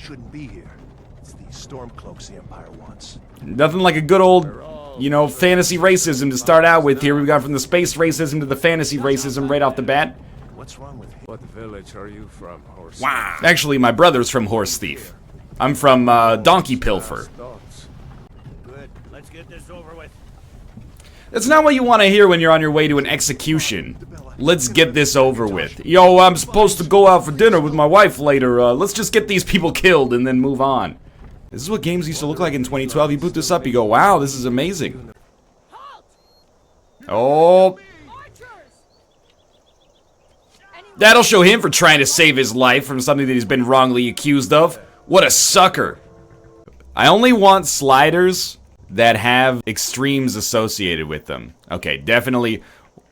shouldn't be here. It's these Stormcloaks the Empire wants. Nothing like a good old, you know, fantasy racism to start out with here. We've gone from the space racism to the fantasy racism right off the bat. What's wrong with him? What village are you from, horse? Wow. Actually, my brother's from Horse Thief. I'm from Donkey Pilfer. Good. Let's get this over with. That's not what you want to hear when you're on your way to an execution. Let's get this over with. Yo, I'm supposed to go out for dinner with my wife later. Let's just get these people killed and then move on. This is what games used to look like in 2012. You boot this up, you go, wow, this is amazing. Oh. That'll show him for trying to save his life from something that he's been wrongly accused of. What a sucker. I only want sliders that have extremes associated with them. Okay, definitely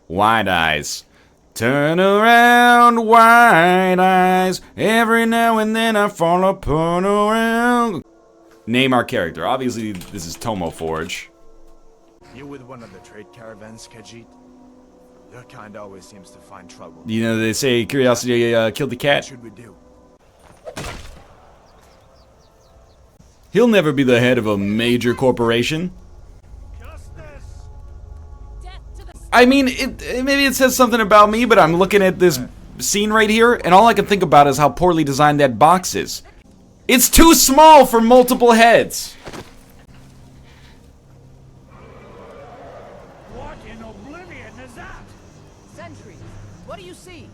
wide eyes. Turn around, wide eyes. Every now and then I fall upon around. Name our character. Obviously, this is Tomo Forge. You with one of the trade caravans, Khajiit? Your kind always seems to find trouble. You know, they say curiosity killed the cat. What should we do? He'll never be the head of a major corporation. I mean, maybe it says something about me, but I'm looking at this scene right here, and all I can think about is how poorly designed that box is. It's too small for multiple heads. What in oblivion is that? Sentry, what do you see?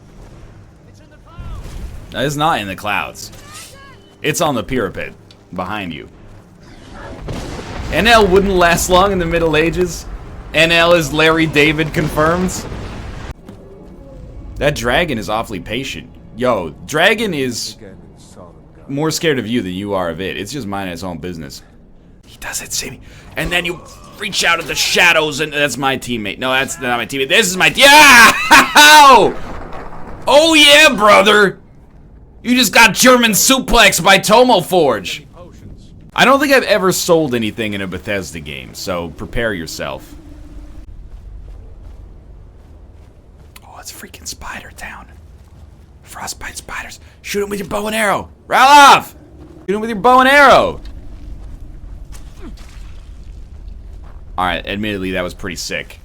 It's in the clouds. It's not in the clouds. It's on the pyramid behind you. NL wouldn't last long in the Middle Ages. NL is Larry David confirms. That dragon is awfully patient. Yo, dragon is more scared of you than you are of it. It's just minding its own business. He doesn't see me. And then you reach out at the shadows and that's my teammate. No, that's not my teammate. This is my yeah! Oh yeah, brother! You just got German suplex by Tomo Forge. I don't think I've ever sold anything in a Bethesda game, so prepare yourself. Oh, it's freaking Spider Town. Frostbite spiders. Shoot him with your bow and arrow. Ralof! Shoot him with your bow and arrow. Alright, admittedly, that was pretty sick.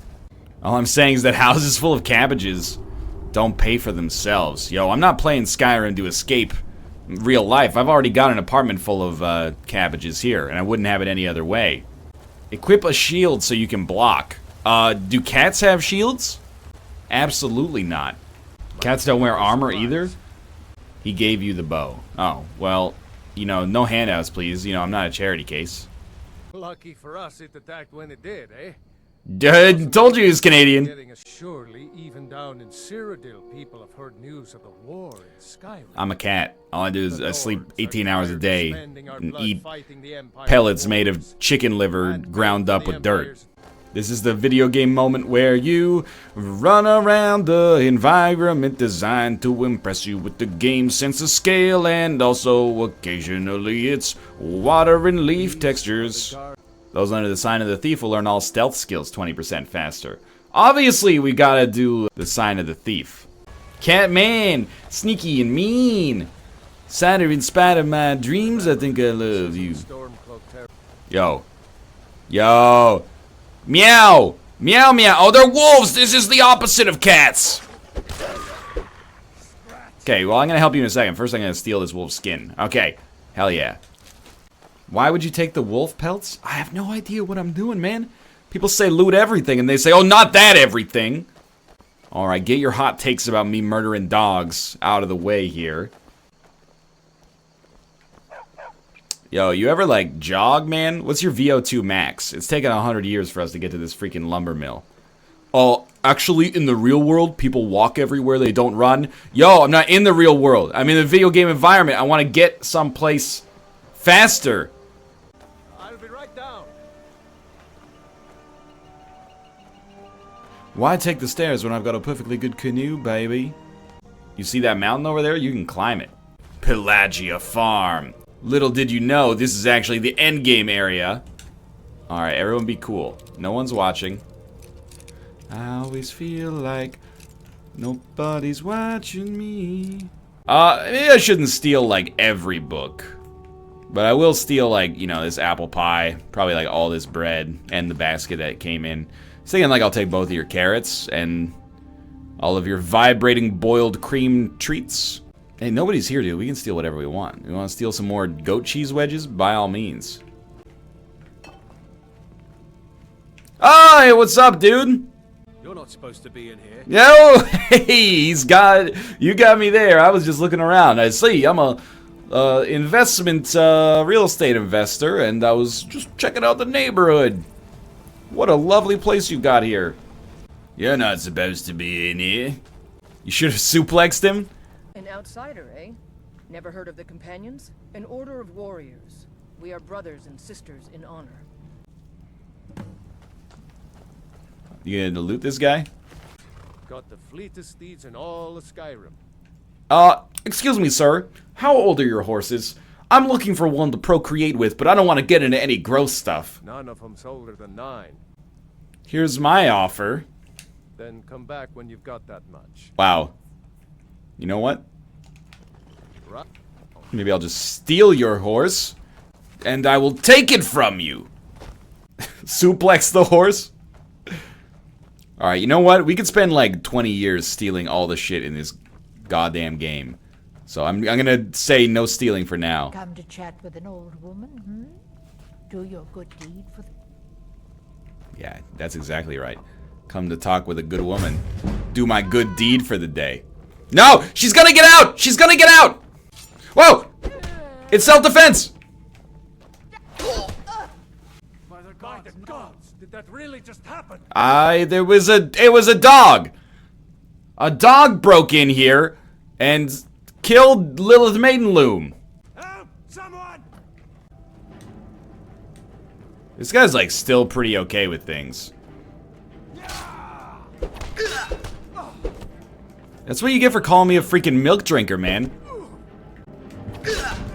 All I'm saying is that houses full of cabbages don't pay for themselves. Yo, I'm not playing Skyrim to escape real life. I've already got an apartment full of cabbages here, and I wouldn't have it any other way. Equip a shield so you can block. Do cats have shields? Absolutely not. Cats don't wear armor either? He gave you the bow. Oh, well, you know, no handouts, please. You know, I'm not a charity case. Lucky for us it attacked when it did, eh? Told you he was Canadian. Surely, even down in Cyrodiil, people have heard news of the war in Skyrim. I'm a cat. All I do is I sleep 18 hours a day and eat pellets made of chicken liver ground up with dirt. This is the video game moment where you run around the environment designed to impress you with the game's sense of scale, and also occasionally it's water and leaf textures. Those under the sign of the thief will learn all stealth skills 20% faster. Obviously, we gotta do the sign of the thief. Catman, sneaky and mean. Cider, in spite of my dreams, I think I love you. Yo. Yo. Meow. Meow, meow. Oh, they're wolves. This is the opposite of cats. Okay, well, I'm gonna help you in a second. First, I'm gonna steal this wolf skin. Okay. Hell yeah. Why would you take the wolf pelts? I have no idea what I'm doing, man. People say loot everything, and they say, oh, not that everything. Alright, get your hot takes about me murdering dogs out of the way here. Yo, you ever, like, jog, man? What's your VO2 max? It's taken 100 years for us to get to this freaking lumber mill. Oh, actually, in the real world, people walk everywhere, they don't run. Yo, I'm not in the real world. I'm in the video game environment. I want to get someplace faster. I'll be right down. Why take the stairs when I've got a perfectly good canoe, baby? You see that mountain over there? You can climb it. Pelagia Farm. Little did you know, this is actually the endgame area. Alright, everyone be cool. No one's watching. I always feel like nobody's watching me. Maybe I shouldn't steal, like, every book. But I will steal, like, you know, this apple pie, probably like all this bread, and the basket that came in. I was thinking, like, I'll take both of your carrots and all of your vibrating boiled cream treats. Hey, nobody's here, dude. We can steal whatever we want. We want to steal some more goat cheese wedges? By all means. Oh, hey, what's up, dude? You're not supposed to be in here. Yo, hey, you got me there. I was just looking around. I see, I'm a investment real estate investor, and I was just checking out the neighborhood. What a lovely place you got here. You're not supposed to be in here. You should have suplexed him. An outsider, eh? Never heard of the Companions? An order of warriors. We are brothers and sisters in honor. You gonna loot this guy? Got the fleetest steeds in all of Skyrim. Excuse me, sir. How old are your horses? I'm looking for one to procreate with, but I don't want to get into any gross stuff. None of them's older than 9. Here's my offer. Then come back when you've got that much. Wow. You know what? Right. Maybe I'll just steal your horse, and I will take it from you. Suplex the horse? Alright, you know what? We could spend like 20 years stealing all the shit in this goddamn game. So I'm gonna say no stealing for now. Come to chat with an old woman, hmm? Do your good deed for the... Yeah, that's exactly right. Come to talk with a good woman. Do my good deed for the day. No! She's gonna get out! She's gonna get out! Whoa! It's self-defense! By the gods, did that really just happen? It was a dog! A dog broke in here and killed Lilith Maidenloom. Help! Someone! This guy's like still pretty okay with things. That's what you get for calling me a freaking milk drinker, man.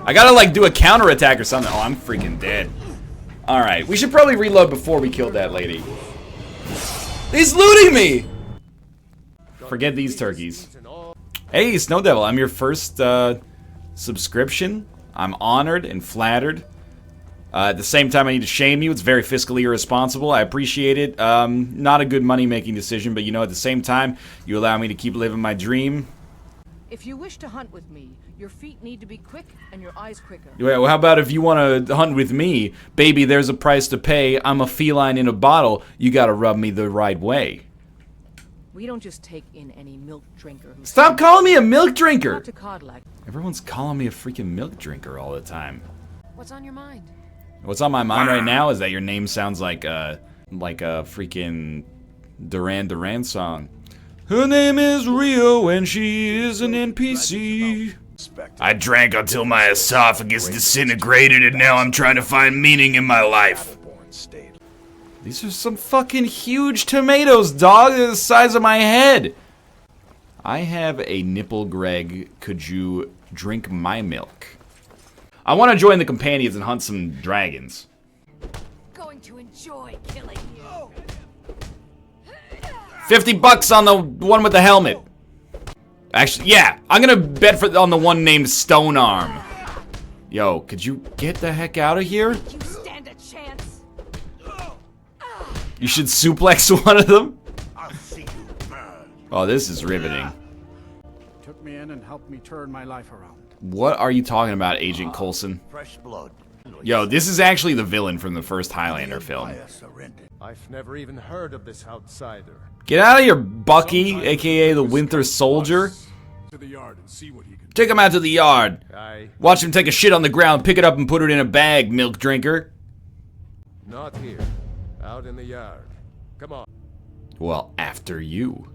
I gotta like do a counterattack or something. Oh, I'm freaking dead. Alright, we should probably reload before we killed that lady. He's looting me! Forget these turkeys. Hey, Snow Devil, I'm your first subscription. I'm honored and flattered. At the same time, I need to shame you. It's very fiscally irresponsible. I appreciate it. Not a good money-making decision, but you know, at the same time, you allow me to keep living my dream. If you wish to hunt with me, your feet need to be quick and your eyes quicker. Well, how about if you want to hunt with me? Baby, there's a price to pay. I'm a feline in a bottle. You gotta rub me the right way. We don't just take in any milk drinker who's... Stop calling me a milk drinker! Not to Codlac. Everyone's calling me a freaking milk drinker all the time. What's on your mind? What's on my mind right now is that your name sounds like a freaking Duran Duran song. Her name is Rio and she is an NPC. I drank until my esophagus disintegrated and now I'm trying to find meaning in my life. These are some fucking huge tomatoes, dog. They're the size of my head. I have a nipple, Greg. Could you drink my milk? I want to join the companions and hunt some dragons. Going to enjoy killing you. 50 bucks on the one with the helmet. Actually, yeah, I'm gonna bet on the one named Stone Arm. Yo, could you get the heck out of here? You stand a chance. You should suplex one of them? I'll see you burn. Oh, this is riveting. Took me in and helped me turn my life around. What are you talking about, Agent Coulson? Fresh blood. Yo, this is actually the villain from the first Highlander film. I've never even heard of this outsider. Get out of here, Bucky, aka the Winter Soldier. To the yard and see what he can. Take him out to the yard. Aye. Watch him take a shit on the ground, pick it up and put it in a bag, milk drinker. Not here. Out in the yard. Come on. Well, after you.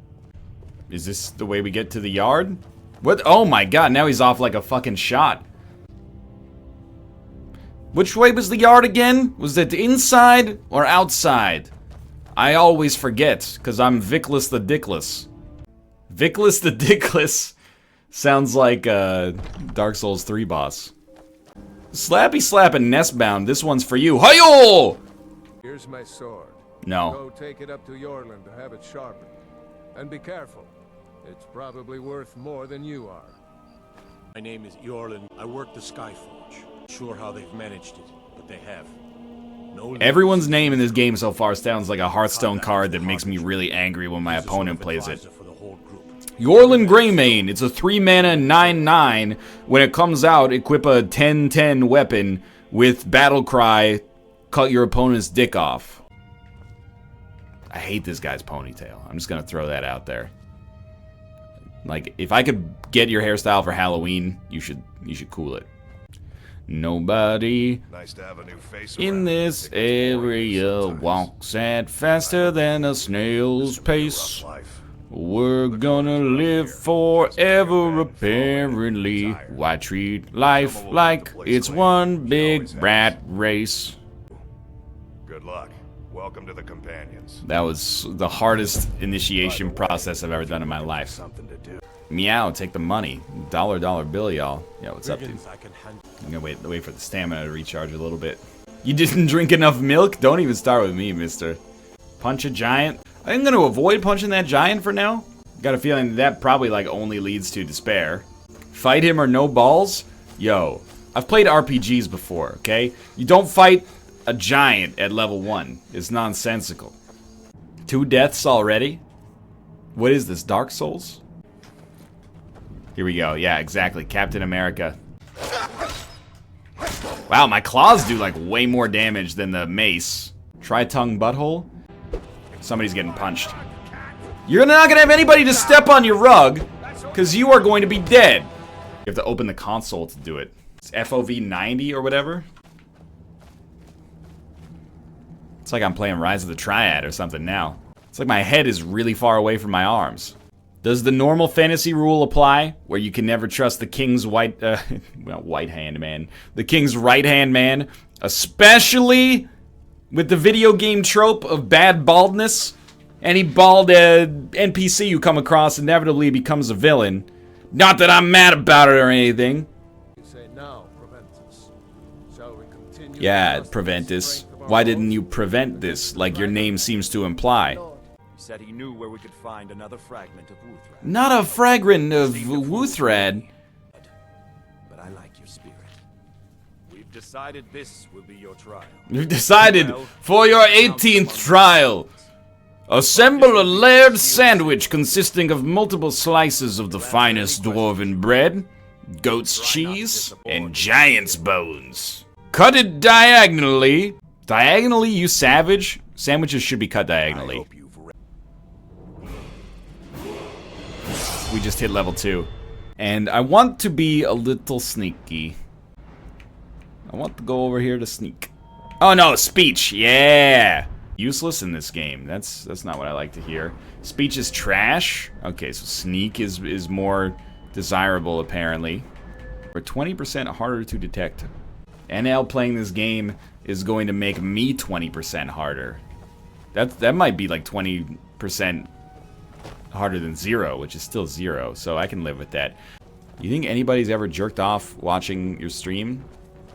Is this the way we get to the yard? What? Oh my god, now he's off like a fucking shot. Which way was the yard again? Was it inside or outside? I always forget, because I'm Vickless the Dickless. Vickless the Dickless sounds like a Dark Souls 3 boss. Slappy Slap and Nestbound, this one's for you. Hi-yo! Here's my sword. No. Go take it up to Yorland to have it sharpened. And be careful. It's probably worth more than you are. My name is Yorlin. I work the Skyforge. sure how they've managed it, but they have. No Everyone's name in this game so far sounds like a Hearthstone card that makes me really angry when my opponent plays it. for the whole group. Yorlin Greymane, it's a 3-mana 9/9. When it comes out, equip a 10/10 weapon with Battle Cry, cut your opponent's dick off. I hate this guy's ponytail. I'm just gonna throw that out there. Like, if I could get your hairstyle for Halloween, you should cool it. Nobody Nice to have a new face in around. this Take those boring area sometimes. walks at faster than a snail's This will be a pace. rough life. We're gonna live forever, apparently. Why treat life like it's one big rat race? Good luck. Welcome to the companions. That was the hardest initiation process I've ever done in my life. Something to do. Meow, take the money. $1 bill, y'all. Yeah, what's up, dude? I can handle. I'm gonna wait for the stamina to recharge a little bit. You didn't drink enough milk? Don't even start with me, mister. Punch a giant? I'm gonna avoid punching that giant for now. Got a feeling that probably like only leads to despair. Fight him or no balls? Yo, I've played RPGs before, okay? You don't fight a giant at level 1. It's nonsensical. 2 deaths already? What is this, Dark Souls? Here we go. Yeah, exactly. Captain America. Wow, my claws do like way more damage than the mace. Tri-tongue butthole? Somebody's getting punched. You're not gonna have anybody to step on your rug, because you are going to be dead. You have to open the console to do it. It's FOV 90 or whatever. It's like I'm playing Rise of the Triad or something now. It's like my head is really far away from my arms. Does the normal fantasy rule apply, where you can never trust the king's white hand man, the king's right-hand man, especially with the video game trope of bad baldness? Any bald NPC you come across inevitably becomes a villain. Not that I'm mad about it or anything. You say now, Preventus. Shall we continue? Yeah, to trust prevent the this. strength of our Why didn't bones? you prevent this, like your name seems to imply? Lord, He said he knew where we could find another fragment of Wuthrak. Not a fragment of Wuthrad. But I like your spirit. We've decided this will be your trial. You've decided for your 18th trial. Assemble a layered sandwich consisting of multiple slices of the finest dwarven bread, goat's cheese, and giant's bones. Cut it diagonally. Diagonally, you savage? Sandwiches should be cut diagonally. Hope you've read. We just hit level 2. And I want to be a little sneaky. I want to go over here to sneak. Oh no, speech, yeah! Useless in this game. That's not what I like to hear. Speech is trash. Okay, so sneak is more desirable apparently. We're 20% harder to detect. NL playing this game is going to make me 20% harder. That might be like 20% harder than 0, which is still 0, so I can live with that. You think anybody's ever jerked off watching your stream?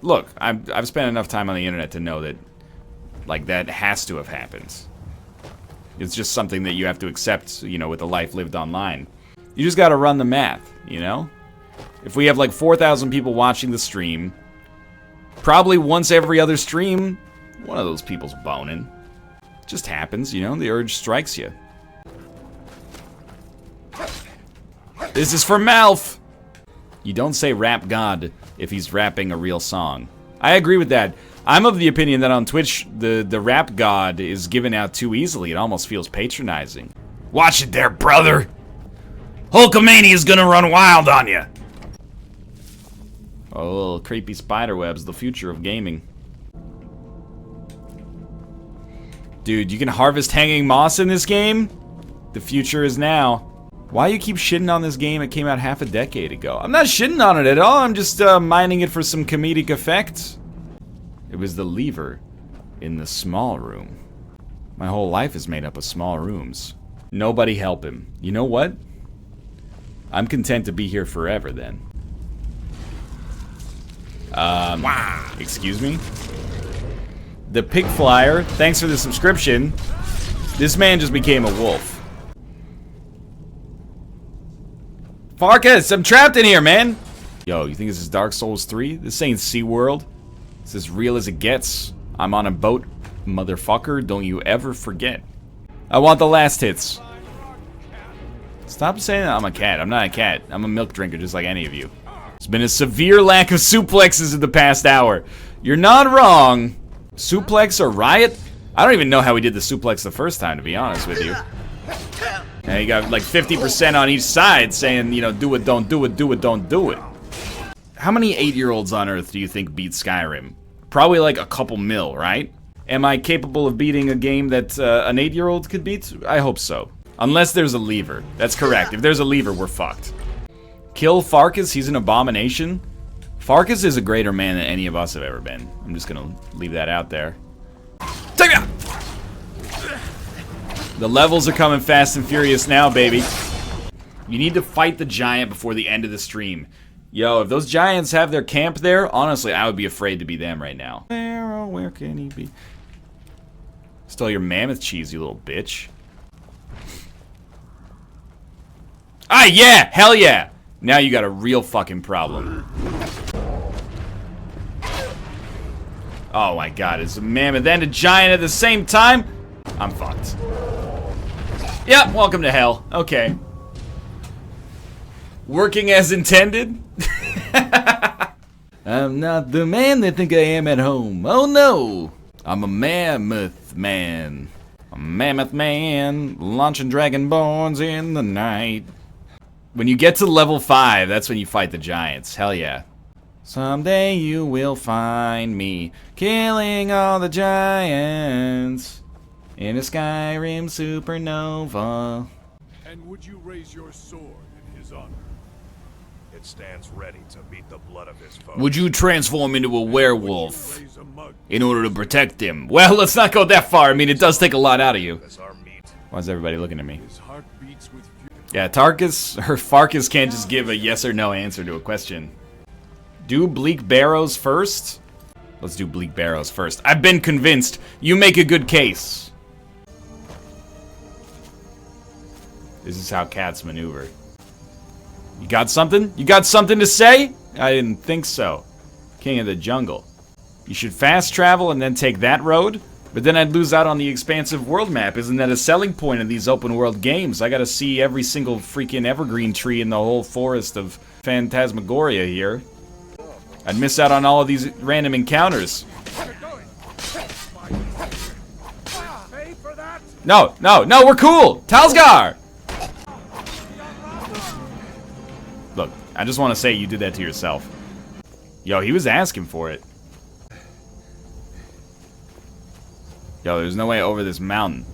Look, I've spent enough time on the internet to know that like that has to have happened. It's just something that you have to accept, you know, with a life lived online. You just gotta run the math, you know? If we have like 4,000 people watching the stream, probably once every other stream, one of those people's boning. It just happens, you know? The urge strikes you. This is for Malf! You don't say rap god if he's rapping a real song. I agree with that. I'm of the opinion that on Twitch, the rap god is given out too easily. It almost feels patronizing. Watch it there, brother! Hulkamania's gonna run wild on you! Oh, little creepy spiderwebs, the future of gaming. Dude, you can harvest hanging moss in this game? The future is now. Why you keep shitting on this game? It came out half a decade ago. I'm not shitting on it at all. I'm just mining it for some comedic effect. It was the lever in the small room. My whole life is made up of small rooms. Nobody help him. You know what? I'm content to be here forever then. Excuse me? The Pig Flyer, thanks for the subscription. This man just became a wolf. Farkas, I'm trapped in here, man. Yo, you think this is Dark Souls 3? This ain't SeaWorld. It's as real as it gets. I'm on a boat, motherfucker. Don't you ever forget. I want the last hits. Stop saying that I'm a cat. I'm not a cat. I'm a milk drinker just like any of you. There's been a severe lack of suplexes in the past hour. You're not wrong. Suplex or riot? I don't even know how we did the suplex the first time, to be honest with you. Now you got like 50% on each side saying, you know, do it, don't do it, do it, don't do it. How many 8-year-olds on Earth do you think beat Skyrim? Probably like a couple mil, right? Am I capable of beating a game that an 8-year-old could beat? I hope so. Unless there's a lever. That's correct. If there's a lever, we're fucked. Kill Farkas, he's an abomination. Farkas is a greater man than any of us have ever been. I'm just gonna leave that out there. Take me out! The levels are coming fast and furious now, baby. You need to fight the giant before the end of the stream. Yo, if those giants have their camp there, honestly, I would be afraid to be them right now. Barrow, where can he be? Stole your mammoth cheese, you little bitch. Ah, yeah! Hell yeah! Now you got a real fucking problem. Oh my god, it's a mammoth and a giant at the same time? I'm fucked. Yep, welcome to hell. Okay. Working as intended? I'm not the man they think I am at home. Oh no! I'm a mammoth man. A mammoth man, launching dragonborns in the night. When you get to level 5, that's when you fight the giants. Hell yeah. Someday you will find me killing all the giants in a Skyrim supernova. And would you raise your sword in his honor? It stands ready to meet the blood of his foes. Would you transform into a werewolf Raise a mug in order to protect him? Well, let's not go that far. I mean, it does take a lot out of you. as our meat. Why is everybody looking at me? His heart beats with fury. Yeah, Farkas can't just give a yes or no answer to a question. Do Bleak Barrows first? Let's do Bleak Barrows first. I've been convinced. You make a good case. This is how cats maneuver. You got something? You got something to say? I didn't think so. King of the jungle. You should fast travel and then take that road? But then I'd lose out on the expansive world map. Isn't that a selling point of these open world games? I gotta see every single freaking evergreen tree in the whole forest of Phantasmagoria here. I'd miss out on all of these random encounters. No, no, no, we're cool! Talsgar! Look, I just want to say you did that to yourself. Yo, he was asking for it. Yo, there's no way over this mountain.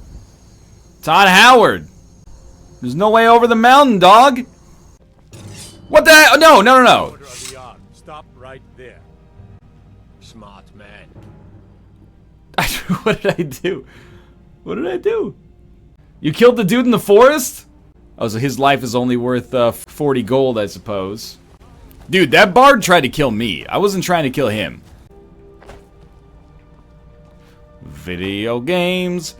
Todd Howard! There's no way over the mountain, dog! What the hell? No, no, no, no! Order of the Ark. Stop right there. Smart man. What did I do? What did I do? You killed the dude in the forest? Oh, so his life is only worth 40 gold, I suppose. Dude, that bard tried to kill me. I wasn't trying to kill him. Video games,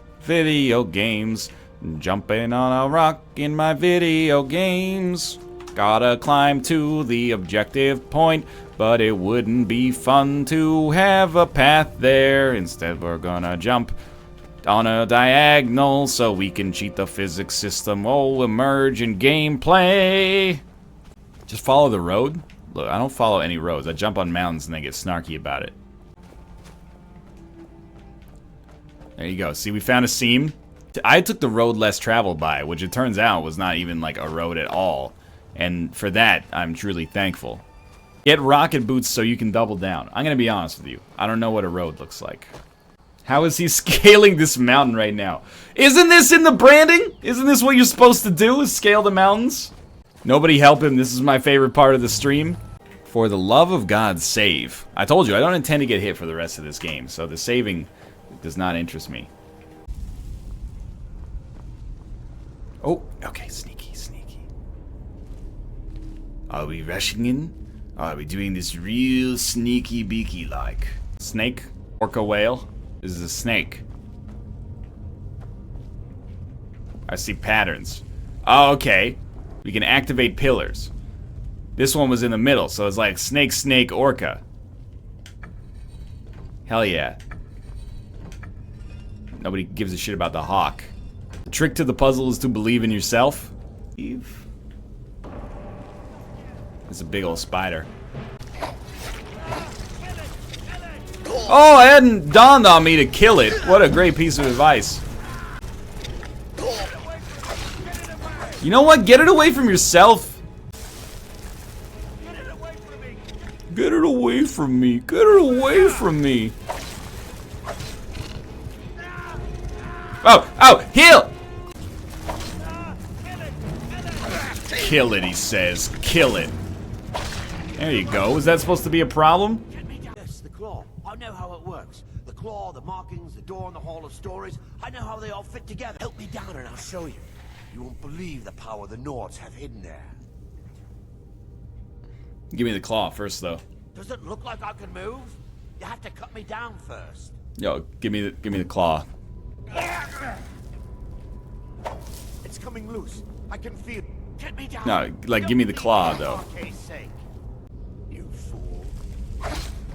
jumping on a rock in my video games. Gotta climb to the objective point, but it wouldn't be fun to have a path there. Instead, we're gonna jump on a diagonal so we can cheat the physics system. Oh, emerge in gameplay. Just follow the road? Look, I don't follow any roads. I jump on mountains and then get snarky about it. There you go. See, we found a seam. I took the road less traveled by, which it turns out was not even like a road at all. And for that, I'm truly thankful. Get rocket boots so you can double down. I'm gonna be honest with you. I don't know what a road looks like. How is he scaling this mountain right now? Isn't this in the branding? Isn't this what you're supposed to do, is scale the mountains? Nobody help him. This is my favorite part of the stream. For the love of God, save. I told you, I don't intend to get hit for the rest of this game, so the saving does not interest me. Oh, okay, sneaky, sneaky. Are we rushing in? Are we doing this real sneaky beaky like? Snake? Orca whale? This is a snake. I see patterns. Oh, okay. We can activate pillars. This one was in the middle, so it's like snake, snake, orca. Hell yeah. Nobody gives a shit about the hawk. The trick to the puzzle is to believe in yourself. Eve. It's a big old spider. Oh, it hadn't dawned on me to kill it. What a great piece of advice. You know what? Get it away from yourself. Get it away from me. Get it away from me. Oh, oh, heal! Kill it, he says. Kill it. There you go. Is that supposed to be a problem? Yes, the claw. I know how it works. The claw, the markings, the door in the Hall of Stories. I know how they all fit together. Help me down and I'll show you. You won't believe the power the Nords have hidden there. Give me the claw first, though. Does it look like I can move? You have to cut me down first. Yo, give me the claw. It's coming loose. I can feel it. Get me down. No, like, give me the claw, though. For Arcade's sake. You fool.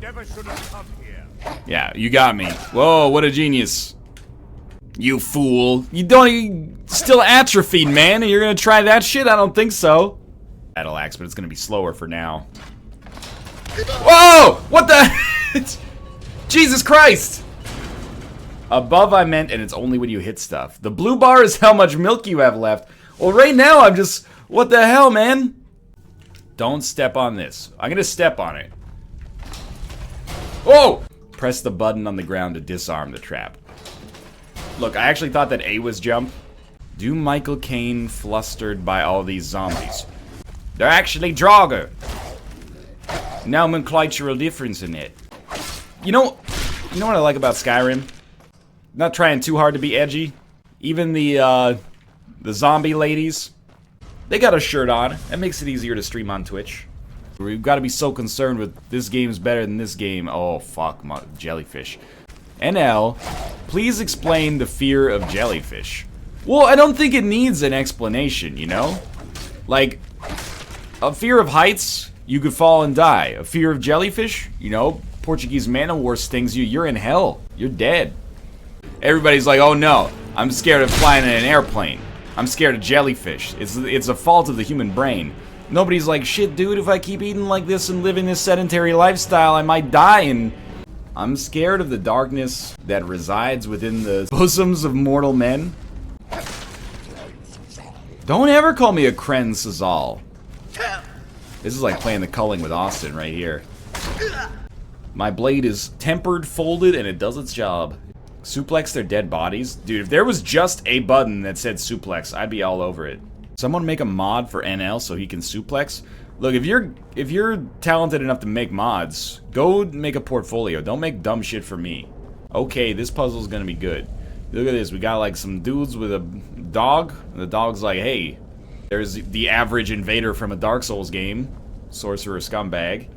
Never should have come here. Yeah, you got me. Whoa, what a genius. You fool. You don't even... Still atrophied, man, and you're gonna try that shit? I don't think so. Battle axe, but it's gonna be slower for now. Whoa! What the... Jesus Christ! Above I meant, and it's only when you hit stuff. The blue bar is how much milk you have left. Well, right now I'm just... What the hell, man? Don't step on this. I'm gonna step on it. Whoa! Press the button on the ground to disarm the trap. Look, I actually thought that A was jump. Do Michael Caine flustered by all these zombies? They're actually Draugr. Nomenclatural difference in it. You know what I like about Skyrim? Not trying too hard to be edgy. Even the zombie ladies, they got a shirt on. That makes it easier to stream on Twitch. We've got to be so concerned with this game's better than this game. Oh, fuck, my jellyfish. NL, please explain the fear of jellyfish. Well, I don't think it needs an explanation, you know? Like, a fear of heights, you could fall and die. A fear of jellyfish, you know, Portuguese man-o-war stings you, you're in hell. You're dead. Everybody's like, oh no, I'm scared of flying in an airplane. I'm scared of jellyfish. It's a fault of the human brain. Nobody's like, shit, dude, if I keep eating like this and living this sedentary lifestyle, I might die. And I'm scared of the darkness that resides within the bosoms of mortal men. Don't ever call me a Kren Sazal. This is like playing the culling with Austin right here. My blade is tempered, folded, and it does its job. Suplex their dead bodies? Dude, if there was just a button that said suplex, I'd be all over it. Someone make a mod for NL so he can suplex? Look, if you're talented enough to make mods, go make a portfolio. Don't make dumb shit for me. Okay, this puzzle's gonna be good. Look at this, we got like some dudes with a dog. And the dog's like, hey, there's the average invader from a Dark Souls game. Sorcerer scumbag.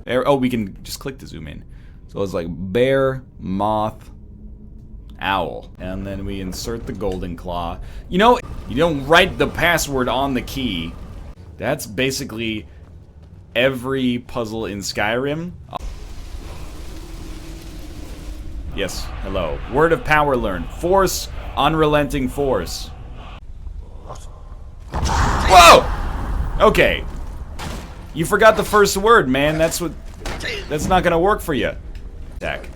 There, oh, we can just click to zoom in. So it's like bear, moth, owl. And then we insert the golden claw. You know, you don't write the password on the key. That's basically every puzzle in Skyrim. Yes, hello. Word of power learned. Force, unrelenting force. Whoa! Okay. You forgot the first word, man. That's not gonna work for you. Attack.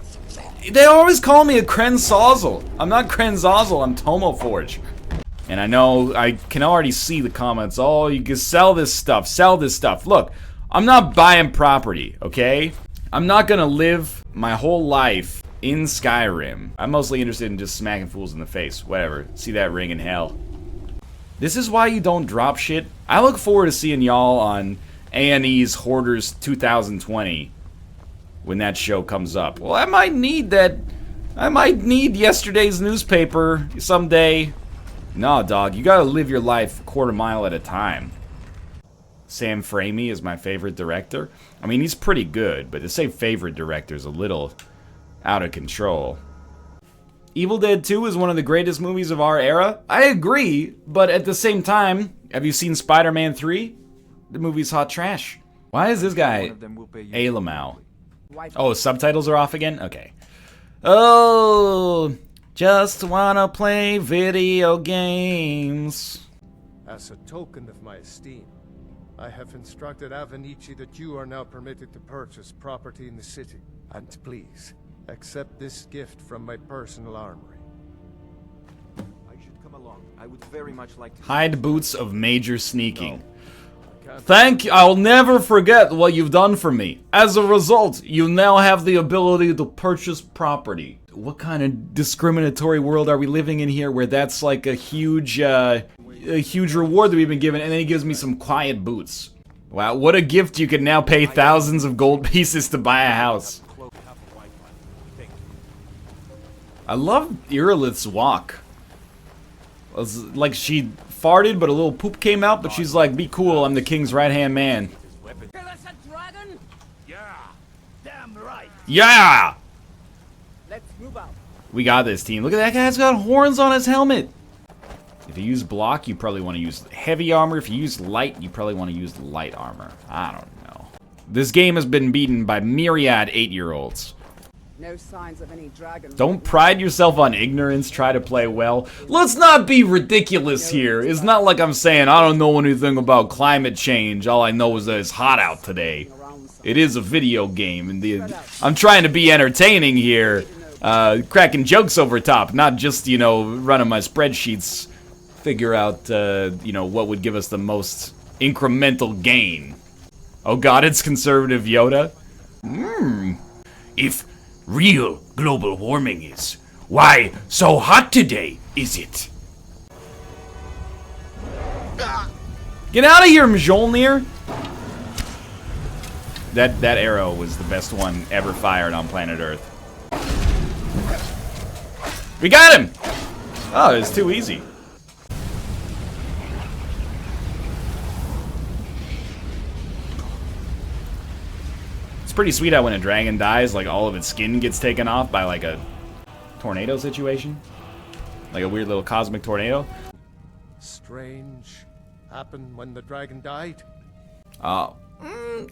They always call me a Kren Sawzel. I'm not Kren Sawzel, I'm Tomoforge. And I know, I can already see the comments. Oh, you can sell this stuff, sell this stuff. Look, I'm not buying property, okay? I'm not gonna live my whole life in Skyrim. I'm mostly interested in just smacking fools in the face. Whatever, see that ring in hell. This is why you don't drop shit. I look forward to seeing y'all on A&E's Hoarders 2020 when that show comes up. Well, I might need that. I might need yesterday's newspaper someday. Nah, dog, you gotta live your life a quarter mile at a time. Sam Raimi is my favorite director. I mean, he's pretty good, but to say favorite director is a little out of control. Evil Dead 2 is one of the greatest movies of our era. I agree, but at the same time, have you seen Spider-Man 3? the movie's hot trash. Why is this guy Alamau? Oh, subtitles are off again? Okay. Oh, just wanna play video games. As a token of my esteem, I have instructed Avenici that you are now permitted to purchase property in the city. And please, accept this gift from my personal armory. I should come along. I would very much like to... Hide boots of major sneaking. Thank you. I'll never forget what you've done for me. As a result, you now have the ability to purchase property. What kind of discriminatory world are we living in here where that's like a huge reward that we've been given, and then he gives me some quiet boots. Wow, what a gift. You can now pay thousands of gold pieces to buy a house. I love Irilith's walk. It was like she farted, but a little poop came out, but she's like, be cool, I'm the king's right-hand man. Kill us a dragon? Yeah. Damn right. Yeah! Let's move out. We got this, team. Look at that guy's got horns on his helmet. If you use block, you probably want to use heavy armor. If you use light, you probably want to use light armor. I don't know. This game has been beaten by myriad 8-year-olds. No signs of any dragon. Don't pride yourself on ignorance, try to play well. Let's not be ridiculous here. It's not like I'm saying I don't know anything about climate change. All I know is that it's hot out today. It is a video game, and I'm trying to be entertaining here. Cracking jokes over top, not just, you know, running my spreadsheets. Figure out, you know, what would give us the most incremental gain. Oh god, it's conservative Yoda. If real global warming is, why so hot today, is it? Get out of here, Mjolnir! That arrow was the best one ever fired on planet Earth. We got him! Oh, it's too easy. It's pretty sweet how when a dragon dies, like all of its skin gets taken off by like a tornado situation. Like a weird little cosmic tornado. Strange happened when the dragon died?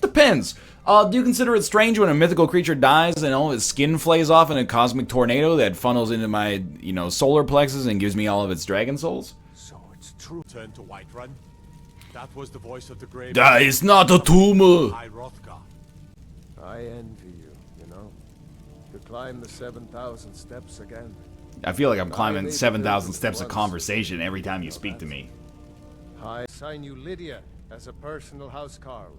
Depends. Do you consider it strange when a mythical creature dies and all of its skin flays off in a cosmic tornado that funnels into my, you know, solar plexus and gives me all of its dragon souls? So it's true. Turn to Whiterun. That was the voice of the grave. That is not a tumor! High Hrothgar. I envy you, you know. To climb the 7,000 steps again. I feel like I'm climbing 7,000 steps of conversation every time you speak to me. I assign you Lydia as a personal housecarl.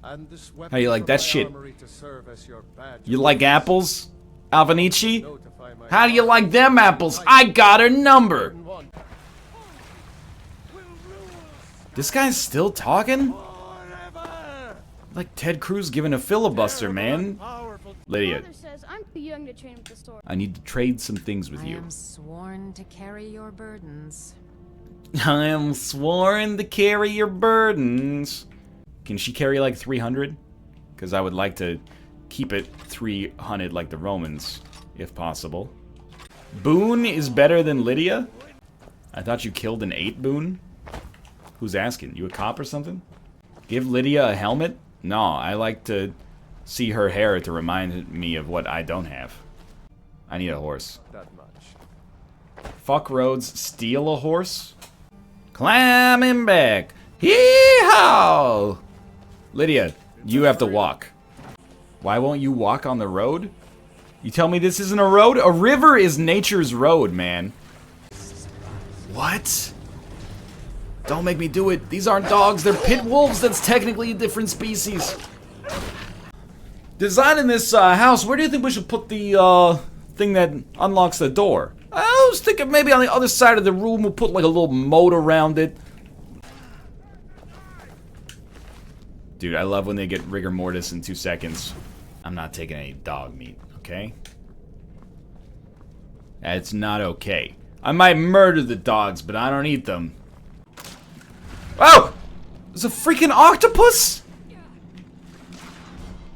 And this weapon How you like from that my shit? armory to serve as your badge You of like honor. apples, Avenici? Notify my How do you like them apples? I got a number! This guy's still talking? Like Ted Cruz giving a filibuster, man. Lydia, Father says I'm too young to train with the sword. I need to trade some things with I you. am sworn to carry your burdens. I am sworn to carry your burdens. Can she carry like 300? Because I would like to keep it 300 like the Romans, if possible. Boone is better than Lydia? I thought you killed an 8 Boone? Who's asking? You a cop or something? Give Lydia a helmet? No, I like to see her hair to remind me of what I don't have. I need a horse. That much. Fuck roads, steal a horse? Climbing back. Hee-haw! Lydia, you have to walk. Why won't you walk on the road? You tell me this isn't a road? A river is nature's road, man. What? Don't make me do it. These aren't dogs, they're pit wolves. That's technically a different species. Designing this house, where do you think we should put the thing that unlocks the door? I was thinking maybe on the other side of the room we'll put like a little moat around it. Dude, I love when they get rigor mortis in 2 seconds. I'm not taking any dog meat, okay? It's not okay. I might murder the dogs, but I don't eat them. Oh! There's a freaking octopus?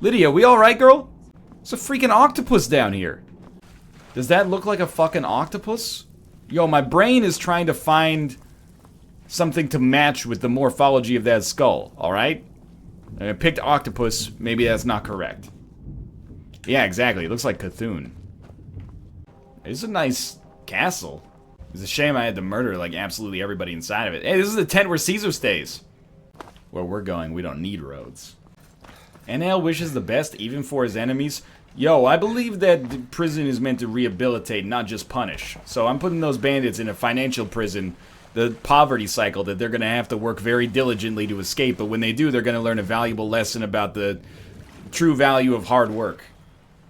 Lydia, we alright, girl? There's a freaking octopus down here. Does that look like a fucking octopus? Yo, my brain is trying to find something to match with the morphology of that skull, alright? I picked octopus, maybe that's not correct. Yeah, exactly, it looks like Cthulhu. It's a nice castle. It's a shame I had to murder, like, absolutely everybody inside of it. Hey, this is the tent where Caesar stays. Where we're going, we don't need roads. NL wishes the best, even for his enemies. Yo, I believe that the prison is meant to rehabilitate, not just punish. So I'm putting those bandits in a financial prison, the poverty cycle that they're going to have to work very diligently to escape. But when they do, they're going to learn a valuable lesson about the true value of hard work.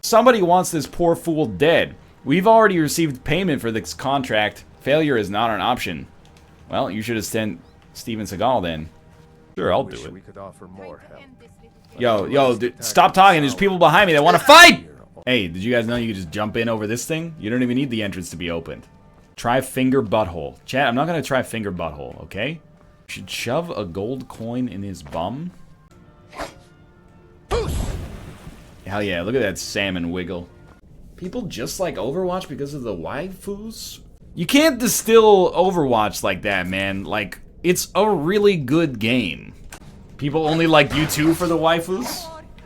Somebody wants this poor fool dead. We've already received payment for this contract. Failure is not an option. Well, you should have sent Steven Seagal then. Sure, I'll do it. We could offer more help. Yo, dude, stop talking. There's people behind me that want to fight! Hey, did you guys know you could just jump in over this thing? You don't even need the entrance to be opened. Try finger butthole. Chat, I'm not going to try finger butthole, okay? Should shove a gold coin in his bum? Hell yeah, look at that salmon wiggle. People just like Overwatch because of the waifus? You can't distill Overwatch like that, man. Like, it's a really good game. People only like you two for the waifus?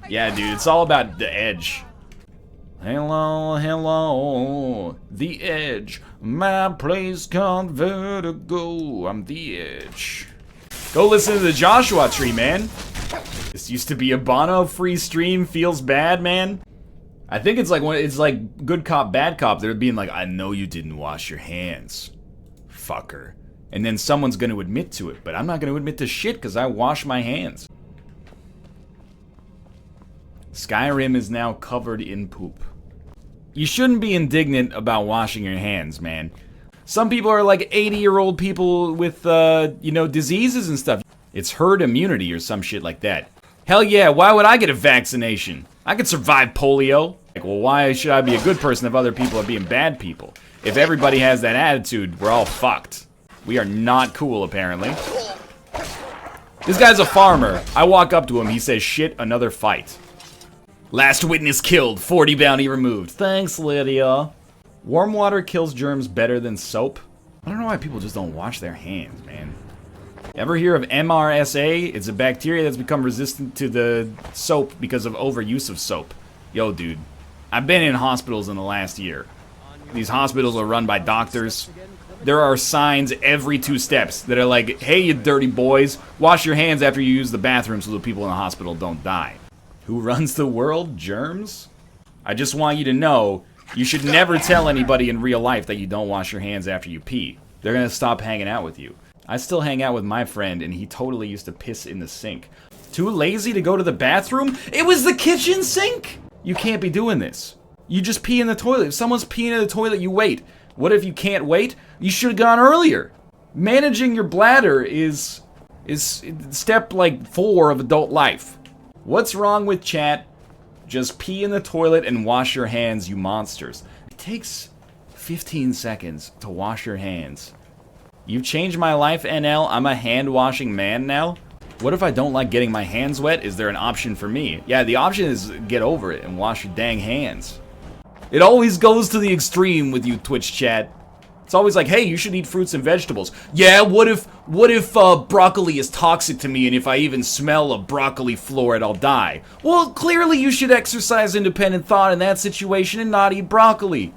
Yeah, dude, it's all about the edge. Hello, hello, the edge. My place called Vertigo. I'm the edge. Go listen to the Joshua Tree, man. This used to be a Bono-free stream. Feels bad, man. I think it's like good cop, bad cop. They're being like, I know you didn't wash your hands, fucker. And then someone's going to admit to it, but I'm not going to admit to shit because I wash my hands. Skyrim is now covered in poop. You shouldn't be indignant about washing your hands, man. Some people are like 80-year-old people with, you know, diseases and stuff. It's herd immunity or some shit like that. Hell yeah, why would I get a vaccination? I could survive polio. Like, well, why should I be a good person if other people are being bad people? If everybody has that attitude, we're all fucked. We are not cool, apparently. This guy's a farmer. I walk up to him, he says, shit, another fight. Last witness killed, 40 bounty removed. Thanks, Lydia. Warm water kills germs better than soap. I don't know why people just don't wash their hands, man. Ever hear of MRSA? It's a bacteria that's become resistant to the soap because of overuse of soap. Yo, dude, I've been in hospitals in the last year. These hospitals are run by doctors. There are signs every 2 steps that are like, hey, you dirty boys, wash your hands after you use the bathroom so the people in the hospital don't die. Who runs the world? Germs? I just want you to know, you should never tell anybody in real life that you don't wash your hands after you pee. They're gonna stop hanging out with you. I still hang out with my friend, and he totally used to piss in the sink. Too lazy to go to the bathroom? It was the kitchen sink! You can't be doing this. You just pee in the toilet. If someone's peeing in the toilet, you wait. What if you can't wait? You should have gone earlier. Managing your bladder is step like 4 of adult life. What's wrong with chat? Just pee in the toilet and wash your hands, you monsters. It takes 15 seconds to wash your hands. You've changed my life, NL. I'm a hand-washing man now. What if I don't like getting my hands wet? Is there an option for me? Yeah, the option is get over it and wash your dang hands. It always goes to the extreme with you, Twitch chat. It's always like, hey, you should eat fruits and vegetables. Yeah, what if broccoli is toxic to me, and if I even smell a broccoli floret, I'll die? Well, clearly you should exercise independent thought in that situation and not eat broccoli.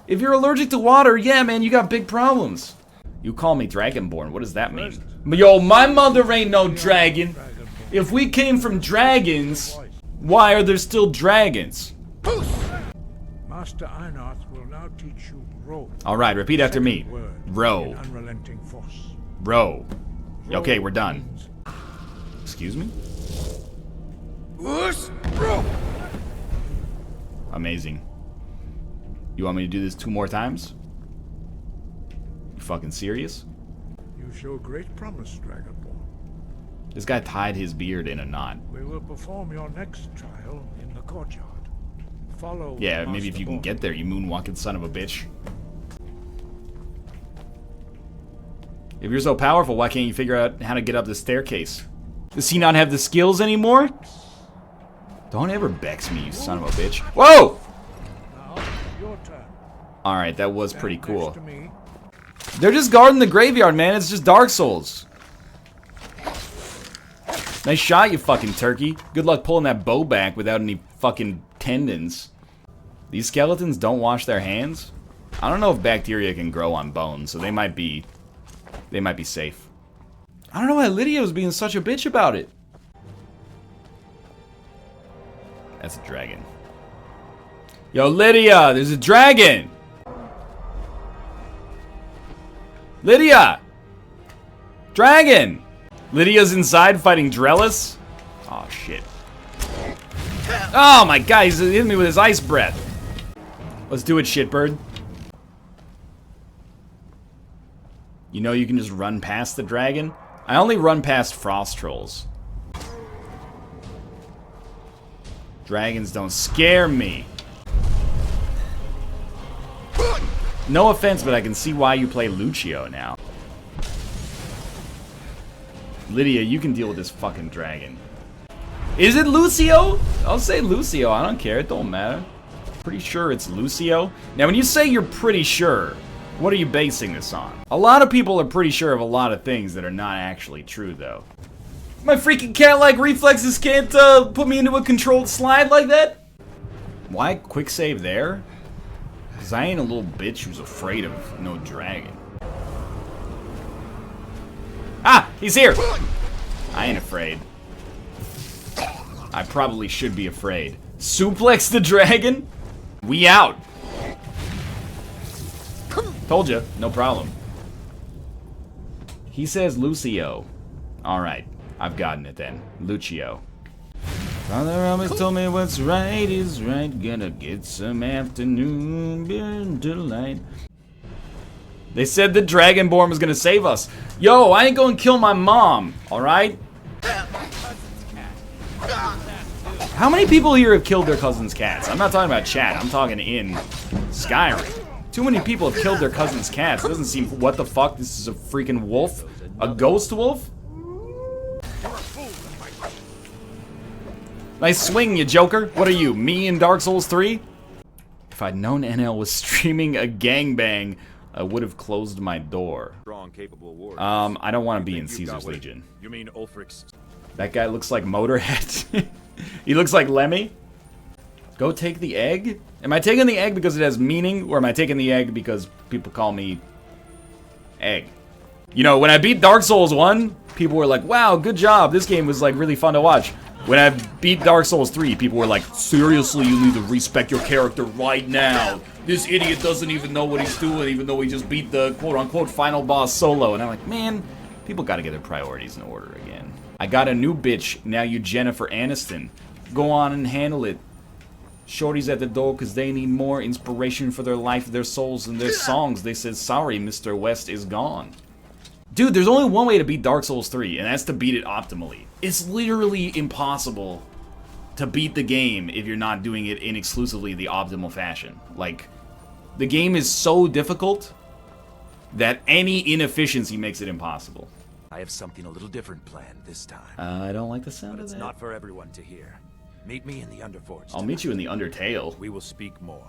If you're allergic to water, yeah, man, you got big problems. You call me Dragonborn, what does that mean? Yo, my mother ain't no dragon. If we came from dragons, why are there still dragons? Master Einarth will now teach you row. Alright, repeat after me. Row. Unrelenting force. Row. Okay, we're done. Excuse me? Amazing. You want me to do this 2 more times? You fucking serious? You show great promise, Dragonborn. This guy tied his beard in a knot. We will perform your next trial in the courtyard. Follow. Yeah, maybe if you can get there, you moonwalking son of a bitch. If you're so powerful, why can't you figure out how to get up the staircase? Does he not have the skills anymore? Don't ever bex me, you son of a bitch. Whoa! Now, your turn. Alright, that was pretty cool. They're just guarding the graveyard, man. It's just Dark Souls. Nice shot, you fucking turkey. Good luck pulling that bow back without any fucking tendons. These skeletons don't wash their hands? I don't know if bacteria can grow on bones, so they might be safe. I don't know why Lydia was being such a bitch about it. That's a dragon. Yo, Lydia, there's a dragon! Lydia! Dragon! Lydia's inside fighting Drellis? Oh, shit. Oh my god, he's hitting me with his ice breath. Let's do it, shitbird. You know you can just run past the dragon? I only run past frost trolls. Dragons don't scare me. No offense, but I can see why you play Lucio now. Lydia, you can deal with this fucking dragon. Is it Lucio? I'll say Lucio. I don't care. It don't matter. Pretty sure it's Lucio. Now, when you say you're pretty sure, what are you basing this on? A lot of people are pretty sure of a lot of things that are not actually true, though. My freaking cat-like reflexes can't put me into a controlled slide like that? Why quick save there? Because I ain't a little bitch who's afraid of no dragon. Ah! He's here! I ain't afraid. I probably should be afraid. Suplex the dragon? We out! Told ya, no problem. He says Lucio. Alright, I've gotten it then. Lucio. Father always told me what's right is right. Gonna get some afternoon beer delight. They said the Dragonborn was gonna save us. Yo, I ain't gonna kill my mom, alright? How many people here have killed their cousin's cats? I'm not talking about chat, I'm talking in Skyrim. Too many people have killed their cousin's cats. It doesn't seem... What the fuck? This is a freaking wolf? A ghost wolf? Nice swing, you joker. What are you, me in Dark Souls 3? If I'd known NL was streaming a gangbang, I would have closed my door. I don't want to be in Caesar's Legion. You mean Ulfric's? That guy looks like Motorhead. He looks like Lemmy. Go take the egg? Am I taking the egg because it has meaning, or am I taking the egg because people call me Egg? You know, when I beat Dark Souls 1, people were like, wow, good job, this game was like really fun to watch. When I beat Dark Souls 3, people were like, seriously, you need to respect your character right now. This idiot doesn't even know what he's doing, even though he just beat the quote-unquote final boss solo. And I'm like, man, people gotta get their priorities in order again. I got a new bitch, now you Jennifer Aniston. Go on and handle it. Shorty's at the door because they need more inspiration for their life, their souls, and their songs. They said, sorry, Mr. West is gone. Dude, there's only one way to beat Dark Souls 3, and that's to beat it optimally. It's literally impossible to beat the game if you're not doing it in exclusively the optimal fashion. Like, the game is so difficult that any inefficiency makes it impossible. I have something a little different planned this time. I don't like the sound but of that. It's not for everyone to hear. Meet me in the Underforge. I'll meet you in the Undertale. We will speak more.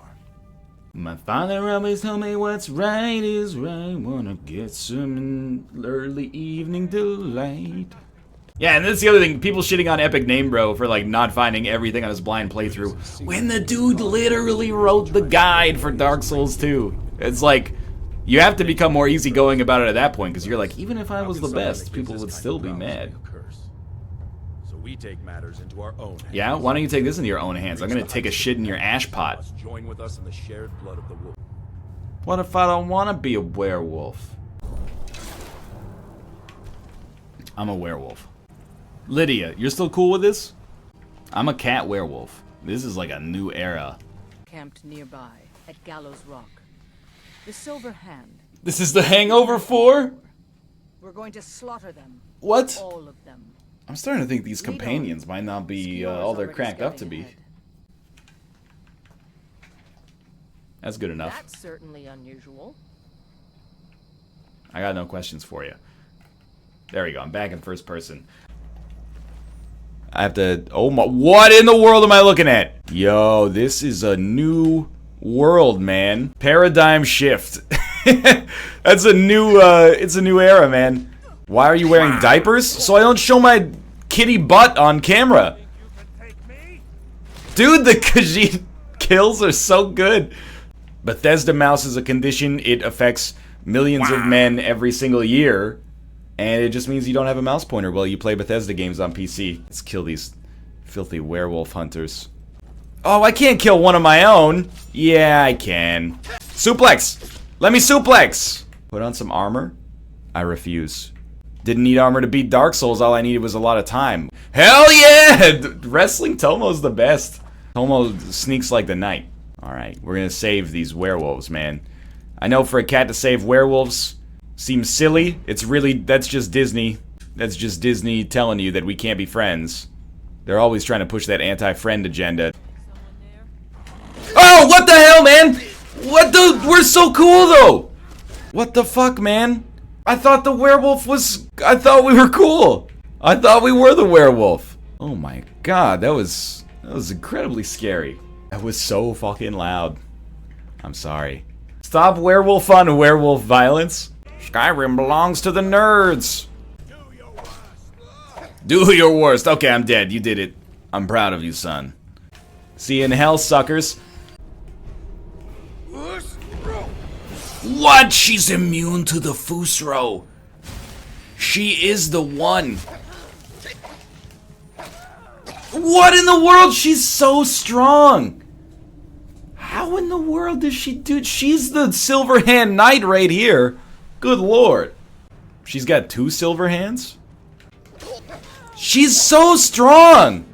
My father always told me what's right is right. Wanna get some early evening delight. Yeah, and that's the other thing. People shitting on Epic Name Bro for like not finding everything on his blind playthrough. When the dude literally wrote the guide for Dark Souls 2. It's like, you have to become more easygoing about it at that point, because you're like, even if I was the best, people would still be mad. We take matters into our own hands. Yeah, why don't you take this into your own hands? I'm gonna take a shit in your ash pot. Join with us in the shared blood of the wolf. What if I don't want to be a werewolf? I'm a werewolf. Lydia, you're still cool with this? I'm a cat werewolf. This is like a new era. Camped nearby at Gallows Rock. The Silver Hand. This is the Hangover 4? We're going to slaughter them. What? All of them. I'm starting to think these companions might not be all they're cracked up to be. That's good enough. That's certainly unusual. I got no questions for you. There we go. I'm back in first person. I have to... Oh my... What in the world am I looking at? Yo, this is a new world, man. Paradigm shift. That's a new, it's a new era, man. Why are you wearing diapers? So I don't show my kitty butt on camera. Dude, the Khajiit kills are so good. Bethesda mouse is a condition. It affects millions of men every single year. And it just means you don't have a mouse pointer while you play Bethesda games on PC. Let's kill these filthy werewolf hunters. Oh, I can't kill one of my own. Yeah, I can. Suplex! Let me suplex! Put on some armor? I refuse. Didn't need armor to beat Dark Souls, all I needed was a lot of time. Hell yeah! Wrestling Tomo's the best. Tomo sneaks like the night. Alright, we're gonna save these werewolves, man. I know for a cat to save werewolves seems silly. It's really, that's just Disney. That's just Disney telling you that we can't be friends. They're always trying to push that anti-friend agenda. Oh, what the hell, man? What the? We're so cool, though. What the fuck, man? I thought the werewolf was... I thought we were cool. I thought we were the werewolf. Oh my god, that was incredibly scary. That was so fucking loud. I'm sorry. Stop werewolf on werewolf violence. Skyrim belongs to the nerds. Do your worst. Okay, I'm dead. You did it. I'm proud of you, son. See you in hell, suckers. What? She's immune to the Fusro. She is the one. What in the world? She's so strong. How in the world does she do? She's the silver hand knight right here. Good lord. She's got 2 silver hands? She's so strong.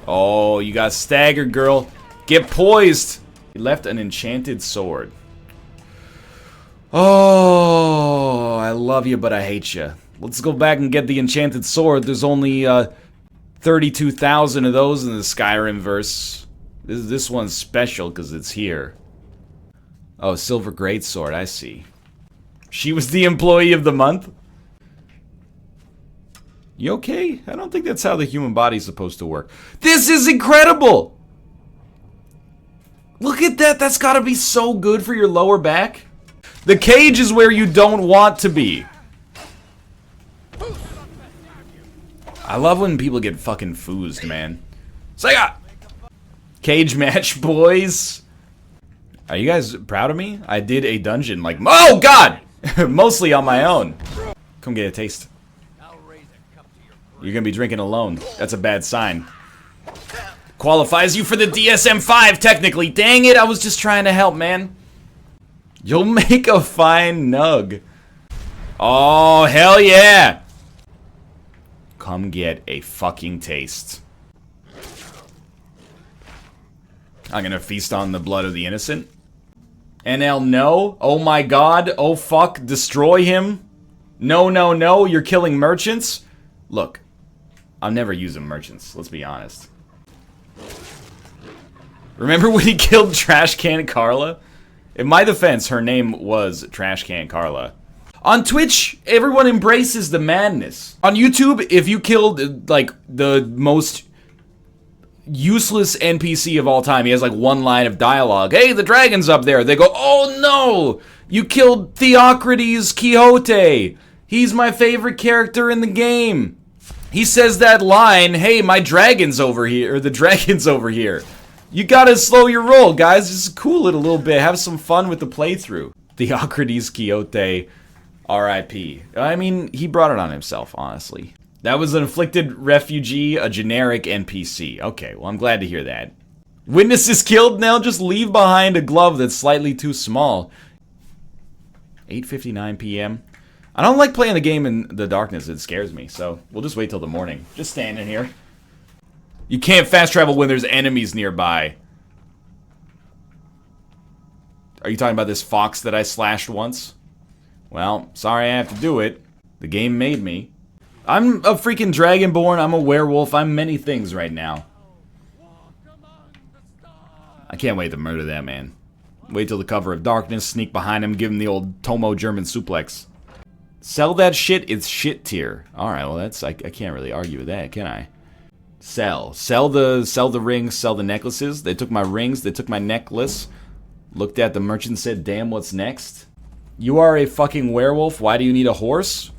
Oh, you got staggered, girl. Get poised. He left an enchanted sword. Oh, I love you, but I hate you. Let's go back and get the enchanted sword. There's only 32,000 of those in the Skyrim verse. This one's special because it's here. Oh, silver greatsword, I see. She was the employee of the month? You okay? I don't think that's how the human body's supposed to work. This is incredible! Look at that, that's gotta be so good for your lower back. The cage is where you don't want to be. I love when people get fucking foozed, man. Sega! Cage match, boys. Are you guys proud of me? I did a dungeon like... Oh, God! Mostly on my own. Come get a taste. You're gonna be drinking alone. That's a bad sign. Qualifies you for the DSM-5, technically. Dang it, I was just trying to help, man. You'll make a fine nug. Oh, hell yeah! Come get a fucking taste. I'm gonna feast on the blood of the innocent. NL, no. Oh my god. Oh fuck. Destroy him. No, no, no. You're killing merchants. Look. I'm never using merchants. Let's be honest. Remember when he killed Trash Can Carla? In my defense, her name was Trash Can Carla. On Twitch, everyone embraces the madness. On YouTube, if you killed, like, the most useless NPC of all time, he has, like, one line of dialogue. Hey, the dragon's up there. They go, oh, no! You killed Theocrates Quixote. He's my favorite character in the game. He says that line, hey, my dragon's over here, or the dragon's over here. You gotta slow your roll, guys. Just cool it a little bit. Have some fun with the playthrough. Theocrates Quixote, R.I.P. I mean, he brought it on himself, honestly. That was an afflicted refugee, a generic NPC. Okay, well, I'm glad to hear that. Witness is killed now. Just leave behind a glove that's slightly too small. 8:59 p.m. I don't like playing the game in the darkness. It scares me, so we'll just wait till the morning. Just standing here. You can't fast travel when there's enemies nearby. Are you talking about this fox that I slashed once? Well, sorry I have to do it. The game made me. I'm a freaking Dragonborn. I'm a werewolf. I'm many things right now. I can't wait to murder that man. Wait till the cover of darkness, sneak behind him, give him the old Tomo German suplex. Sell that shit, it's shit tier. Alright, well that's, I can't really argue with that, can I? Sell the rings, sell the necklaces. They took my rings, they took my necklace. Looked at the merchant, said, damn, what's next? You are a fucking werewolf, why do you need a horse?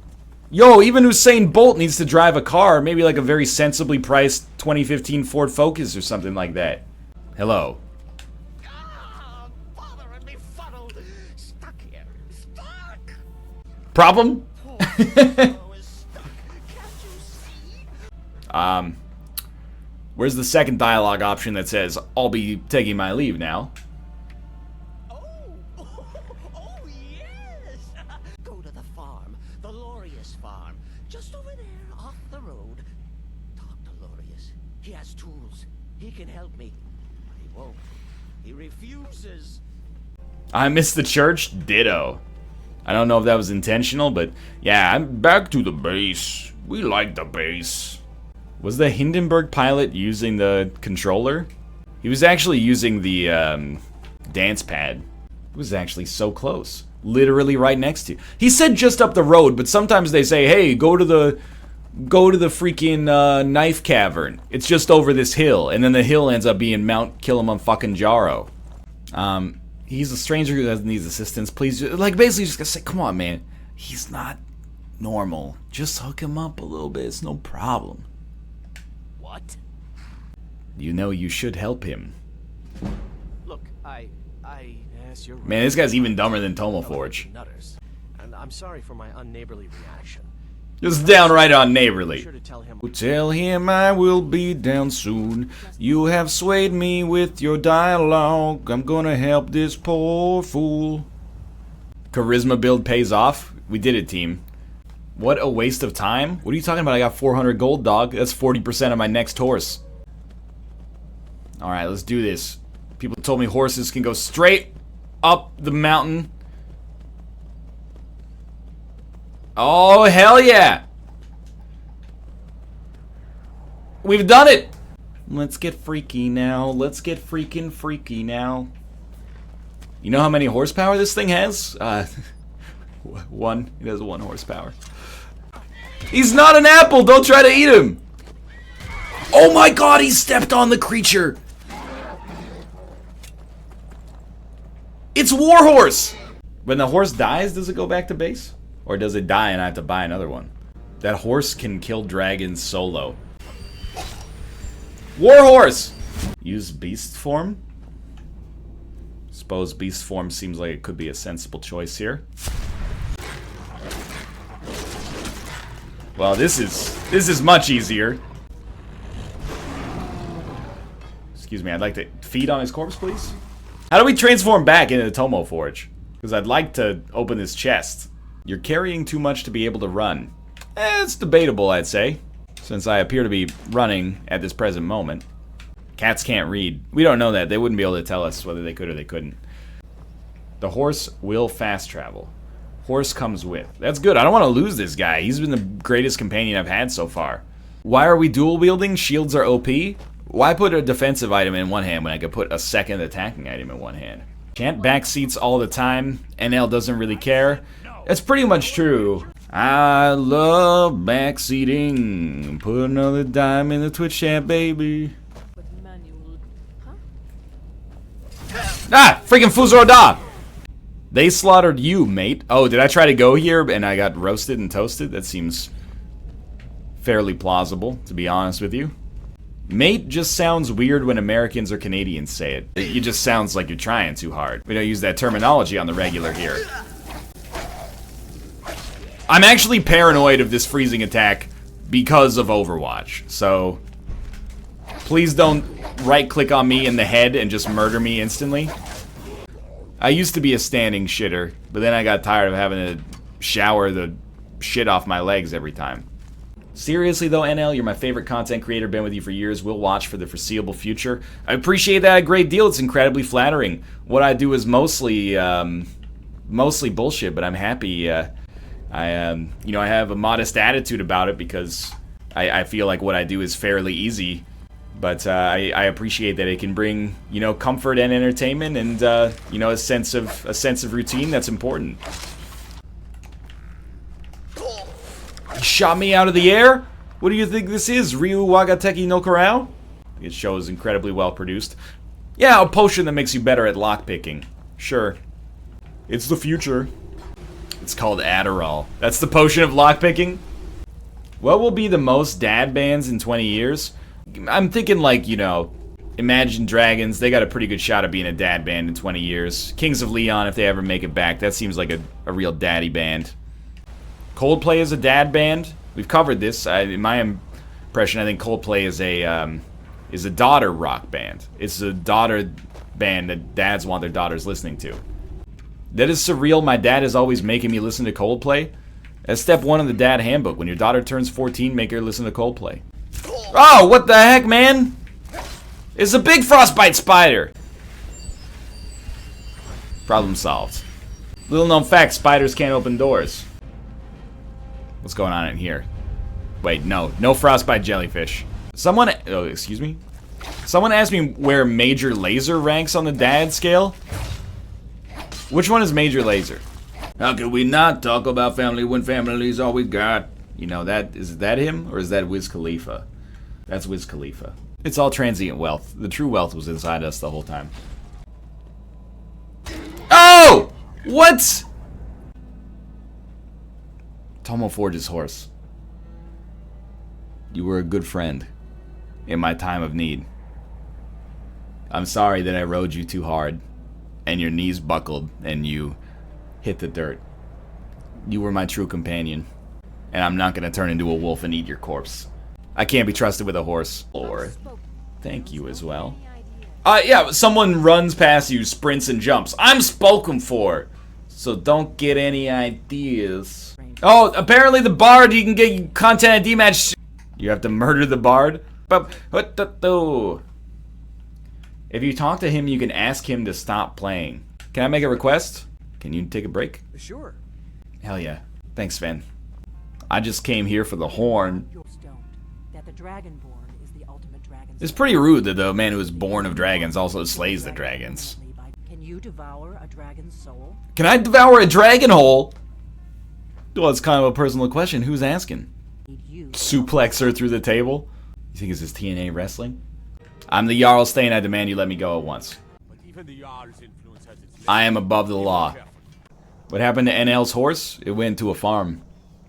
Yo, even Usain Bolt needs to drive a car, maybe like a very sensibly priced 2015 Ford Focus or something like that. Hello. Problem? Where's the second dialogue option that says, I'll be taking my leave now? Oh, yes! Go to the farm, the Lorius farm, just over there, off the road. Talk to Lorius. He has tools. He can help me. But he won't. He refuses. I missed the church? Ditto. I don't know if that was intentional, but yeah, I'm back to the base. We like the base. Was the Hindenburg pilot using the controller? He was actually using the dance pad. It was actually so close. Literally right next to you. He said just up the road, but sometimes they say, hey, go to the freaking knife cavern. It's just over this hill. And then the hill ends up being Mount Kilimanjaro. He's a stranger who needs assistance. Please, like, basically just gonna say, come on, man. He's not normal. Just hook him up a little bit. It's no problem. What? You know you should help him. Look, yes, you're right. Man, this guy's even dumber than Tomoforge. And I'm sorry for my unneighborly reaction. Just downright unneighborly. Sure to tell him. Tell him I will be down soon. You have swayed me with your dialogue. I'm gonna help this poor fool. Charisma build pays off. We did it, team. What a waste of time. What are you talking about? I got 400 gold, dog. That's 40% of my next horse. Alright, let's do this. People told me horses can go straight up the mountain. Oh, hell yeah! We've done it! Let's get freaky now. Let's get freaking freaky now. You know how many horsepower this thing has? 1. It has 1 horsepower. He's not an apple! Don't try to eat him! Oh my god, he stepped on the creature! It's Warhorse! When the horse dies, does it go back to base? Or does it die and I have to buy another one? That horse can kill dragons solo. Warhorse! Use beast form? Suppose beast form seems like it could be a sensible choice here. Well, this is much easier. Excuse me, I'd like to feed on his corpse, please. How do we transform back into the Tomoforge? Because I'd like to open this chest. You're carrying too much to be able to run. It's debatable, I'd say, since I appear to be running at this present moment. Cats can't read. We don't know that. They wouldn't be able to tell us whether they could or they couldn't. The horse will fast travel. Horse comes with. That's good. I don't want to lose this guy. He's been the greatest companion I've had so far. Why are we dual wielding? Shields are OP. Why put a defensive item in one hand when I could put a second attacking item in one hand? Can't backseats all the time. NL doesn't really care. That's pretty much true. I love backseating. Put another dime in the Twitch chat, baby. Ah! Freaking Fuzoda! They slaughtered you, mate. Oh, did I try to go here and I got roasted and toasted? That seems fairly plausible, to be honest with you. Mate just sounds weird when Americans or Canadians say it. It just sounds like you're trying too hard. We don't use that terminology on the regular here. I'm actually paranoid of this freezing attack because of Overwatch, so please don't right-click on me in the head and just murder me instantly. I used to be a standing shitter, but then I got tired of having to shower the shit off my legs every time. Seriously though, NL, you're my favorite content creator, been with you for years, will watch for the foreseeable future. I appreciate that a great deal, it's incredibly flattering. What I do is mostly bullshit, but I'm happy. I have a modest attitude about it because I feel like what I do is fairly easy. But I appreciate that it can bring, comfort and entertainment and, a sense of routine that's important. He shot me out of the air? What do you think this is, Ryu Wagateki no Korao? This show is incredibly well produced. Yeah, a potion that makes you better at lockpicking. Sure. It's the future. It's called Adderall. That's the potion of lockpicking? What will be the most dad bands in 20 years? I'm thinking like, you know, Imagine Dragons. They got a pretty good shot of being a dad band in 20 years. Kings of Leon, if they ever make it back. That seems like a real daddy band. Coldplay is a dad band. We've covered this. In my impression, I think Coldplay is a daughter rock band. It's a daughter band that dads want their daughters listening to. That is surreal. My dad is always making me listen to Coldplay. That's step 1 of the dad handbook. When your daughter turns 14, make her listen to Coldplay. Oh, what the heck, man? It's a big frostbite spider. Problem solved. Little known fact, spiders can't open doors. What's going on in here? Wait, no frostbite jellyfish. Someone, oh, excuse me? Someone asked me where Major Laser ranks on the dad scale. Which one is Major Laser? How could we not talk about family when family's all we got? You know, is that him or is that Wiz Khalifa? That's Wiz Khalifa. It's all transient wealth. The true wealth was inside us the whole time. Oh! What? Thalmor Forge's horse. You were a good friend in my time of need. I'm sorry that I rode you too hard and your knees buckled and you hit the dirt. You were my true companion, and I'm not gonna turn into a wolf and eat your corpse. I can't be trusted with a horse. Or, thank you as well. Yeah, someone runs past you, sprints and jumps. I'm spoken for, so don't get any ideas. Oh, apparently the bard, you can get content ID match. You have to murder the bard? But if you talk to him, you can ask him to stop playing. Can I make a request? Can you take a break? Sure. Hell yeah. Thanks, Sven. I just came here for the horn. That the Dragonborn is the ultimate dragon. It's pretty rude that the man who is born of dragons also slays the dragons. Can you devour a dragon's soul? Can I devour a dragon hole? Well, it's kind of a personal question. Who's asking? Suplex her through the table? You think this is TNA wrestling? I'm the Jarl Stain. I demand you let me go at once. I am above the law. What happened to NL's horse? It went to a farm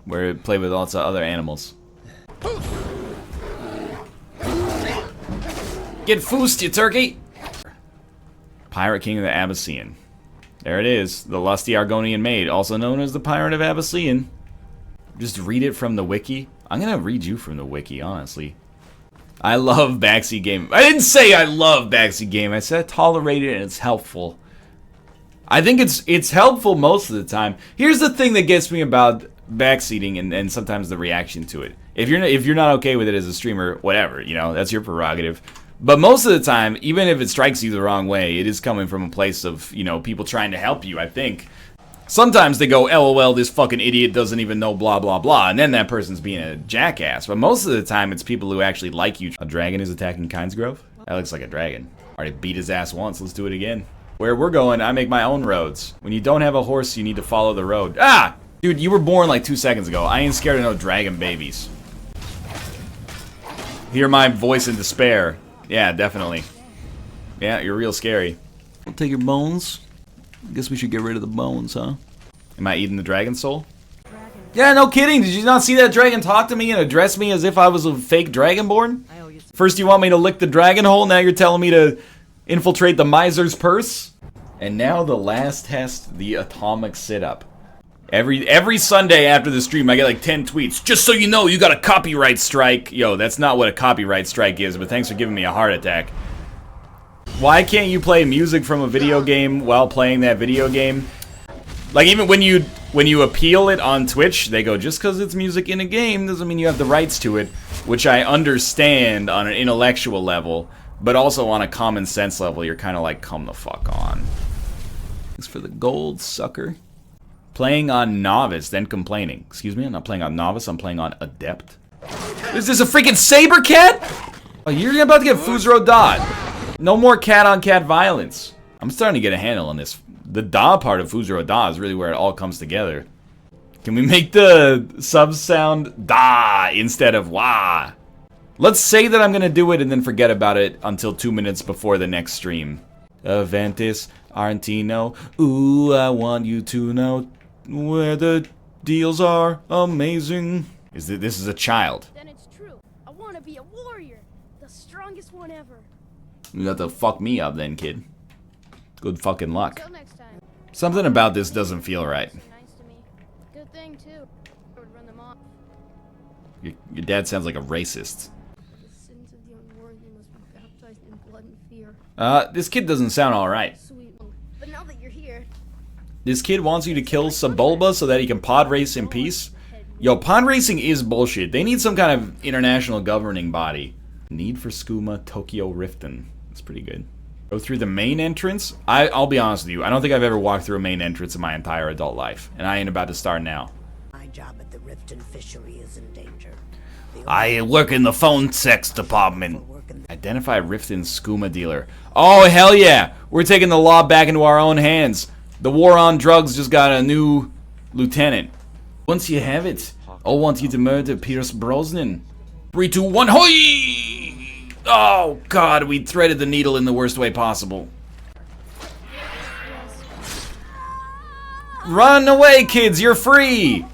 where it played with lots of other animals. Get foosed, you turkey! Pirate King of the Abyssinian. There it is. The lusty Argonian maid, also known as the Pirate of Abyssinian. Just read it from the wiki. I'm gonna read you from the wiki, honestly. I love backseat game. I didn't say I love backseat game. I said tolerate it and it's helpful. I think it's helpful most of the time. Here's the thing that gets me about backseating and sometimes the reaction to it. If you're not okay with it as a streamer, whatever, you know, that's your prerogative. But most of the time, even if it strikes you the wrong way, it is coming from a place of, you know, people trying to help you, I think. Sometimes they go, LOL, this fucking idiot doesn't even know blah blah blah, and then that person's being a jackass. But most of the time, it's people who actually like you. A dragon is attacking Kynesgrove? That looks like a dragon. Already beat his ass once, let's do it again. Where we're going, I make my own roads. When you don't have a horse, you need to follow the road. Ah! Dude, you were born like 2 seconds ago. I ain't scared of no dragon babies. Hear my voice in despair. Yeah, definitely. Yeah, you're real scary. I'll take your bones. Guess we should get rid of the bones, huh? Am I eating the dragon soul? Yeah, no kidding. Did you not see that dragon talk to me and address me as if I was a fake Dragonborn? First you want me to lick the dragon hole, now you're telling me to infiltrate the miser's purse? And now the last test, the atomic sit-up. Every Sunday after the stream, I get like 10 tweets. Just so you know, you got a copyright strike. Yo, that's not what a copyright strike is, but thanks for giving me a heart attack. Why can't you play music from a video game while playing that video game? Like, even when you appeal it on Twitch, they go, just because it's music in a game doesn't mean you have the rights to it, which I understand on an intellectual level, but also on a common sense level, you're kind of like, come the fuck on. Thanks for the gold, sucker. Playing on Novice, then complaining. Excuse me, I'm not playing on Novice, I'm playing on Adept. Is this a freaking saber cat? Oh, you're about to get Fuzro Dot. No more cat-on-cat violence. I'm starting to get a handle on this. The Da part of Fuzro Da is really where it all comes together. Can we make the sub sound Da instead of Wah? Let's say that I'm gonna do it and then forget about it until 2 minutes before the next stream. Aventis, Argentino. Ooh, I want you to know where the deals are amazing. This is a child. Then it's true. I want to be a warrior. The strongest one ever. You got to fuck me up then, kid. Good fucking luck. Until next time. Something about this doesn't feel right. Nice to me. Good thing, too. I would run them off. Your dad sounds like a racist. The sins of the unworthy must be baptized in blood and fear. This kid doesn't sound alright. Sweet one. But now that you're here... This kid wants you to kill Sebulba so that he can pod race in peace? Yo, pod racing is bullshit. They need some kind of international governing body. Need for Skooma, Tokyo Riften. That's pretty good. Go through the main entrance? I'll be honest with you. I don't think I've ever walked through a main entrance in my entire adult life. And I ain't about to start now. My job at the Riften fishery is in danger. I work in the phone sex department. Identify Riften Skooma dealer. Oh, hell yeah! We're taking the law back into our own hands. The war on drugs just got a new lieutenant. Once you have it, I'll want you to murder Pierce Brosnan. 3, 2, 1, hoi! Oh, God, we threaded the needle in the worst way possible. Run away, kids, you're free!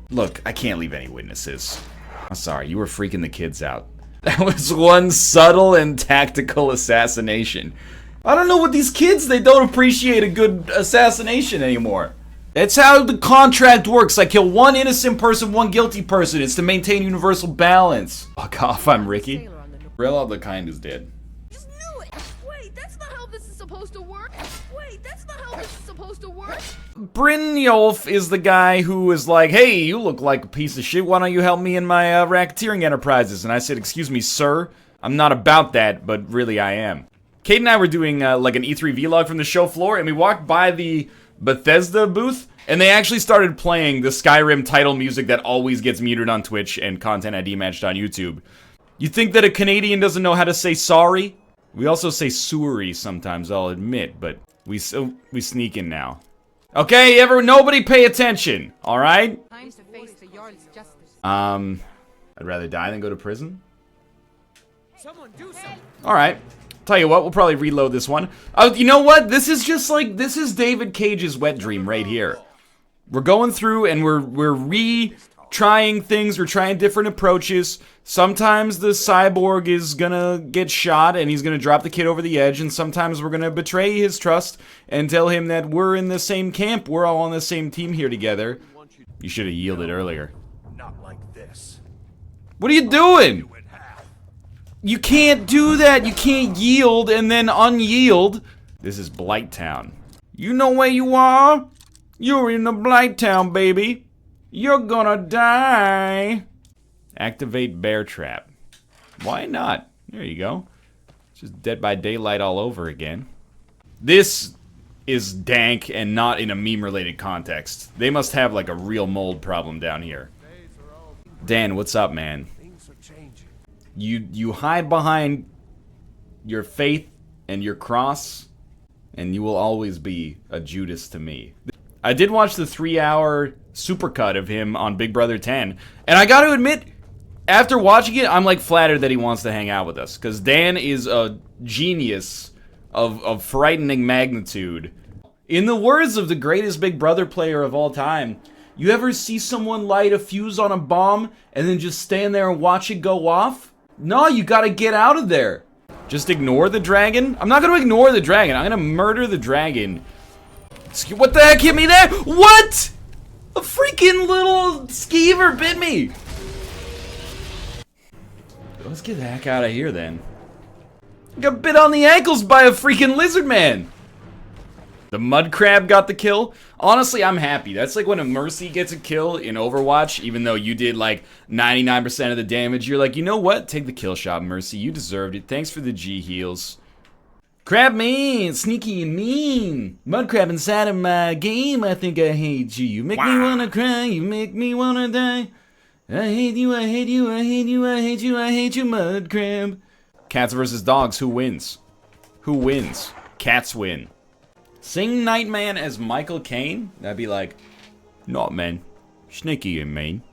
Look, I can't leave any witnesses. I'm sorry, you were freaking the kids out. That was one subtle and tactical assassination. I don't know what these kids, they don't appreciate a good assassination anymore. That's how the contract works. I kill one innocent person, one guilty person. It's to maintain universal balance. Fuck off, I'm Ricky. Rilla the Kind is dead. Just knew it! Wait, that's not how this is supposed to work! Wait, that's not how this is supposed to work! Brynjolf is the guy who is like, hey, you look like a piece of shit. Why don't you help me in my racketeering enterprises? And I said, excuse me, sir. I'm not about that, but really I am. Kate and I were doing like an E3 vlog from the show floor, and we walked by the Bethesda booth, and they actually started playing the Skyrim title music that always gets muted on Twitch and content ID matched on YouTube. You think that a Canadian doesn't know how to say sorry? We also say sorry sometimes, I'll admit, but we sneak in now. Okay, nobody pay attention, alright? Time to face the Jarl's justice. I'd rather die than go to prison? Someone do something. Alright. Tell you what, we'll probably reload this one. Oh, you know what? This is just like, this is David Cage's wet dream right here. We're going through and we're retrying things, we're trying different approaches. Sometimes the cyborg is gonna get shot and he's gonna drop the kid over the edge, and sometimes we're gonna betray his trust and tell him that we're in the same camp, we're all on the same team here together. You should have yielded earlier. Not like this. What are you doing? You can't do that. You can't yield and then unyield. This is Blighttown. You know where you are? You're in the Blighttown, baby. You're gonna die. Activate bear trap. Why not? There you go. Just Dead by Daylight all over again. This is dank and not in a meme-related context. They must have like a real mold problem down here. Dan, what's up, man? You hide behind your faith and your cross, and you will always be a Judas to me. I did watch the 3-hour supercut of him on Big Brother 10, and I gotta admit, after watching it, I'm like flattered that he wants to hang out with us, because Dan is a genius of frightening magnitude. In the words of the greatest Big Brother player of all time, you ever see someone light a fuse on a bomb and then just stand there and watch it go off? No, you gotta get out of there. Just ignore the dragon? I'm not gonna ignore the dragon. I'm gonna murder the dragon. What the heck hit me there? What? A freaking little skeever bit me. Let's get the heck out of here then. I got bit on the ankles by a freaking lizard man. The mud crab got the kill. Honestly, I'm happy. That's like when a Mercy gets a kill in Overwatch, even though you did like 99% of the damage. You're like, you know what? Take the kill shot, Mercy. You deserved it. Thanks for the G heals. Crab mean, sneaky and mean. Mud crab inside of my game. I think I hate you. You make me wanna cry. You make me wanna die. I hate you. I hate you. I hate you. I hate you. I hate you, mud crab. Cats versus dogs. Who wins? Who wins? Cats win. Sing Nightman as Michael Caine? That'd be like, not man, sneaky and mean.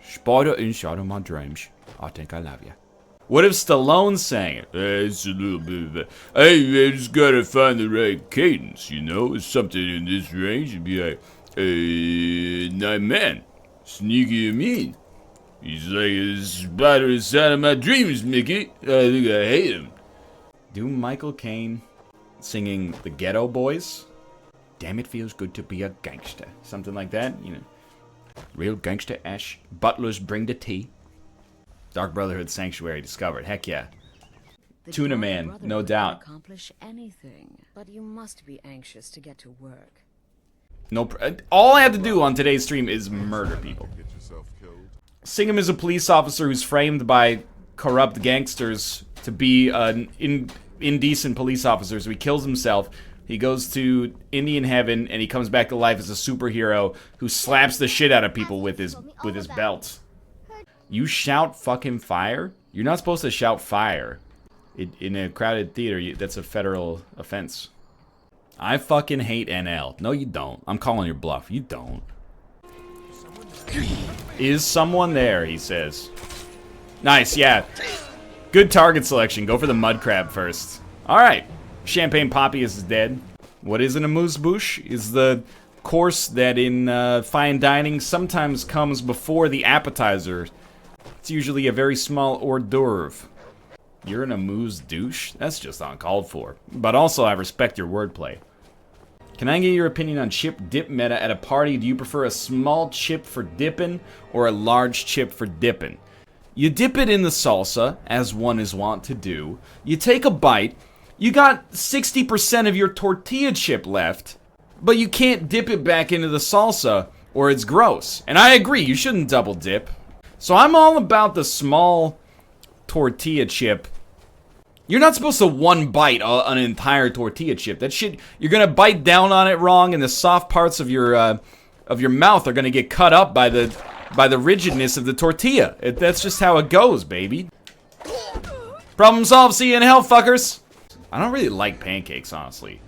Spider inside of my dreams. I think I love you. What if Stallone sang it? It's a little bit of a, hey, I just gotta find the right cadence, you know? It's something in this range. It'd be like, nah, man, sneaky and mean. He's like a spider inside of my dreams, Mickey. I think I hate him. Do Michael Caine singing The Ghetto Boys? Damn, it feels good to be a gangster. Something like that, you know. Real gangster ash. Butlers bring the tea. Dark Brotherhood Sanctuary discovered. Heck yeah. Tuna Man, no doubt. Accomplish anything, but you must be anxious to get to work. No, all I have to do on today's stream is murder people. Singham is a police officer who's framed by corrupt gangsters to be an indecent police officer, so he kills himself. He goes to Indian heaven, and he comes back to life as a superhero who slaps the shit out of people with his belt. You shout fucking fire? You're not supposed to shout fire. In a crowded theater, that's a federal offense. I fucking hate NL. No, you don't. I'm calling your bluff. You don't. Is someone there, he says. Nice, yeah. Good target selection. Go for the mud crab first. Alright. Champagne Poppy is dead. What is an amuse-bouche? Is the course that in fine dining sometimes comes before the appetizer. It's usually a very small hors d'oeuvre. You're an amuse-douche? That's just uncalled for. But also, I respect your wordplay. Can I get your opinion on chip dip meta at a party? Do you prefer a small chip for dipping or a large chip for dipping? You dip it in the salsa, as one is wont to do. You take a bite. You got 60% of your tortilla chip left, but you can't dip it back into the salsa or it's gross. And I agree, you shouldn't double dip. So I'm all about the small tortilla chip. You're not supposed to one bite an entire tortilla chip. That shit, you're gonna bite down on it wrong, and the soft parts of your mouth are gonna get cut up by the rigidness of the tortilla. That's just how it goes, baby. Problem solved. See you in hell, fuckers. I don't really like pancakes, honestly.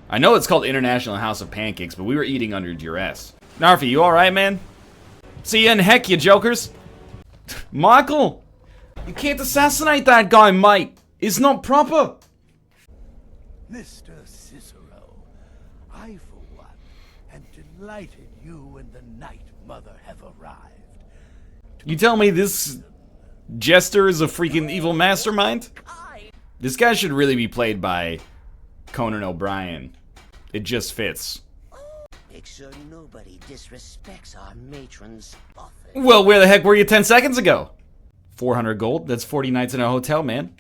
I know it's called International House of Pancakes, but we were eating under duress. Narfi, you alright, man? See you in heck, you jokers. Michael, you can't assassinate that guy, mate. It's not proper. Mr. Cicero, I, for one, am delighted you and the Night Mother have arrived. You tell me this jester is a freaking evil mastermind? This guy should really be played by Conan O'Brien. It just fits. Make sure nobody disrespects our matrons. Well, where the heck were you 10 seconds ago? 400 gold? That's 40 nights in a hotel, man.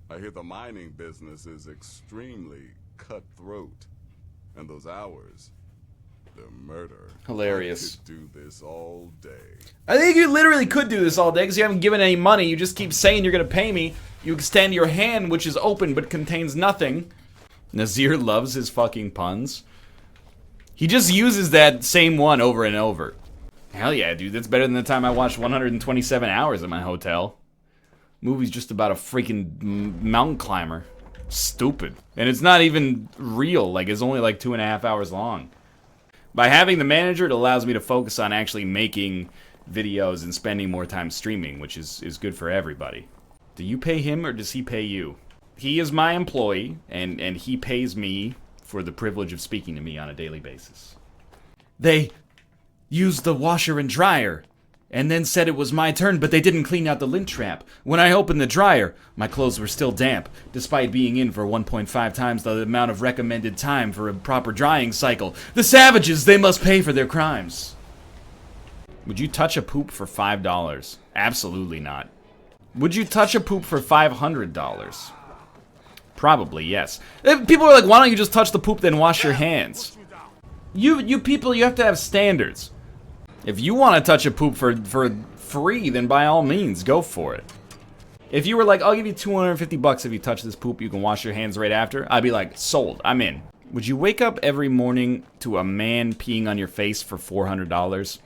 I hear the mining business is extremely cutthroat. And those hours, the murder. Hilarious. I could do this all day. I think you literally could do this all day because you haven't given any money. You just keep saying you're going to pay me. You extend your hand, which is open but contains nothing. Nazir loves his fucking puns. He just uses that same one over and over. Hell yeah, dude. That's better than the time I watched 127 hours at my hotel. Movie's just about a freaking mountain climber. Stupid. And it's not even real. Like, it's only like 2.5 hours long. By having the manager, it allows me to focus on actually making videos and spending more time streaming, which is good for everybody. Do you pay him or does he pay you? He is my employee, and he pays me for the privilege of speaking to me on a daily basis. They used the washer and dryer, and then said it was my turn, but they didn't clean out the lint trap. When I opened the dryer, my clothes were still damp, despite being in for 1.5 times the amount of recommended time for a proper drying cycle. The savages, they must pay for their crimes. Would you touch a poop for $5? Absolutely not. Would you touch a poop for $500? Probably, yes. People are like, why don't you just touch the poop, then wash your hands? You people, you have to have standards. If you want to touch a poop for free, then by all means, go for it. If you were like, I'll give you $250 if you touch this poop, you can wash your hands right after, I'd be like, sold, I'm in. Would you wake up every morning to a man peeing on your face for $400?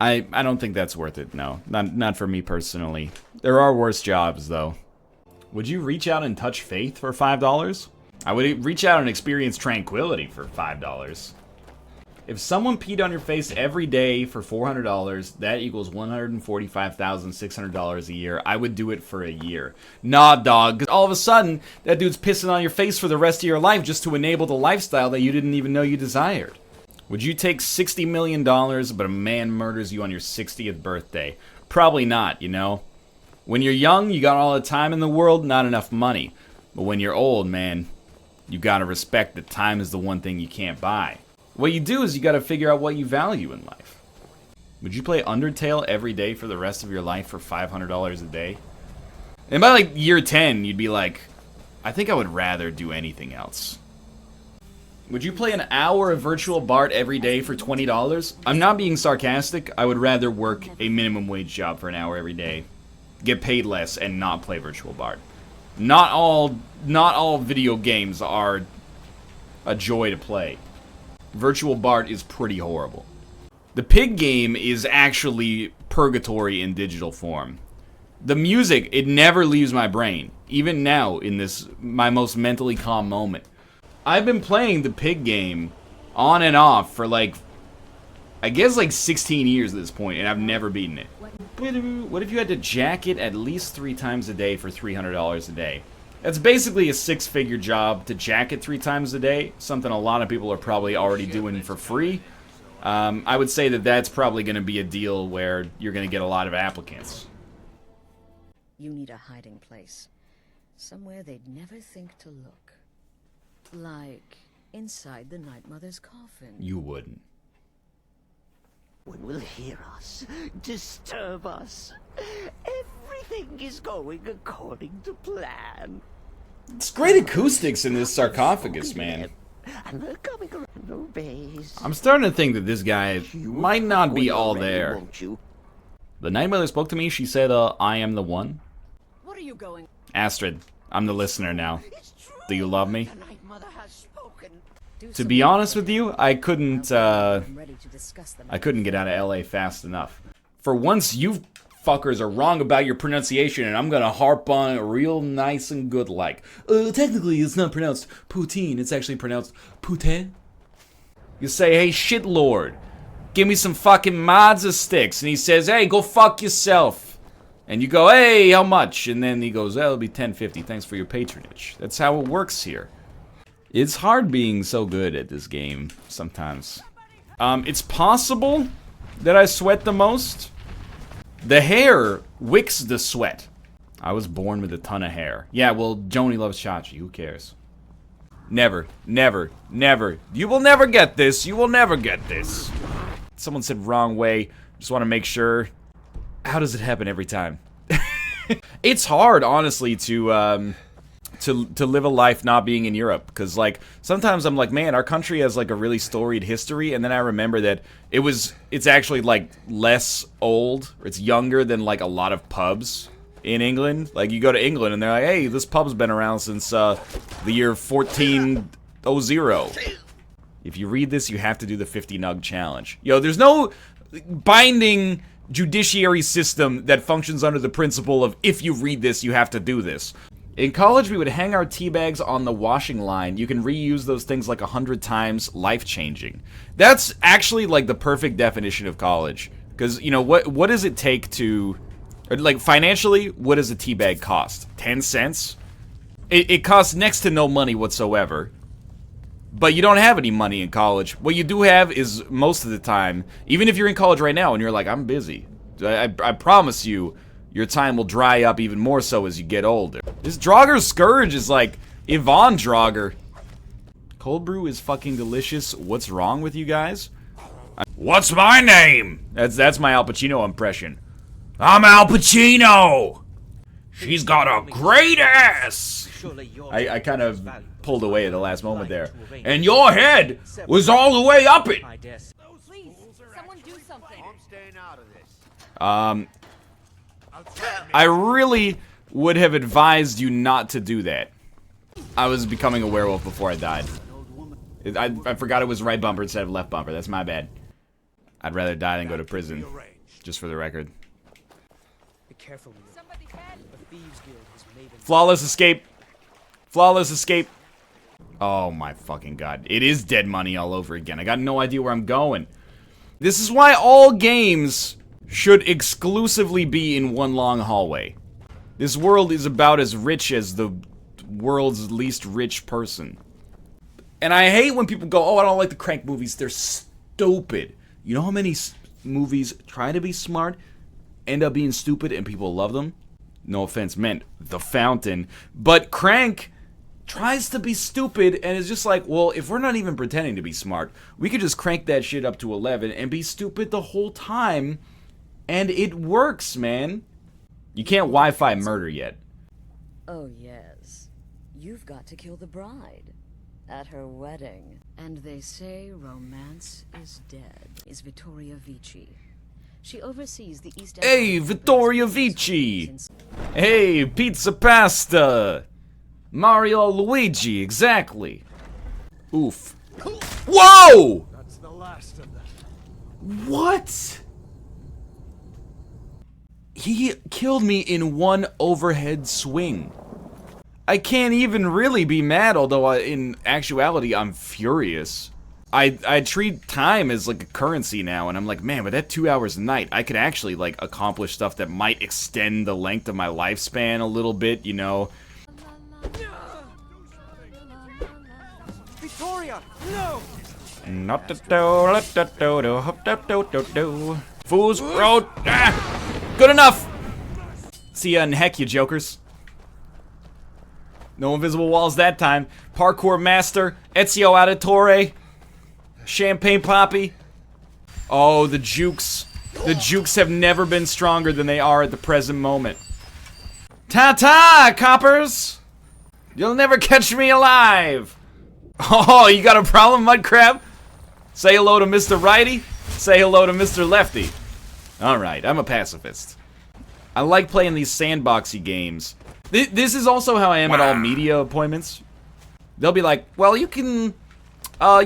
I don't think that's worth it, no. Not for me personally. There are worse jobs, though. Would you reach out and touch Faith for $5? I would reach out and experience tranquility for $5. If someone peed on your face every day for $400, that equals $145,600 a year. I would do it for a year. Nah, dog. 'Cause all of a sudden, that dude's pissing on your face for the rest of your life just to enable the lifestyle that you didn't even know you desired. Would you take $60 million, but a man murders you on your 60th birthday? Probably not, you know? When you're young, you got all the time in the world, not enough money. But when you're old, man, you gotta respect that time is the one thing you can't buy. What you do is you gotta figure out what you value in life. Would you play Undertale every day for the rest of your life for $500 a day? And by like year 10, you'd be like, I think I would rather do anything else. Would you play an hour of Virtual Bard every day for $20? I'm not being sarcastic. I would rather work a minimum wage job for an hour every day, get paid less, and not play Virtual Bard. Not all video games are a joy to play. Virtual Bard is pretty horrible. The pig game is actually purgatory in digital form. The music, it never leaves my brain, even now in this, my most mentally calm moment. I've been playing the pig game on and off for like, I guess like 16 years at this point, and I've never beaten it. What if you had to jack it at least 3 times a day for $300 a day? That's basically a 6-figure job to jack it 3 times a day, something a lot of people are probably already doing for free. I would say that that's probably going to be a deal where you're going to get a lot of applicants. You need a hiding place. Somewhere they'd never think to look. Like inside the Night Mother's coffin. You wouldn't. One will hear us, disturb us. Everything is going according to plan. It's great acoustics in this sarcophagus, man. And they're coming around the base. I'm starting to think that this guy might not be all there. The Night Mother spoke to me. She said, I am the one. What are you going? Astrid, I'm the listener now. Do you love me? The Night Mother has spoken. To be honest with you, I couldn't get out of LA fast enough. For once, you fuckers are wrong about your pronunciation, and I'm gonna harp on it real nice and good like. Technically, it's not pronounced poutine, it's actually pronounced putain. You say, hey, shitlord, give me some fucking Mazda sticks, and he says, hey, go fuck yourself. And you go, hey, how much? And then he goes, it'll be $10.50, thanks for your patronage. That's how it works here. It's hard being so good at this game, sometimes. It's possible that I sweat the most. The hair wicks the sweat. I was born with a ton of hair. Yeah, well, Joni loves Chachi, who cares? Never, never, never. You will never get this, you will never get this. Someone said wrong way, just want to make sure. How does it happen every time? It's hard, honestly, to live a life not being in Europe, because like sometimes I'm like, man, our country has like a really storied history, and then I remember that it's actually like less old, or it's younger than like a lot of pubs in England. Like you go to England and they're like, hey, this pub's been around since the year 1400. If you read this, you have to do the 50 nug challenge. Yo, there's no binding judiciary system that functions under the principle of if you read this, you have to do this. In college, we would hang our tea bags on the washing line. You can reuse those things like 100 times, life-changing. That's actually like the perfect definition of college. Because, you know, what does it take to, or, like, financially, what does a tea bag cost? 10 cents? It costs next to no money whatsoever. But you don't have any money in college. What you do have is, most of the time, even if you're in college right now and you're like, I'm busy, I promise you, your time will dry up even more so as you get older. This Draugr Scourge is like Yvonne Draugr. Cold brew is fucking delicious. What's wrong with you guys? What's my name? That's my Al Pacino impression. I'm Al Pacino! She's got a great ass! I kind of pulled away at the last moment there. And your head was all the way up it! Please, someone do something. I'm staying out of this. I really would have advised you not to do that. I was becoming a werewolf before I died. I forgot it was right bumper instead of left bumper. That's my bad. I'd rather die than go to prison. Just for the record. Be careful with it. The Thieves Guild has made Flawless escape. Flawless escape. Oh my fucking god. It is dead money all over again. I got no idea where I'm going. This is why all games should exclusively be in one long hallway. This world is about as rich as the world's least rich person. And I hate when people go, oh, I don't like the Crank movies. They're stupid. You know how many movies try to be smart, end up being stupid, and people love them? No offense meant, The Fountain. But Crank tries to be stupid and is just like, well, if we're not even pretending to be smart, we could just crank that shit up to 11 and be stupid the whole time, and it works, man. You can't Wi-Fi murder yet. Oh yes, you've got to kill the bride at her wedding. And they say romance is dead. Is Vittoria Vici. She oversees the East. Hey, Vittoria Vici! Hey, pizza pasta! Mario Luigi, exactly. Oof. Whoa! That's the last of them. What? He killed me in one overhead swing. I can't even really be mad, although in actuality I'm furious. I treat time as like a currency now, and I'm like, man, with that 2 hours a night, I could actually like accomplish stuff that might extend the length of my lifespan a little bit, you know. Victoria, no! Fool's road. Good enough. See ya in heck, you jokers. No invisible walls that time. Parkour master, Ezio Auditore, Champagne Poppy. Oh, the jukes. The jukes have never been stronger than they are at the present moment. Ta-ta, coppers! You'll never catch me alive! Oh, you got a problem, Mudcrab? Say hello to Mr. Righty. Say hello to Mr. Lefty. Alright, I'm a pacifist. I like playing these sandboxy games. This is also how I am at all media appointments. They'll be like, well, you can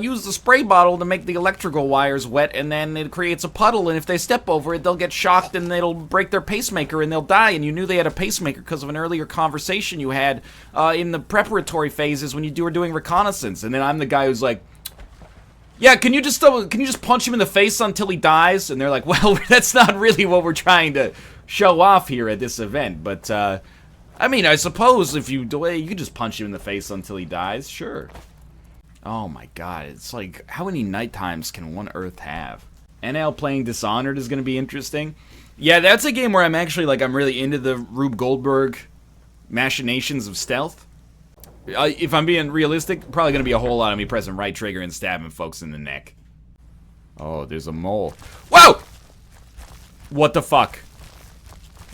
use the spray bottle to make the electrical wires wet, and then it creates a puddle, and if they step over it, they'll get shocked, and it'll break their pacemaker, and they'll die, and you knew they had a pacemaker because of an earlier conversation you had in the preparatory phases when you were doing reconnaissance. And then I'm the guy who's like, yeah, can you just punch him in the face until he dies? And they're like, well, that's not really what we're trying to show off here at this event, but I mean, I suppose if you delay, you can just punch him in the face until he dies, sure. Oh my god, it's like, how many night times can one Earth have? NL playing Dishonored is gonna be interesting. Yeah, that's a game where I'm actually, like, I'm really into the Rube Goldberg machinations of stealth. If I'm being realistic, probably gonna be a whole lot of me pressing right trigger and stabbing folks in the neck. Oh, there's a mole. Whoa! What the fuck?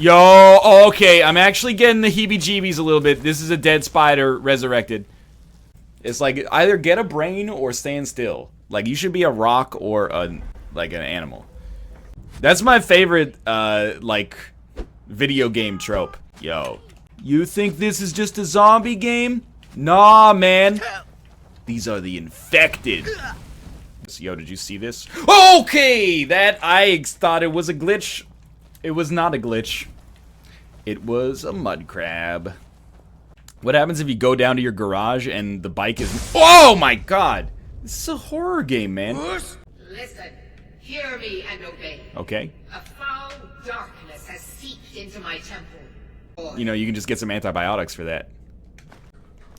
Yo, okay, I'm actually getting the heebie-jeebies a little bit. This is a dead spider resurrected. It's like, either get a brain or stand still. Like, you should be a rock or like an animal. That's my favorite, like, video game trope. Yo. You think this is just a zombie game? Nah, man. These are the infected. Yo, did you see this? Okay, that, I thought it was a glitch. It was not a glitch. It was a mud crab. What happens if you go down to your garage and the bike is... Oh my god! This is a horror game, man. Listen, hear me and obey. Okay. A foul darkness has seeped into my temple. You know, you can just get some antibiotics for that.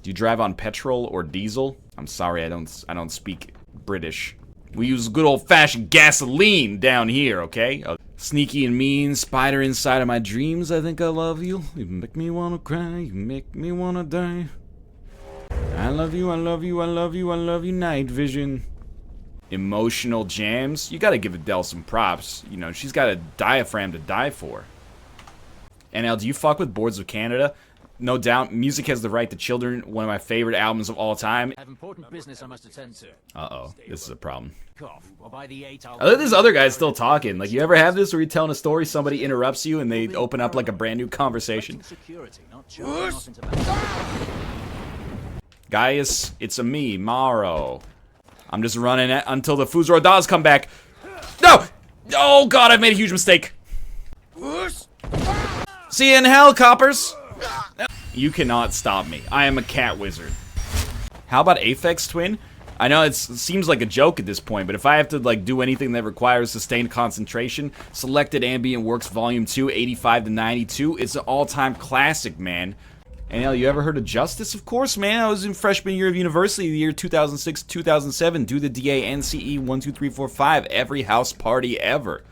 Do you drive on petrol or diesel? I'm sorry, I don't speak British. We use good old-fashioned gasoline down here, okay? Sneaky and mean, spider inside of my dreams, I think I love you. You make me wanna cry, you make me wanna die. I love you, I love you, I love you, I love you, night vision. Emotional jams? You gotta give Adele some props. You know, she's got a diaphragm to die for. NL, do you fuck with Boards of Canada? No doubt, Music Has the Right to Children, one of my favorite albums of all time. I have important business I must attend to. Uh-oh, this is a problem. By the 8 I think this other guy's still talking. Like, you ever have this where you're telling a story, somebody interrupts you, and they open up, like, a brand new conversation? Gaius, it's a me, Morrow. I'm just running until the Fuzro Daz come back. No! Oh, God, I've made a huge mistake. See you in hell, coppers. You cannot stop me. I am a cat wizard. How about Aphex Twin? I know it seems like a joke at this point, but if I have to like do anything that requires sustained concentration, Selected Ambient Works Volume 2, 85 to 92, it's an all-time classic, man. And you ever heard of Justice? Of course, man. I was in freshman year of university, the year 2006-2007. Do the DA NCE 1, 2, 3, 4, 5. Every house party ever.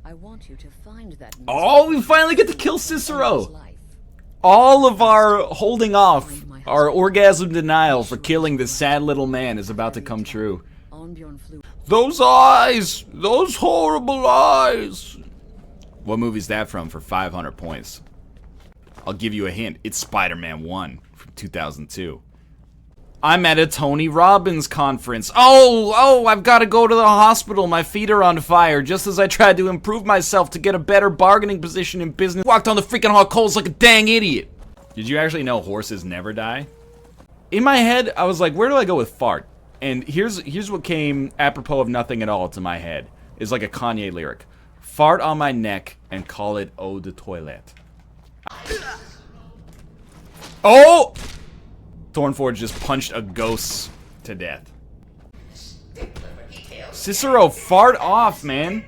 I want you to find that. Oh, we finally get to kill Cicero. All of our holding off, our orgasm denial for killing this sad little man is about to come true. Those eyes! Those horrible eyes! What movie's that from for 500 points? I'll give you a hint. It's Spider-Man 1 from 2002. I'm at a Tony Robbins conference. Oh, I've got to go to the hospital. My feet are on fire. Just as I tried to improve myself to get a better bargaining position in business, walked on the freaking hot coals like a dang idiot. Did you actually know horses never die? In my head, I was like, where do I go with fart? And here's what came apropos of nothing at all to my head. It's like a Kanye lyric. Fart on my neck and call it eau de toilette. Oh! Thornforge just punched a ghost to death. Cicero, fart off, man.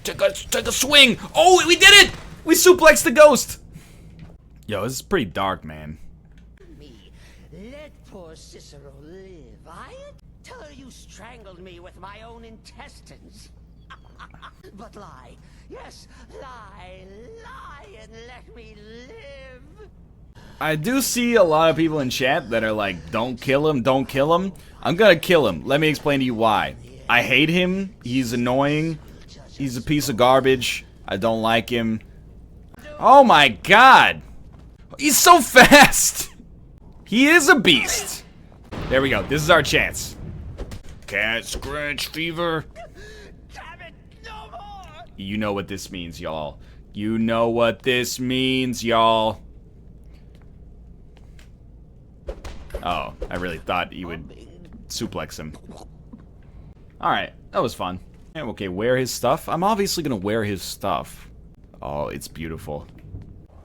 Take a swing. Oh, we did it! We suplexed the ghost. Yo, this is pretty dark, man. Let poor Cicero live. I tell her you strangled me with my own intestines. But lie. Yes, lie and let me live. I do see a lot of people in chat that are like, don't kill him, don't kill him. I'm gonna kill him. Let me explain to you why. I hate him. He's annoying. He's a piece of garbage. I don't like him. Oh my god. He's so fast. He is a beast. There we go. This is our chance. Cat scratch fever. You know what this means, y'all. You know what this means, y'all. Oh, I really thought you would suplex him. Alright, that was fun. Okay, wear his stuff. I'm obviously gonna wear his stuff. Oh, it's beautiful.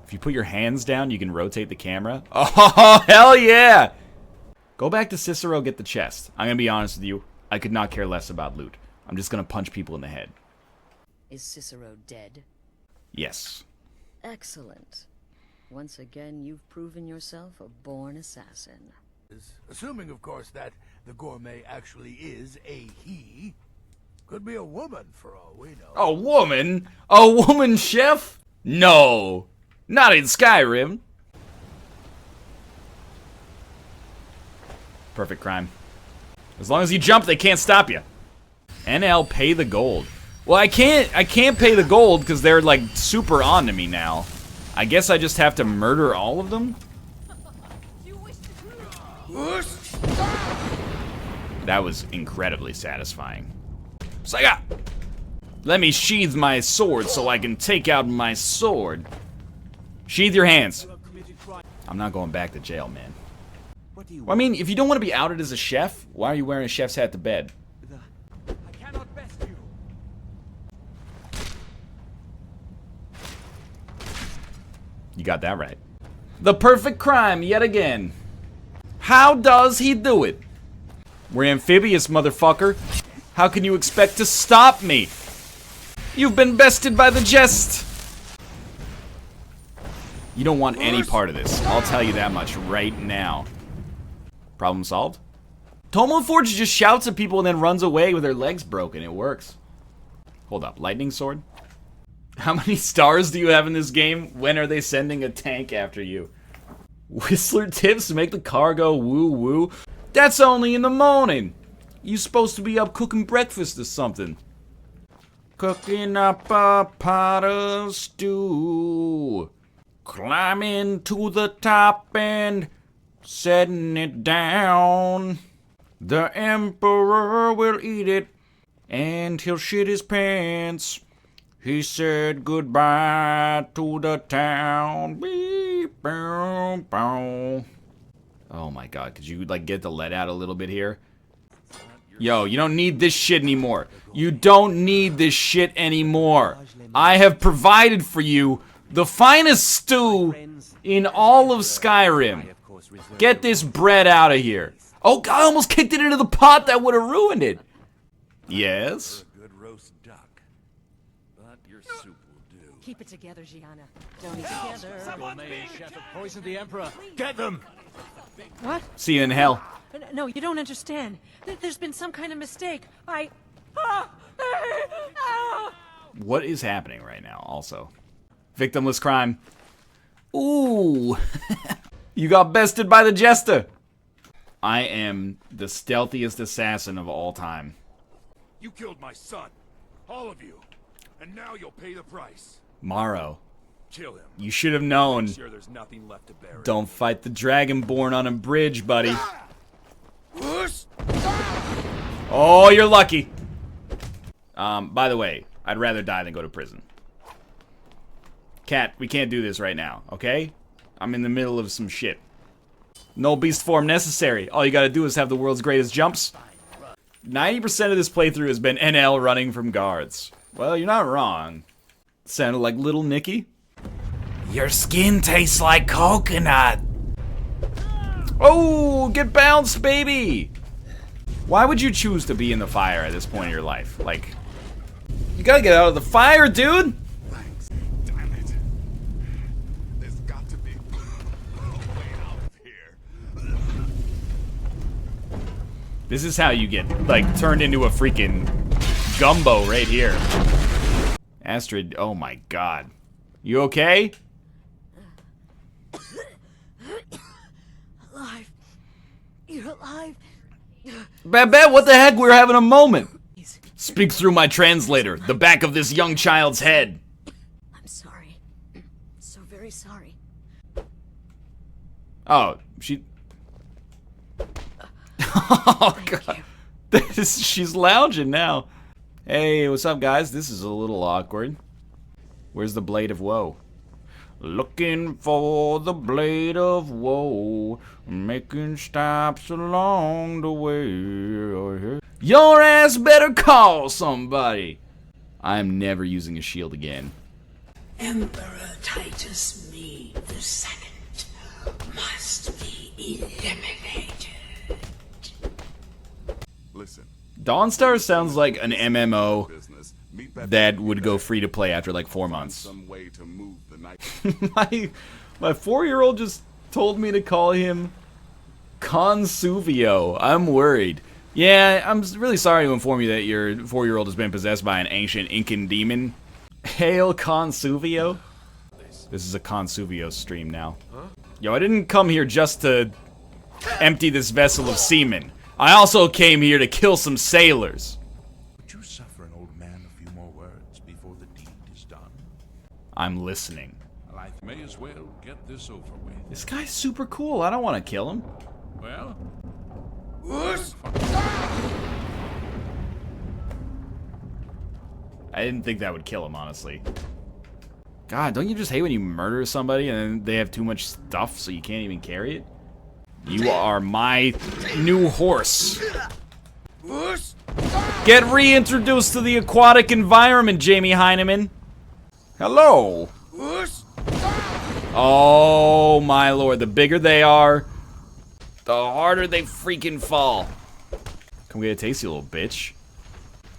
If you put your hands down, you can rotate the camera. Oh, hell yeah! Go back to Cicero, get the chest. I'm gonna be honest with you. I could not care less about loot. I'm just gonna punch people in the head. Is Cicero dead? Yes. Excellent. Once again, you've proven yourself a born assassin. Assuming, of course, that the gourmet actually is a he. Could be a woman, for all we know. A woman? A woman chef? No. Not in Skyrim. Perfect crime. As long as you jump, they can't stop you. NL, pay the gold. Well, I can't pay the gold because they're like super on to me now. I guess I just have to murder all of them? That was incredibly satisfying. Sega! Let me sheathe my sword so I can take out my sword. Sheathe your hands. I'm not going back to jail, man. Well, I mean, if you don't want to be outed as a chef, why are you wearing a chef's hat to bed? You got that right. The perfect crime yet again. How does he do it? We're amphibious, motherfucker. How can you expect to stop me? You've been bested by the jest. You don't want any part of this. I'll tell you that much right now. Problem solved? Tomo Forge just shouts at people and then runs away with their legs broken. It works. Hold up. Lightning sword? How many stars do you have in this game? When are they sending a tank after you? Whistler tips to make the car go woo woo? That's only in the morning. You supposed to be up cooking breakfast or something. Cooking up a pot of stew. Climbing to the top and setting it down. The Emperor will eat it and he'll shit his pants. He said goodbye to the town. Beep, boom, boom. Oh my god, could you like get the lead out a little bit here? Yo, you don't need this shit anymore. You don't need this shit anymore. I have provided for you the finest stew in all of Skyrim. was reserved. Get this bread out of here. Oh, God, I almost kicked it into the pot. That would have ruined it. Yes? A good roast duck. But your soup will do. Keep it together, Gianna. Don't eat together. Gourmet chef have poisoned the Emperor. Get them! What? See you in hell. No, you don't understand. There's been some kind of mistake. What is happening right now, also? Victimless crime. Ooh. You got bested by the jester. I am the stealthiest assassin of all time. You killed my son. All of you. And now you'll pay the price. Morrow. Kill him. You should have known. Make sure there's nothing left to bury. Don't fight the Dragonborn on a bridge, buddy. Oh, you're lucky. By the way, I'd rather die than go to prison. Cat, we can't do this right now, okay? I'm in the middle of some shit. No beast form necessary. All you gotta do is have the world's greatest jumps. 90% of this playthrough has been NL running from guards. Well, you're not wrong. Sounded like Little Nicky. Your skin tastes like coconut. Oh, get bounced, baby. Why would you choose to be in the fire at this point in your life? Like, you gotta get out of the fire, dude. Thanks. Damn it. There's got to be a way out of here. This is how you get, like, turned into a freaking gumbo right here. Astrid, oh my god. You okay? Alive. You're alive. Babette, what the heck? We're having a moment. Speak through my translator, the back of this young child's head. I'm sorry. So very sorry. Oh, she... Oh, God. She's lounging now. Hey, what's up, guys? This is a little awkward. Where's the Blade of Woe? Looking for the Blade of Woe, making stops along the way. Your ass better call somebody. I'm never using a shield again. Emperor Titus Me II must be eliminated. Listen. Dawnstar sounds like an MMO that would go free to play after like 4 months. my 4-year-old just told me to call him Consuvio. I'm worried. Yeah, I'm really sorry to inform you that your 4-year-old has been possessed by an ancient Incan demon. Hail Consuvio. This is a Consuvio stream now. Yo, I didn't come here just to empty this vessel of semen. I also came here to kill some sailors. Would you suffer an old man a few more words before the deed is done? I'm listening. Well, I may as well get this over with. This guy's super cool. I don't want to kill him. Well... I didn't think that would kill him, honestly. God, don't you just hate when you murder somebody and then they have too much stuff so you can't even carry it? You are my new horse. Get reintroduced to the aquatic environment, Jamie Heineman. Hello. Oh, my lord. The bigger they are, the harder they freaking fall. Come get a tasty little bitch.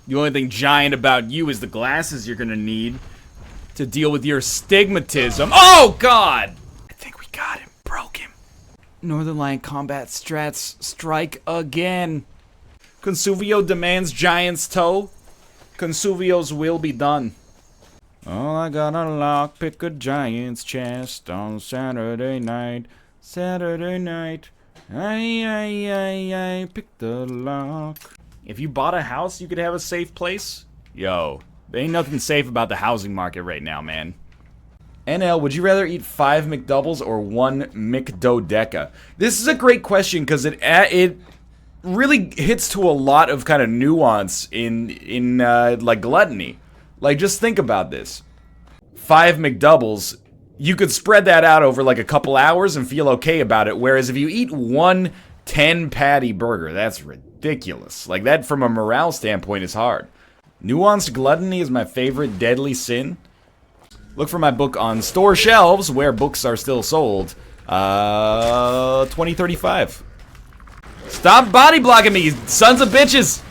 The only thing giant about you is the glasses you're gonna need to deal with your stigmatism. Oh, God! I think we got him. Broke him. Northernlion combat strats strike again. Consuvio demands Giant's Toe. Consuvio's will be done. Oh, I got a lock, pick a giant's chest on Saturday night. Saturday night. I pick the lock. If you bought a house, you could have a safe place. Yo, there ain't nothing safe about the housing market right now, man. NL, would you rather eat 5 McDoubles or 1 McDodeca? This is a great question because it really hits to a lot of kind of nuance in like gluttony. Like, just think about this. 5 McDoubles, you could spread that out over like a couple hours and feel okay about it. Whereas if you eat 1 10-patty burger, that's ridiculous. Like, that from a morale standpoint is hard. Nuanced gluttony is my favorite deadly sin. Look for my book on store shelves where books are still sold. 2035. Stop body blocking me, you sons of bitches!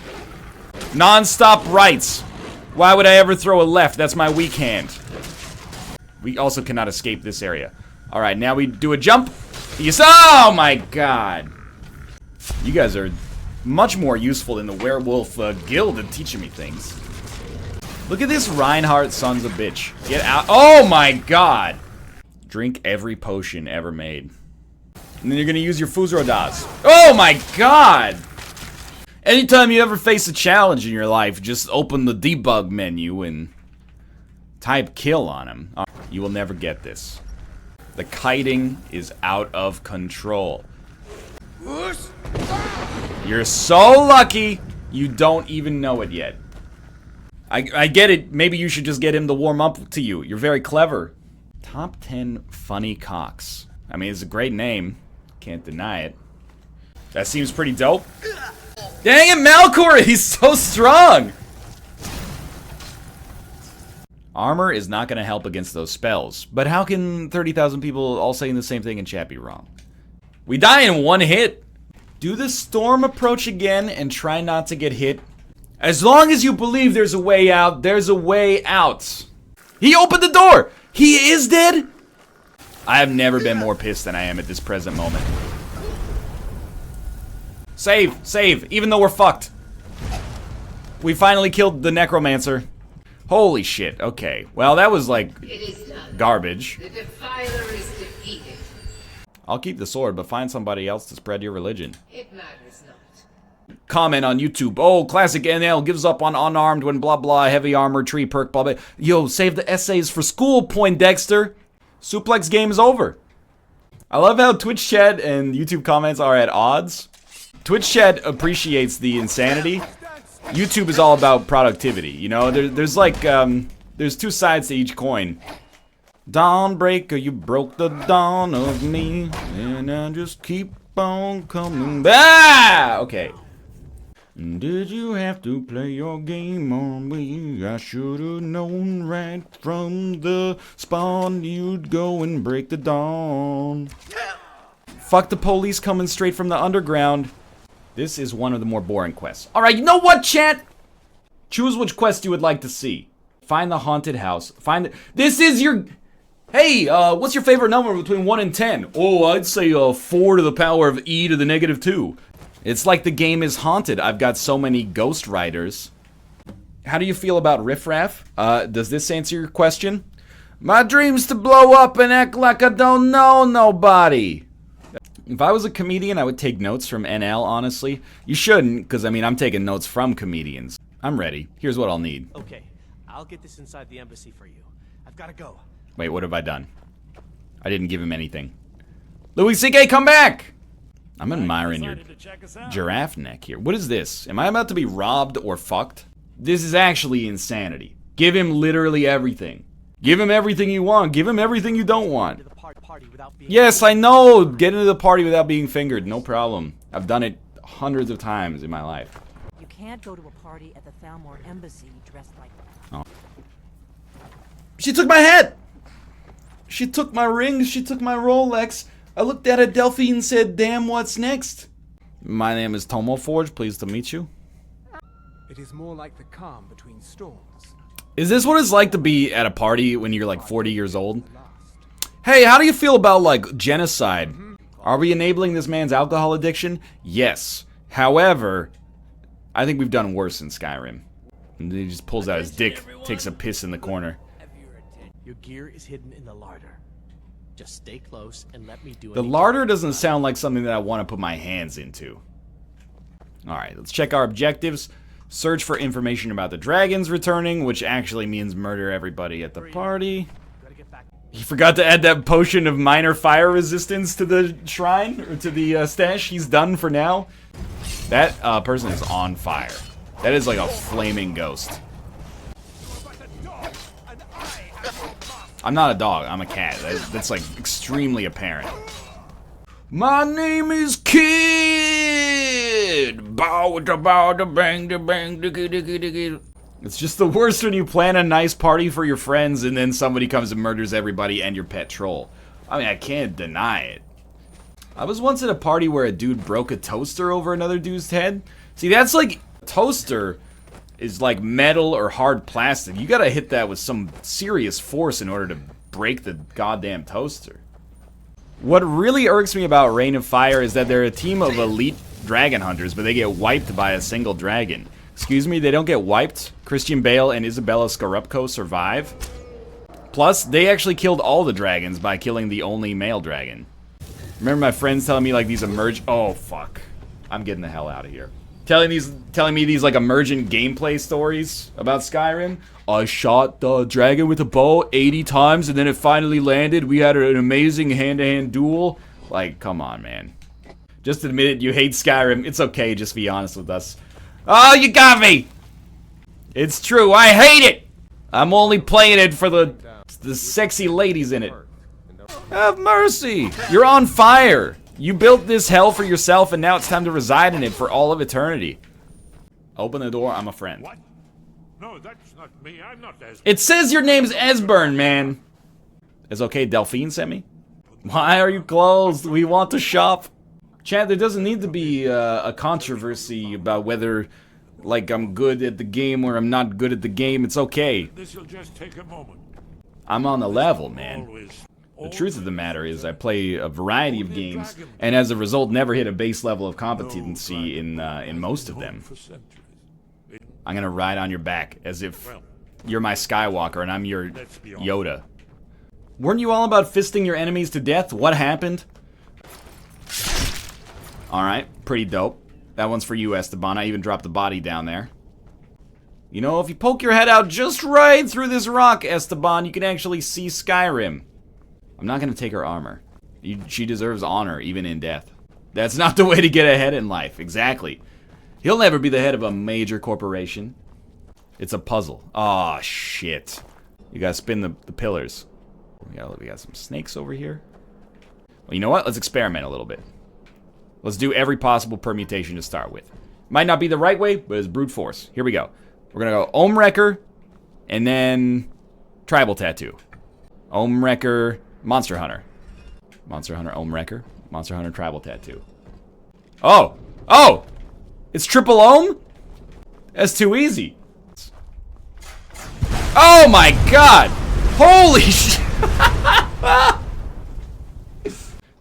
Non-stop rights. Why would I ever throw a left? That's my weak hand. We also cannot escape this area. Alright, now we do a jump. Yes. Oh my god. You guys are much more useful than the Werewolf guild at teaching me things. Look at this Reinhardt sons of bitch. Get out. Oh my god. Drink every potion ever made. And then you're gonna use your Fuzro Das. Oh my god! Anytime you ever face a challenge in your life, just open the debug menu and type kill on him. You will never get this. The kiting is out of control. You're so lucky you don't even know it yet. I get it. Maybe you should just get him to warm up to you. You're very clever. Top 10 funny cocks. I mean, it's a great name. Can't deny it. That seems pretty dope. Dang it, Malcor! He's so strong! Armor is not going to help against those spells. But how can 30,000 people all saying the same thing in chat be wrong? We die in one hit. Do the storm approach again and try not to get hit. As long as you believe there's a way out, there's a way out. He opened the door! He is dead? I have never been more pissed than I am at this present moment. Save, save, even though we're fucked. We finally killed the Necromancer. Holy shit, okay. Well, that was like garbage. The Defiler is defeated. I'll keep the sword, but find somebody else to spread your religion. It matters not. Comment on YouTube. Oh, classic NL gives up on unarmed when blah blah, heavy armor, tree perk, blah blah. Yo, save the essays for school, Poindexter. Suplex game is over. I love how Twitch chat and YouTube comments are at odds. Twitch chat appreciates the insanity. YouTube is all about productivity. You know, there's like, there's two sides to each coin. Dawnbreaker, you broke the dawn of me, and I just keep on coming back. Okay. Did you have to play your game on me? I should've known right from the spawn you'd go and break the dawn. Fuck the police coming straight from the underground. This is one of the more boring quests. Alright, you know what, chat? Choose which quest you would like to see. Find the haunted house. Find the... This is your... Hey, what's your favorite number between 1 and 10? Oh, I'd say 4 to the power of e to the negative 2. It's like the game is haunted. I've got so many ghost riders. How do you feel about riffraff? Does this answer your question? My dream's to blow up and act like I don't know nobody. If I was a comedian, I would take notes from NL, honestly. You shouldn't, because, I mean, I'm taking notes from comedians. I'm ready. Here's what I'll need. Okay, I'll get this inside the embassy for you. I've got to go. Wait, what have I done? I didn't give him anything. Louis C.K., come back! I'm admiring your giraffe neck here. What is this? Am I about to be robbed or fucked? This is actually insanity. Give him literally everything. Give him everything you want. Give him everything you don't want. Yes, I know! Get into the party without being fingered. No problem. I've done it hundreds of times in my life. You can't go to a party at the Thalmor embassy dressed like that. Oh. She took my hat! She took my ring. She took my Rolex. I looked at Adelphi and said, damn, what's next? My name is Tomo Forge. Pleased to meet you. It is more like the calm between storms. Is this what it's like to be at a party when you're like 40 years old? Hey, how do you feel about like genocide? Are we enabling this man's alcohol addiction? Yes. However, I think we've done worse in Skyrim. And he just pulls out his dick, takes a piss in the corner. Your gear is hidden in the larder. Just stay close and let me do it. The larder doesn't sound like something that I want to put my hands into. Alright, let's check our objectives. Search for information about the dragons returning, which actually means murder everybody at the party. He forgot to add that potion of minor fire resistance to the shrine, or to the stash. He's done for now. That person is on fire. That is like a flaming ghost. I'm not a dog, I'm a cat. That's like extremely apparent. My name is Kid! Bow da bow da bang da bang diggy diggy diggy. It's just the worst when you plan a nice party for your friends and then somebody comes and murders everybody and your pet troll. I mean, I can't deny it. I was once at a party where a dude broke a toaster over another dude's head. See, that's like, toaster is like metal or hard plastic. You gotta hit that with some serious force in order to break the goddamn toaster. What really irks me about Reign of Fire is that they're a team of elite dragon hunters, but they get wiped by a single dragon. Excuse me, they don't get wiped. Christian Bale and Isabella Scorupco survive. Plus, they actually killed all the dragons by killing the only male dragon. Remember my friends telling me like these emerge— oh fuck. I'm getting the hell out of here. Telling me these like emergent gameplay stories about Skyrim. I shot the dragon with a bow 80 times and then it finally landed. We had an amazing hand-to-hand duel. Like, come on, man. Just admit it, you hate Skyrim. It's okay, just be honest with us. Oh, you got me! It's true, I hate it! I'm only playing it for the sexy ladies in it. Have mercy! You're on fire! You built this hell for yourself and now it's time to reside in it for all of eternity. Open the door, I'm a friend. What? No, that's not me. I'm not Esbern. It says your name's Esbern, man. It's okay, Delphine sent me. Why are you closed? We want to shop. Chat, there doesn't need to be a controversy about whether, like, I'm good at the game or I'm not good at the game. It's okay. This'll just take a moment. I'm on the level, man. The truth of the matter is I play a variety of games, and as a result, never hit a base level of competency in most of them. I'm gonna ride on your back as if you're my Skywalker and I'm your Yoda. Weren't you all about fisting your enemies to death? What happened? Alright, pretty dope. That one's for you, Esteban. I even dropped the body down there. You know, if you poke your head out just right through this rock, Esteban, you can actually see Skyrim. I'm not gonna take her armor. She deserves honor, even in death. That's not the way to get ahead in life. Exactly. He'll never be the head of a major corporation. It's a puzzle. Aw, shit. You gotta spin the pillars. We got some snakes over here. Well, you know what? Let's experiment a little bit. Let's do every possible permutation to start with. Might not be the right way, but it's brute force. Here we go. We're gonna go Ohm Wrecker, and then Tribal Tattoo. Ohm Wrecker, Monster Hunter. Monster Hunter, Ohm Wrecker. Monster Hunter, Tribal Tattoo. Oh! Oh! It's triple Ohm? That's too easy. Oh my god! Holy shit!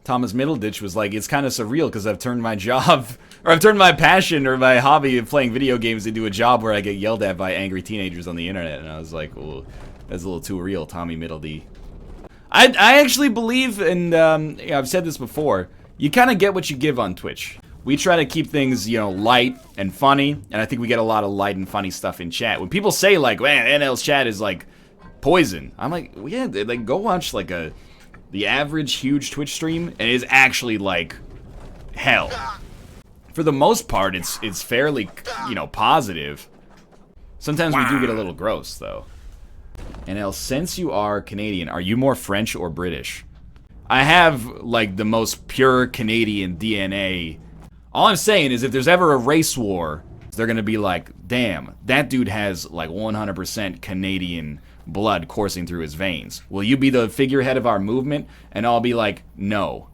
Thomas Middleditch was like, it's kind of surreal because I've turned my job, or I've turned my passion or my hobby of playing video games into a job where I get yelled at by angry teenagers on the internet. And I was like, well, that's a little too real, Tommy Middledee. I actually believe, and yeah, I've said this before, you kind of get what you give on Twitch. We try to keep things, you know, light and funny, and I think we get a lot of light and funny stuff in chat. When people say, like, man, NL's chat is, like, poison, I'm like, well, yeah, like, go watch, like, the average huge Twitch stream, and it is actually, like, hell. For the most part, it's fairly, you know, positive. Sometimes we do get a little gross, though. NL, since you are Canadian, are you more French or British? I have, like, the most pure Canadian DNA. All I'm saying is if there's ever a race war, they're gonna be like, damn, that dude has, like, 100% Canadian blood coursing through his veins. Will you be the figurehead of our movement? And I'll be like, no.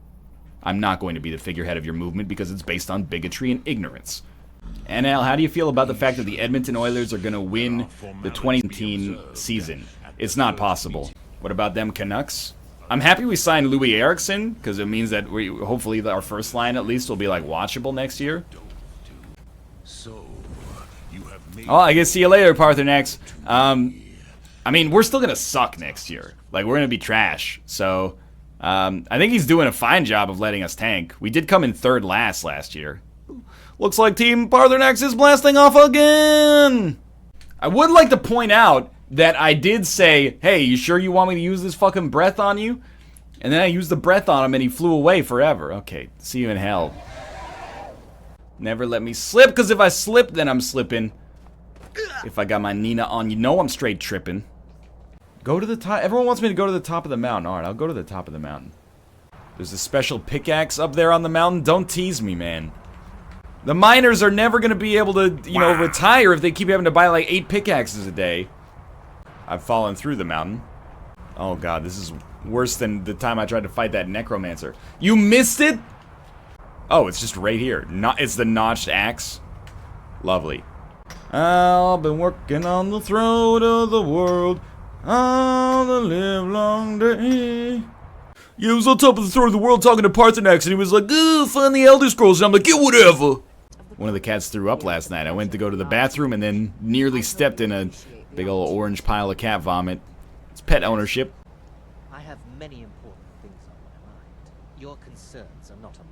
I'm not going to be the figurehead of your movement because it's based on bigotry and ignorance. NL, how do you feel about the fact that the Edmonton Oilers are gonna win the 2019 season? It's not possible. What about them Canucks? I'm happy we signed Louis Eriksson, because it means that hopefully our first line at least will be like watchable next year. Oh, I guess see you later, Paarthurnax. I mean, we're still gonna suck next year. Like, we're gonna be trash. So, I think he's doing a fine job of letting us tank. We did come in third last year. Looks like Team Paarthurnax is blasting off again! I would like to point out that I did say, hey, you sure you want me to use this fucking breath on you? And then I used the breath on him and he flew away forever. Okay, see you in hell. Never let me slip, because if I slip, then I'm slipping. If I got my Nina on, you know I'm straight tripping. Go to the top. Everyone wants me to go to the top of the mountain. Alright, I'll go to the top of the mountain. There's a special pickaxe up there on the mountain. Don't tease me, man. The miners are never going to be able to, you know, retire if they keep having to buy like 8 pickaxes a day. I've fallen through the mountain. Oh god, this is worse than the time I tried to fight that Necromancer. You missed it? Oh, it's just right here. It's the notched axe. Lovely. I've been working on the throne of the world all the live long day. Yeah, I was on top of the throne of the world talking to Paarthurnax, and he was like, "Ooh, find the Elder Scrolls." And I'm like, "Yeah, whatever." One of the cats threw up last night. I went to go to the bathroom and then nearly stepped in a big old orange pile of cat vomit. It's pet ownership. I have many important things on my mind. Your concerns are not among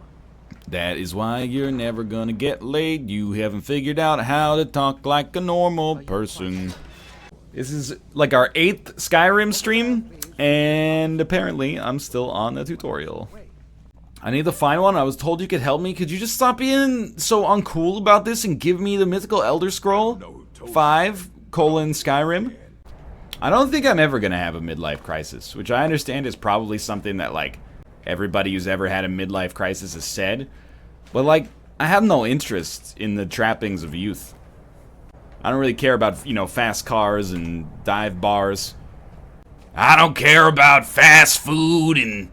them. That is why you're never gonna get laid. You haven't figured out how to talk like a normal person. This is like our 8th Skyrim stream, and apparently I'm still on the tutorial. I need the final one. I was told you could help me. Could you just stop being so uncool about this and give me the mythical Elder Scroll 5: Skyrim? I don't think I'm ever gonna have a midlife crisis, which I understand is probably something that, like, everybody who's ever had a midlife crisis has said. But, like, I have no interest in the trappings of youth. I don't really care about, you know, fast cars and dive bars. I don't care about fast food and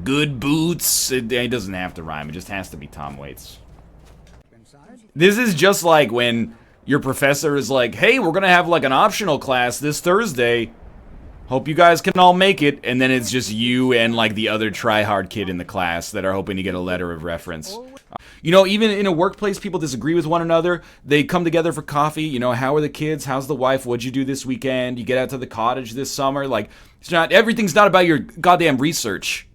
good boots. It doesn't have to rhyme. It just has to be Tom Waits. This is just like when your professor is like, "Hey, we're gonna have like an optional class this Thursday. Hope you guys can all make it." And then it's just you and like the other try-hard kid in the class that are hoping to get a letter of reference. You know, even in a workplace, people disagree with one another. They come together for coffee. You know, how are the kids? How's the wife? What'd you do this weekend? You get out to the cottage this summer? Like, it's not, everything's not about your goddamn research.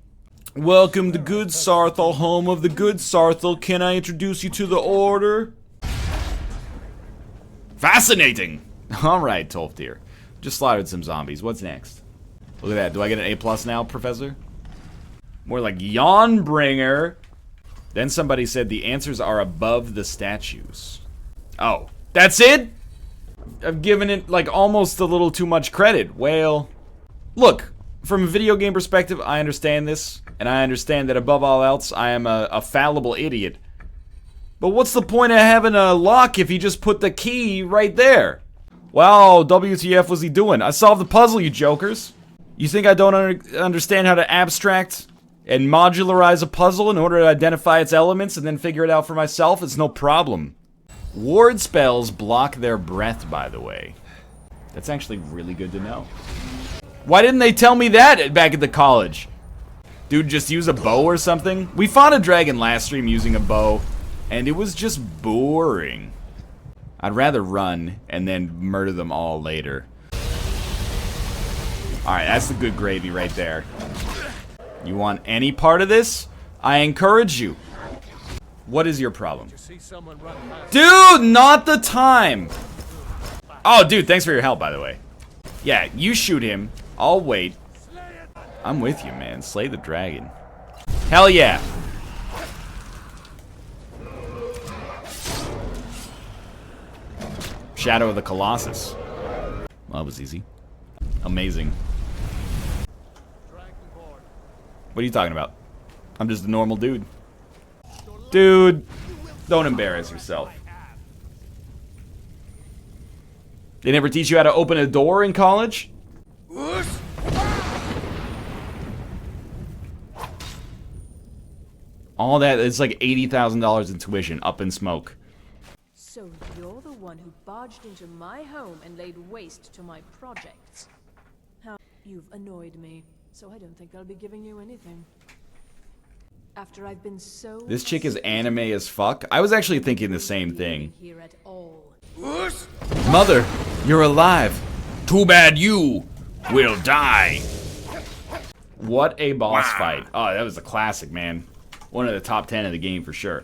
Welcome to Good Sarthal, home of the Good Sarthal. Can I introduce you to the order? Fascinating. All right, Tolfdir. Just slaughtered some zombies. What's next? Look at that. Do I get an A+ now, Professor? More like Yawnbringer. Then somebody said the answers are above the statues. Oh, that's it? I've given it, like, almost a little too much credit. Well, look, from a video game perspective, I understand this. And I understand that above all else, I am a fallible idiot. But what's the point of having a lock if you just put the key right there? Wow, WTF was he doing? I solved the puzzle, you jokers. You think I don't understand how to abstract and modularize a puzzle in order to identify its elements and then figure it out for myself? It's no problem. Ward spells block their breath, by the way. That's actually really good to know. Why didn't they tell me that back at the college? Dude, just use a bow or something? We fought a dragon last stream using a bow, and it was just boring. I'd rather run and then murder them all later. Alright, that's the good gravy right there. You want any part of this? I encourage you. What is your problem? Dude, not the time! Oh, dude, thanks for your help, by the way. Yeah, you shoot him. I'll wait. I'm with you, man. Slay the dragon. Hell yeah. Shadow of the Colossus. Well, that was easy. Amazing. What are you talking about? I'm just a normal dude. Dude, don't embarrass yourself. They never teach you how to open a door in college? All that, it's like $80,000 in tuition, up in smoke. So you're the one who barged into my home and laid waste to my projects. How you've annoyed me, so I don't think I'll be giving you anything. After I've been so... This chick is anime as fuck. I was actually thinking the same thing. Mother, you're alive. Too bad you will die. What a boss fight. Oh, that was a classic, man. One of the top 10 of the game for sure.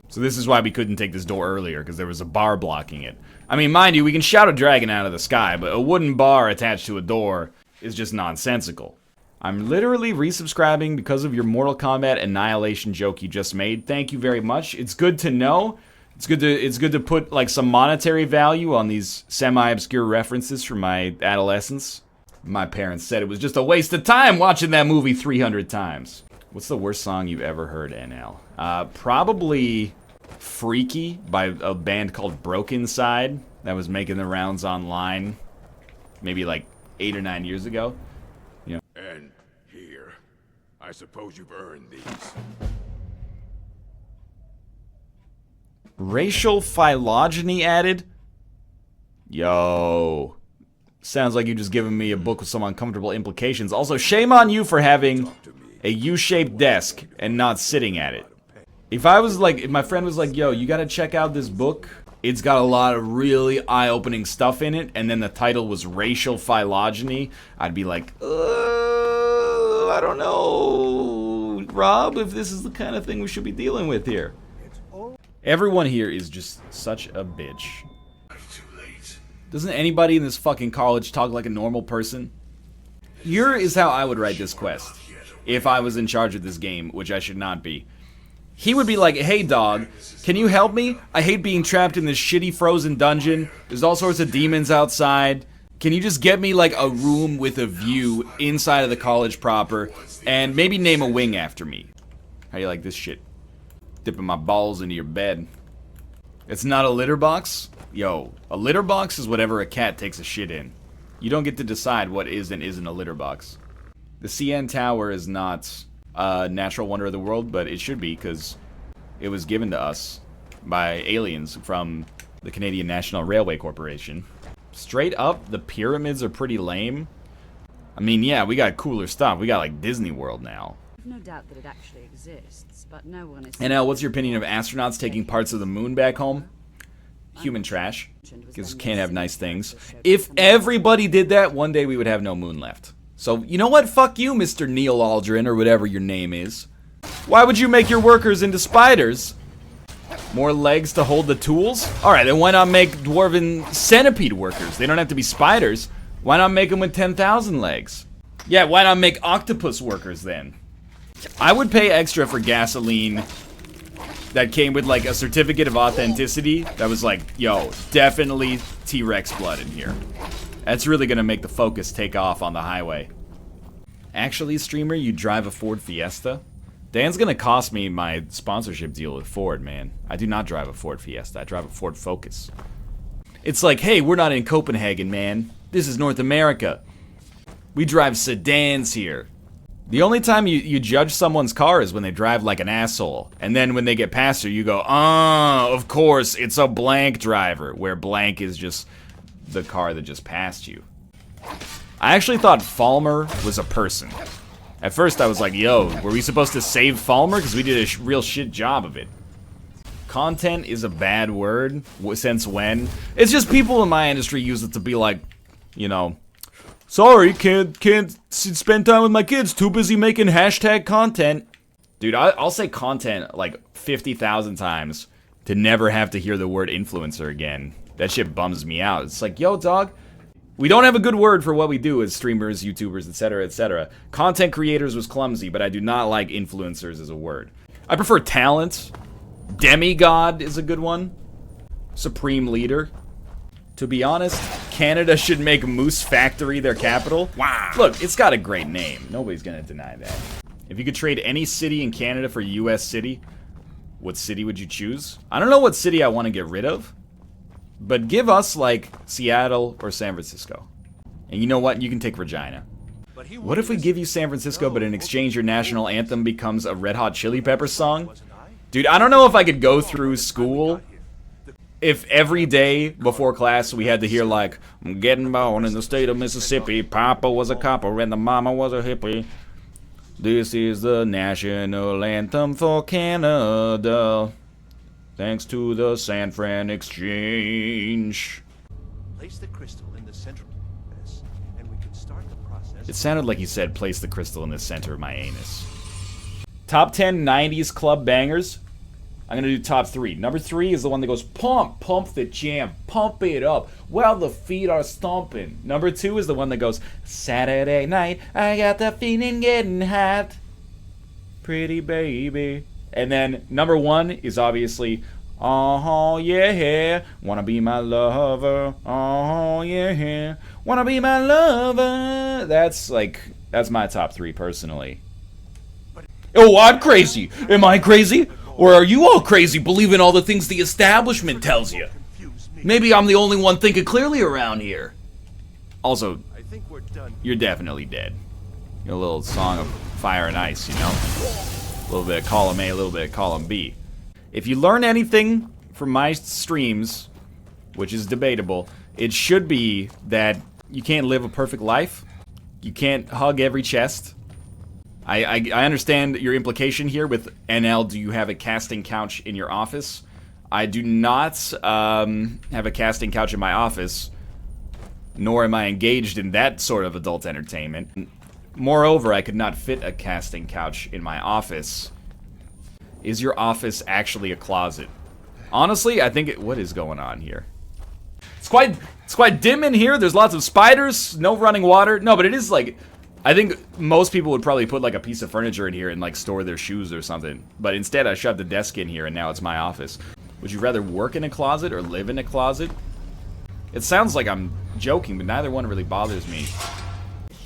So this is why we couldn't take this door earlier, because there was a bar blocking it. I mean, mind you, we can shout a dragon out of the sky, but a wooden bar attached to a door is just nonsensical. I'm literally resubscribing because of your Mortal Kombat Annihilation joke you just made. Thank you very much. It's good to know. It's good to put like some monetary value on these semi-obscure references from my adolescence. My parents said it was just a waste of time watching that movie 300 times. What's the worst song you've ever heard, NL? Probably Freaky by a band called Broken Side that was making the rounds online maybe like 8 or 9 years ago. You know. And here, I I suppose you've earned these. Racial phylogeny added? Yo. Sounds like you just given me a book with some uncomfortable implications. Also, shame on you for having a U-shaped desk and not sitting at it. If my friend was like, yo, you gotta check out this book. It's got a lot of really eye-opening stuff in it, and then the title was Racial Phylogeny, I'd be like, I don't know, Rob, if this is the kind of thing we should be dealing with here. Everyone here is just such a bitch. Doesn't anybody in this fucking college talk like a normal person? Here is how I would write this quest, if I was in charge of this game, which I should not be. He would be like, hey dog, can you help me? I hate being trapped in this shitty frozen dungeon. There's all sorts of demons outside. Can you just get me like a room with a view inside of the college proper, and maybe name a wing after me? How do you like this shit? Dipping my balls into your bed. It's not a litter box? Yo, a litter box is whatever a cat takes a shit in. You don't get to decide what is and isn't a litter box. The CN Tower is not a natural wonder of the world, but it should be, because it was given to us by aliens from the Canadian National Railway Corporation. Straight up, the pyramids are pretty lame. I mean, yeah, we got cooler stuff. We got, like, Disney World now. I've no doubt that it actually exists, but no one is... And what's your opinion of astronauts taking parts of the moon back home? Human trash. Because can't have nice things. If everybody did that, one day we would have no moon left. So, you know what? Fuck you, Mr. Neil Aldrin, or whatever your name is. Why would you make your workers into spiders? More legs to hold the tools? Alright, then why not make dwarven centipede workers? They don't have to be spiders. Why not make them with 10,000 legs? Yeah, why not make octopus workers then? I would pay extra for gasoline that came with like a certificate of authenticity that was like, yo, definitely T-Rex blood in here. That's really gonna make the Focus take off on the highway. Actually, streamer, you drive a Ford Fiesta? Dan's gonna cost me my sponsorship deal with Ford, man. I do not drive a Ford Fiesta, I drive a Ford Focus. It's like, hey, we're not in Copenhagen, man. This is North America. We drive sedans here. The only time you judge someone's car is when they drive like an asshole. And then when they get past you, you go, of course, it's a blank driver. Where blank is just the car that just passed you. I actually thought Thalmor was a person. At first I was like, yo, were we supposed to save Thalmor? Because we did a real shit job of it. Content is a bad word. Since when? It's just people in my industry use it to be like, you know, sorry, can't spend time with my kids. Too busy making hashtag content. Dude, I'll say content like 50,000 times to never have to hear the word influencer again. That shit bums me out. It's like, yo, dog, we don't have a good word for what we do as streamers, YouTubers, etc., etc. Content creators was clumsy, but I do not like influencers as a word. I prefer talent. Demigod is a good one. Supreme leader. To be honest, Canada should make Moose Factory their capital. Wow. Look, it's got a great name. Nobody's gonna deny that. If you could trade any city in Canada for a US city, what city would you choose? I don't know what city I want to get rid of, but give us, like, Seattle or San Francisco. And you know what? You can take Regina. What if we give you San Francisco, but in exchange your national anthem becomes a Red Hot Chili Peppers song? Dude, I don't know if I could go through school if every day before class we had to hear, like, I'm getting born in the state of Mississippi, Papa was a copper and the mama was a hippie. This is the national anthem for Canada. Thanks to the San Fran Exchange. Place the crystal in the center of this, and we can start the process. It sounded like he said, place the crystal in the center of my anus. Top 10 90s club bangers. I'm gonna do top 3. Number 3 is the one that goes, pump the jam, pump it up while the feet are stomping. Number 2 is the one that goes, Saturday night, I got the feeling getting hot, pretty baby. And then number 1 is obviously, oh yeah, wanna be my lover, oh yeah, wanna be my lover. That's my top 3 personally. Oh, I'm crazy. Am I crazy? Or are you all crazy, believing all the things the establishment tells you? Maybe I'm the only one thinking clearly around here. Also, you're definitely dead. A little song of fire and ice, you know? A little bit of column A, a little bit of column B. If you learn anything from my streams, which is debatable, it should be that you can't live a perfect life. You can't hug every chest. I understand your implication here with NL, do you have a casting couch in your office? I do not have a casting couch in my office, nor am I engaged in that sort of adult entertainment. Moreover, I could not fit a casting couch in my office. Is your office actually a closet? Honestly, I think what is going on here? It's quite dim in here. There's lots of spiders, no running water. No, but it is like, I think most people would probably put like a piece of furniture in here and like store their shoes or something. But instead I shoved a desk in here and now it's my office. Would you rather work in a closet or live in a closet? It sounds like I'm joking, but neither one really bothers me.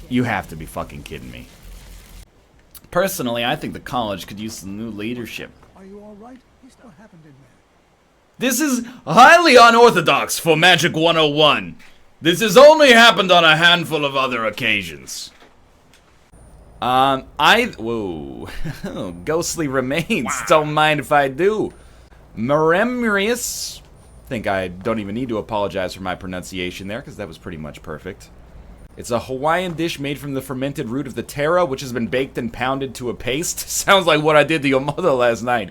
You have to be fucking kidding me. Personally, I think the college could use some new leadership. Are you all right? What happened in there? This is highly unorthodox for Magic 101. This has only happened on a handful of other occasions. Whoa. Ghostly remains. Don't mind if I do. Meremrius. Think I don't even need to apologize for my pronunciation there, because that was pretty much perfect. It's a Hawaiian dish made from the fermented root of the tara, which has been baked and pounded to a paste. Sounds like what I did to your mother last night.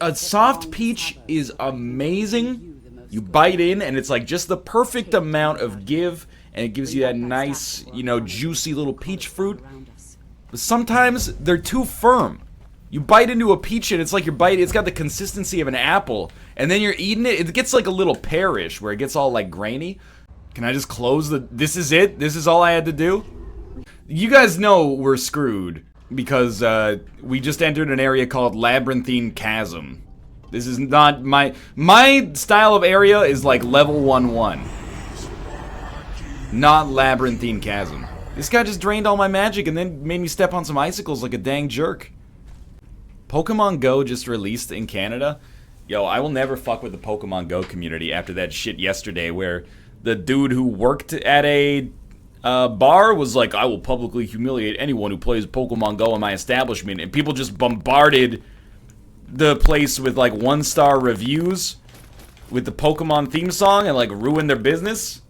A soft peach is amazing. You bite in, and it's like just the perfect amount of give, and it gives you that nice, you know, juicy little peach fruit. But sometimes they're too firm. You bite into a peach, and it's like it's got the consistency of an apple, and then you're eating it, it gets like a little pearish, where it gets all like grainy. Can I just close this is it? This is all I had to do? You guys know we're screwed, because we just entered an area called Labyrinthine Chasm. This is not my style of area is like level 1-1. Not Labyrinthine Chasm. This guy just drained all my magic and then made me step on some icicles like a dang jerk. Pokemon Go just released in Canada. Yo, I will never fuck with the Pokemon Go community after that shit yesterday where the dude who worked at a bar was like, I will publicly humiliate anyone who plays Pokemon Go in my establishment, and people just bombarded the place with like 1-star reviews with the Pokemon theme song and like ruined their business.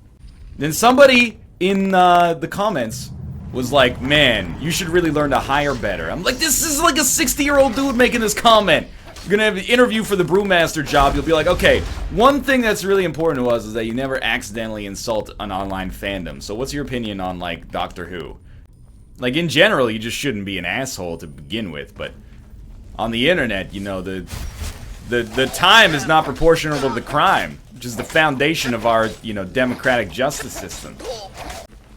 Then somebody in the comments was like, man, you should really learn to hire better. I'm like, this is like a 60-year-old dude making this comment. You're gonna have an interview for the brewmaster job. You'll be like, okay, one thing that's really important to us is that you never accidentally insult an online fandom. So what's your opinion on, like, Doctor Who? Like, in general, you just shouldn't be an asshole to begin with, but on the internet, you know, the time is not proportional to the crime, which is the foundation of our, you know, democratic justice system.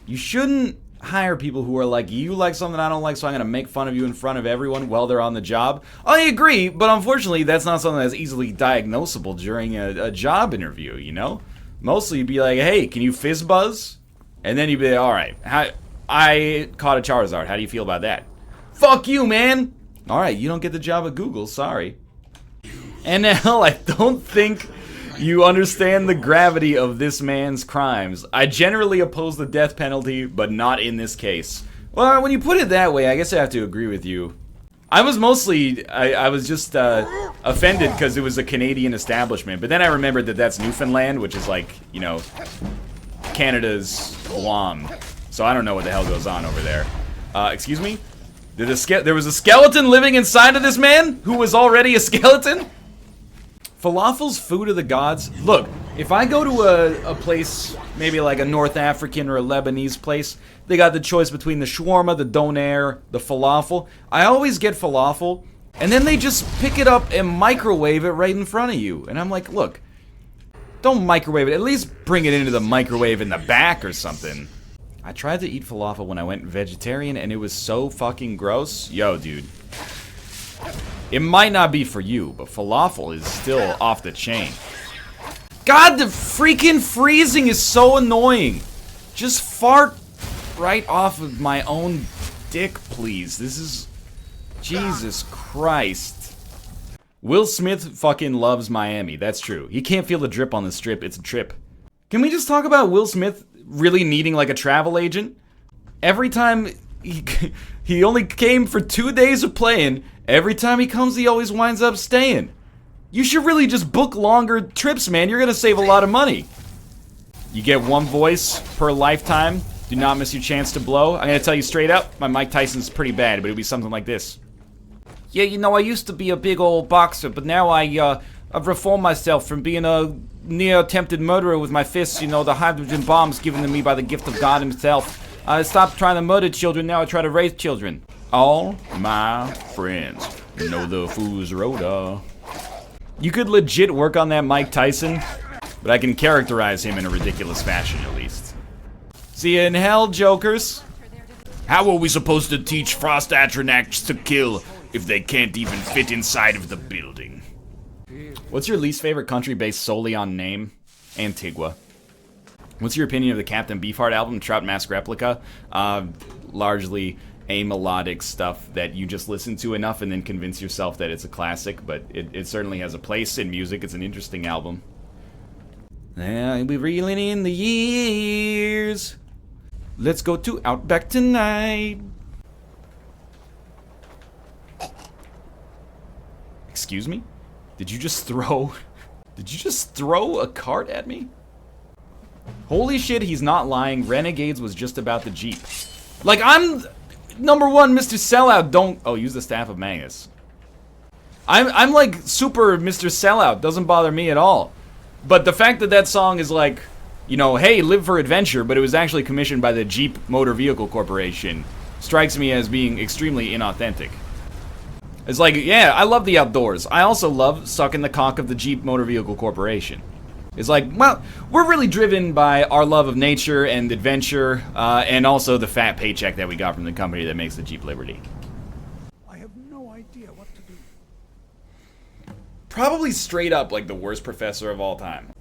You shouldn't hire people who are like, you like something I don't like, so I'm gonna make fun of you in front of everyone while they're on the job. I agree, but unfortunately that's not something that's easily diagnosable during a job interview, you know? Mostly you'd be like, hey, can you fizz buzz? And then you'd be like, alright, I caught a Charizard, how do you feel about that? Fuck you, man! Alright, you don't get the job at Google, sorry. NL, I don't think you understand the gravity of this man's crimes. I generally oppose the death penalty, but not in this case. Well, when you put it that way, I guess I have to agree with you. I was mostly, I was just offended because it was a Canadian establishment, but then I remembered that that's Newfoundland, which is like, you know, Canada's Guam. So I don't know what the hell goes on over there. Excuse me? There was a skeleton living inside of this man who was already a skeleton? Falafel's food of the gods. Look, if I go to a place, maybe like a North African or a Lebanese place, they got the choice between the shawarma, the doner, the falafel. I always get falafel, and then they just pick it up and microwave it right in front of you. And I'm like, look, don't microwave it. At least bring it into the microwave in the back or something. I tried to eat falafel when I went vegetarian, and it was so fucking gross. Yo, dude. It might not be for you, but falafel is still off the chain. God, the freaking freezing is so annoying. Just fart right off of my own dick, please. This is... Jesus Christ. Will Smith fucking loves Miami. That's true. He can't feel the drip on the strip. It's a trip. Can we just talk about Will Smith really needing like a travel agent? Every time he only came for 2 days of playing. Every time he comes, he always winds up staying. You should really just book longer trips, man. You're gonna save a lot of money. You get 1 voice per lifetime. Do not miss your chance to blow. I'm gonna tell you straight up, my Mike Tyson's pretty bad, but it'll be something like this. Yeah, you know, I used to be a big old boxer, but now I've reformed myself from being a near-attempted murderer with my fists, you know, the hydrogen bombs given to me by the gift of God himself. I stopped trying to murder children, now I try to raise children. All my friends know the fool's rhoda. You could legit work on that Mike Tyson, but I can characterize him in a ridiculous fashion, at least. See you in hell, jokers. How are we supposed to teach Paarthurnax to kill if they can't even fit inside of the building? What's your least favorite country based solely on name? Antigua. What's your opinion of the Captain Beefheart album, Trout Mask Replica? Largely melodic stuff that you just listen to enough and then convince yourself that it's a classic, but it certainly has a place in music. It's an interesting album. I'll be reeling in the years. Let's go to Outback tonight. Excuse me? Did you just throw a cart at me? Holy shit, he's not lying. Renegades was just about the Jeep. Like, I'm number one, Mr. Sellout. Don't use the Staff of Magus. I'm like super Mr. Sellout. Doesn't bother me at all. But the fact that that song is like, you know, hey, live for adventure, but it was actually commissioned by the Jeep Motor Vehicle Corporation, strikes me as being extremely inauthentic. It's like, yeah, I love the outdoors. I also love sucking the cock of the Jeep Motor Vehicle Corporation. It's like, well, we're really driven by our love of nature and adventure, and also the fat paycheck that we got from the company that makes the Jeep Liberty. I have no idea what to do. Probably straight up like the worst professor of all time.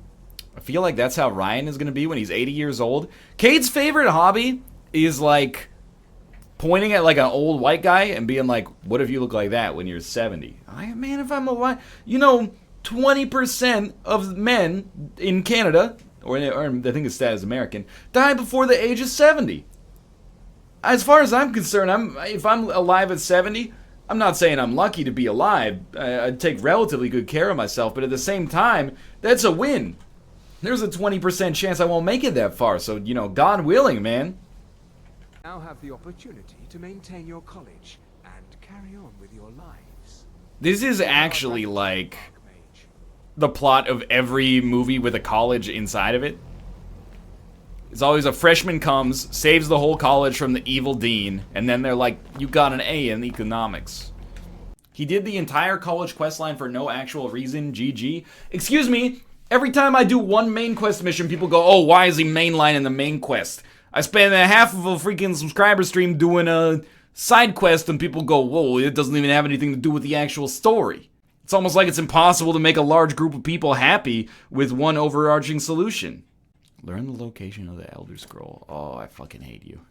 I feel like that's how Ryan is going to be when he's 80 years old. Cade's favorite hobby is like pointing at like an old white guy and being like, what if you look like that when you're 70? Man, if I'm a white... You know, 20% of men in Canada, or I think it's stat as American, die before the age of 70. As far as I'm concerned, if I'm alive at 70, I'm not saying I'm lucky to be alive. I take relatively good care of myself, but at the same time, that's a win. There's a 20% chance I won't make it that far, so, you know, God willing, man. Now have the opportunity to maintain your college and carry on with your lives. This is actually like the plot of every movie with a college inside of it. It's always a freshman comes, saves the whole college from the evil dean, and then they're like, you got an A in economics. He did the entire college questline for no actual reason, GG. Excuse me, every time I do one main quest mission, people go, oh, why is he mainlining the main quest? I spend a half of a freaking subscriber stream doing a side quest, and people go, whoa, it doesn't even have anything to do with the actual story. It's almost like it's impossible to make a large group of people happy with one overarching solution. Learn the location of the Elder Scroll. Oh, I fucking hate you.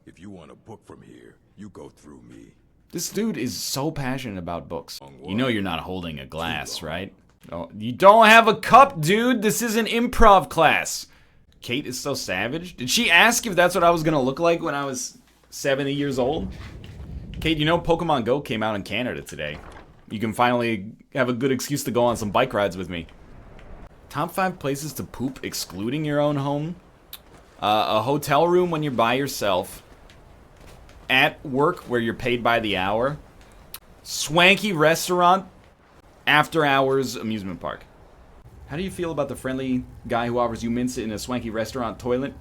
If you want a book from here, you go through me. This dude is so passionate about books. You know you're not holding a glass, right? Oh, you don't have a cup, dude. This is an improv class. Kate is so savage. Did she ask if that's what I was gonna look like when I was 70 years old? Kate, you know Pokemon Go came out in Canada today. You can finally have a good excuse to go on some bike rides with me. Top 5 places to poop excluding your own home. A hotel room when you're by yourself. At work where you're paid by the hour. Swanky restaurant. After hours amusement park. How do you feel about the friendly guy who offers you mints in a swanky restaurant toilet?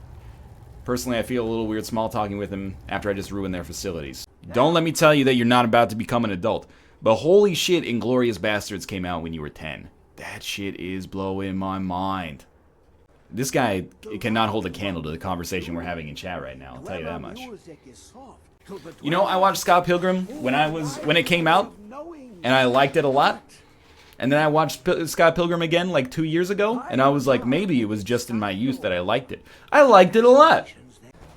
Personally, I feel a little weird small talking with him after I just ruined their facilities. Don't let me tell you that you're not about to become an adult. But holy shit, Inglourious Bastards came out when you were 10. That shit is blowing my mind. This guy cannot hold a candle to the conversation we're having in chat right now, I'll tell you that much. You know, I watched Scott Pilgrim when it came out, and I liked it a lot. And then I watched Scott Pilgrim again like 2 years ago, and I was like, maybe it was just in my youth that I liked it. I liked it a lot.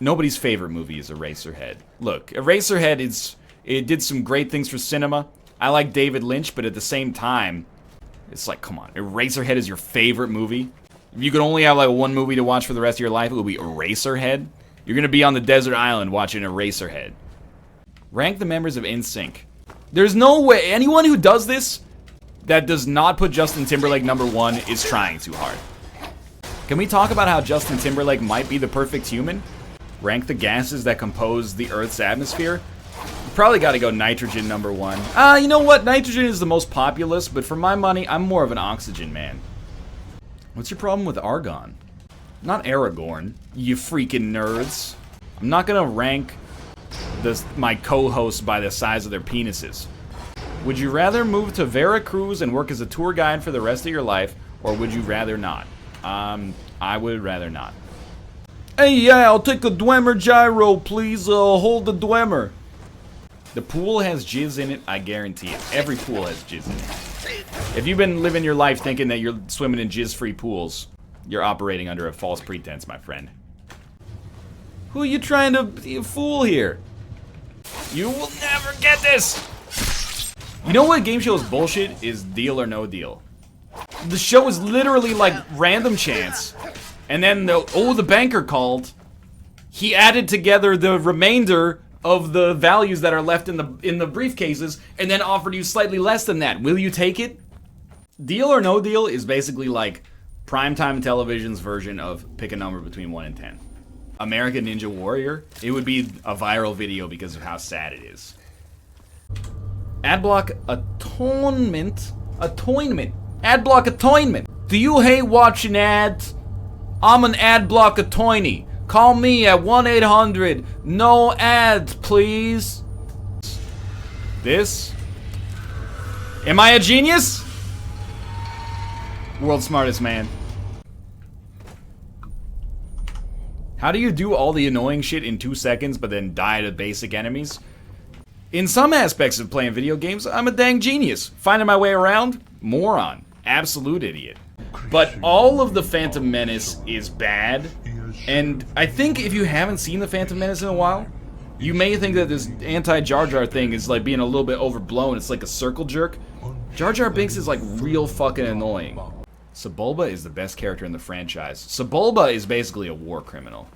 Nobody's favorite movie is Eraserhead. Look, Eraserhead it did some great things for cinema. I like David Lynch, but at the same time, it's like, come on, Eraserhead is your favorite movie? If you could only have like one movie to watch for the rest of your life, it would be Eraserhead. You're gonna be on the desert island watching Eraserhead. Rank the members of NSYNC. There's no way anyone who does this that does not put Justin Timberlake #1 is trying too hard. Can we talk about how Justin Timberlake might be the perfect human? Rank the gases that compose the Earth's atmosphere. You probably got to go nitrogen #1. You know what? Nitrogen is the most populous, but for my money, I'm more of an oxygen man. What's your problem with argon? Not Aragorn, you freaking nerds. I'm not gonna rank my co-hosts by the size of their penises. Would you rather move to Veracruz and work as a tour guide for the rest of your life, or would you rather not? I would rather not. Hey, yeah, I'll take a Dwemer gyro, please. Hold the Dwemer. The pool has jizz in it, I guarantee it. Every pool has jizz in it. If you've been living your life thinking that you're swimming in jizz-free pools, you're operating under a false pretense, my friend. Who are you trying to fool here? You will never get this! You know what game show is bullshit? Is Deal or No Deal. The show is literally like random chance. And then the banker called. He added together the remainder of the values that are left in the briefcases and then offered you slightly less than that. Will you take it? Deal or No Deal is basically like primetime television's version of pick a number between 1 and 10. American Ninja Warrior, it would be a viral video because of how sad it is. Adblock atonement. Adblock atonement. Do you hate watching ads? I'm an adblock atoiny. Call me at 1-800 no ads, please. This? Am I a genius? World's smartest man. How do you do all the annoying shit in 2 seconds but then die to basic enemies? In some aspects of playing video games, I'm a dang genius. Finding my way around? Moron. Absolute idiot. But all of the Phantom Menace is bad, and I think if you haven't seen the Phantom Menace in a while, you may think that this anti-Jar Jar thing is like being a little bit overblown. It's like a circle jerk. Jar Jar Binks is like real fucking annoying. Sebulba is the best character in the franchise. Sebulba is basically a war criminal.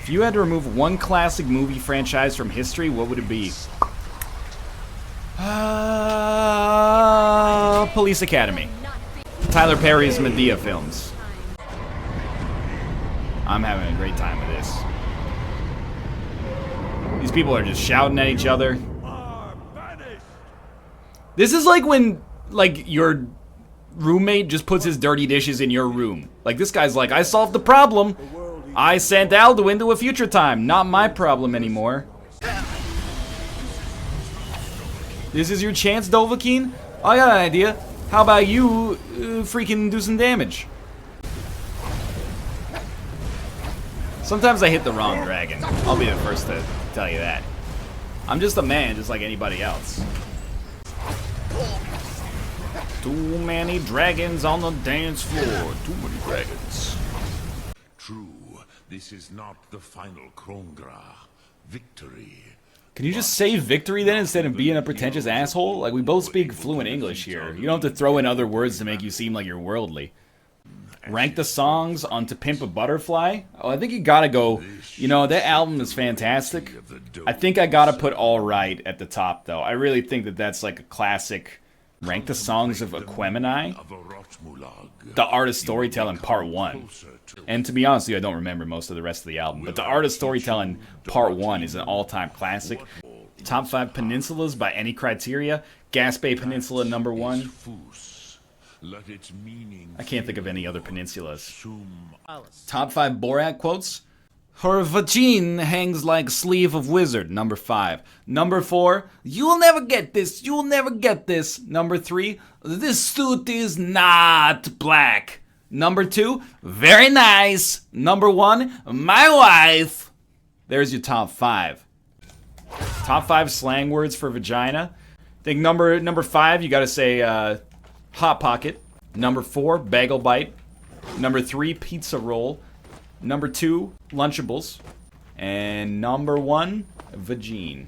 If you had to remove one classic movie franchise from history, what would it be? Police Academy. Tyler Perry's Medea films. I'm having a great time with this. These people are just shouting at each other. This is like when, your roommate just puts his dirty dishes in your room. Like, this guy's like, I solved the problem. I sent Alduin to a future time. Not my problem anymore. This is your chance, Dovahkiin? I got an idea. How about you freaking do some damage? Sometimes I hit the wrong dragon. I'll be the first to tell you that. I'm just a man, just like anybody else. Too many dragons on the dance floor. Too many dragons. True, this is not the final Krongra. Victory. Can you just say victory then instead of being a pretentious asshole? Like, we both speak fluent English here. You don't have to throw in other words to make you seem like you're worldly. Rank the songs on To Pimp a Butterfly? Oh, I think you gotta go. You know, that album is fantastic. I think I gotta put All Right at the top, though. I really think that that's like a classic. Rank the songs of Aquemini? The Art of Storytelling Part 1. And to be honest with you, I don't remember most of the rest of the album. But The Art of Storytelling Part 1 is an all-time classic. Top 5 peninsulas by any criteria. Gaspé Peninsula #1. I can't think of any other peninsulas. Top 5 Borat quotes. Her vagine hangs like sleeve of wizard, #5. #4, you'll never get this, you'll never get this. #3, this suit is not black. #2, very nice. #1, my wife. There's your top 5. Top 5 slang words for vagina. I think number 5, you gotta say hot pocket. #4, bagel bite. #3, pizza roll. #2, Lunchables. And #1, Vagine.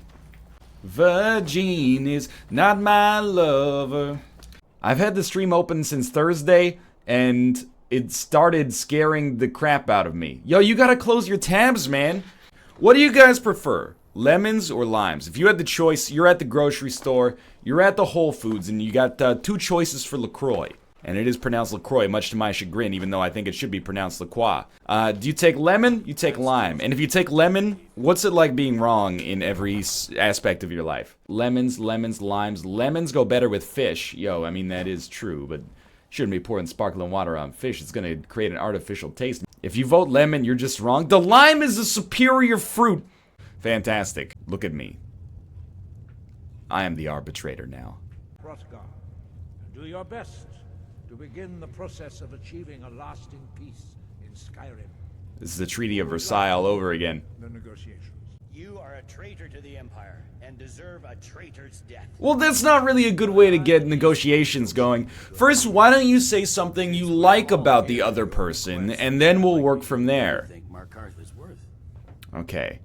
Vagine is not my lover. I've had the stream open since Thursday, and it started scaring the crap out of me. Yo, you gotta close your tabs, man. What do you guys prefer? Lemons or limes? If you had the choice, you're at the grocery store, you're at the Whole Foods, and you got 2 choices for LaCroix. And it is pronounced LaCroix, much to my chagrin, even though I think it should be pronounced LaCroix. Do you take lemon? You take lime. And if you take lemon, what's it like being wrong in every aspect of your life? Lemons, limes. Lemons go better with fish. Yo, I mean, that is true, but shouldn't be pouring sparkling water on fish. It's gonna create an artificial taste. If you vote lemon, you're just wrong. The lime is the superior fruit. Fantastic. Look at me. I am the arbitrator now. Hrothgar, do your best to begin the process of achieving a lasting peace in Skyrim. This is the Treaty of Versailles all over again. The negotiations. You are a traitor to the Empire and deserve a traitor's death. Well, that's not really a good way to get negotiations going. First, why don't you say something you like about the other person, and then we'll work from there. Okay.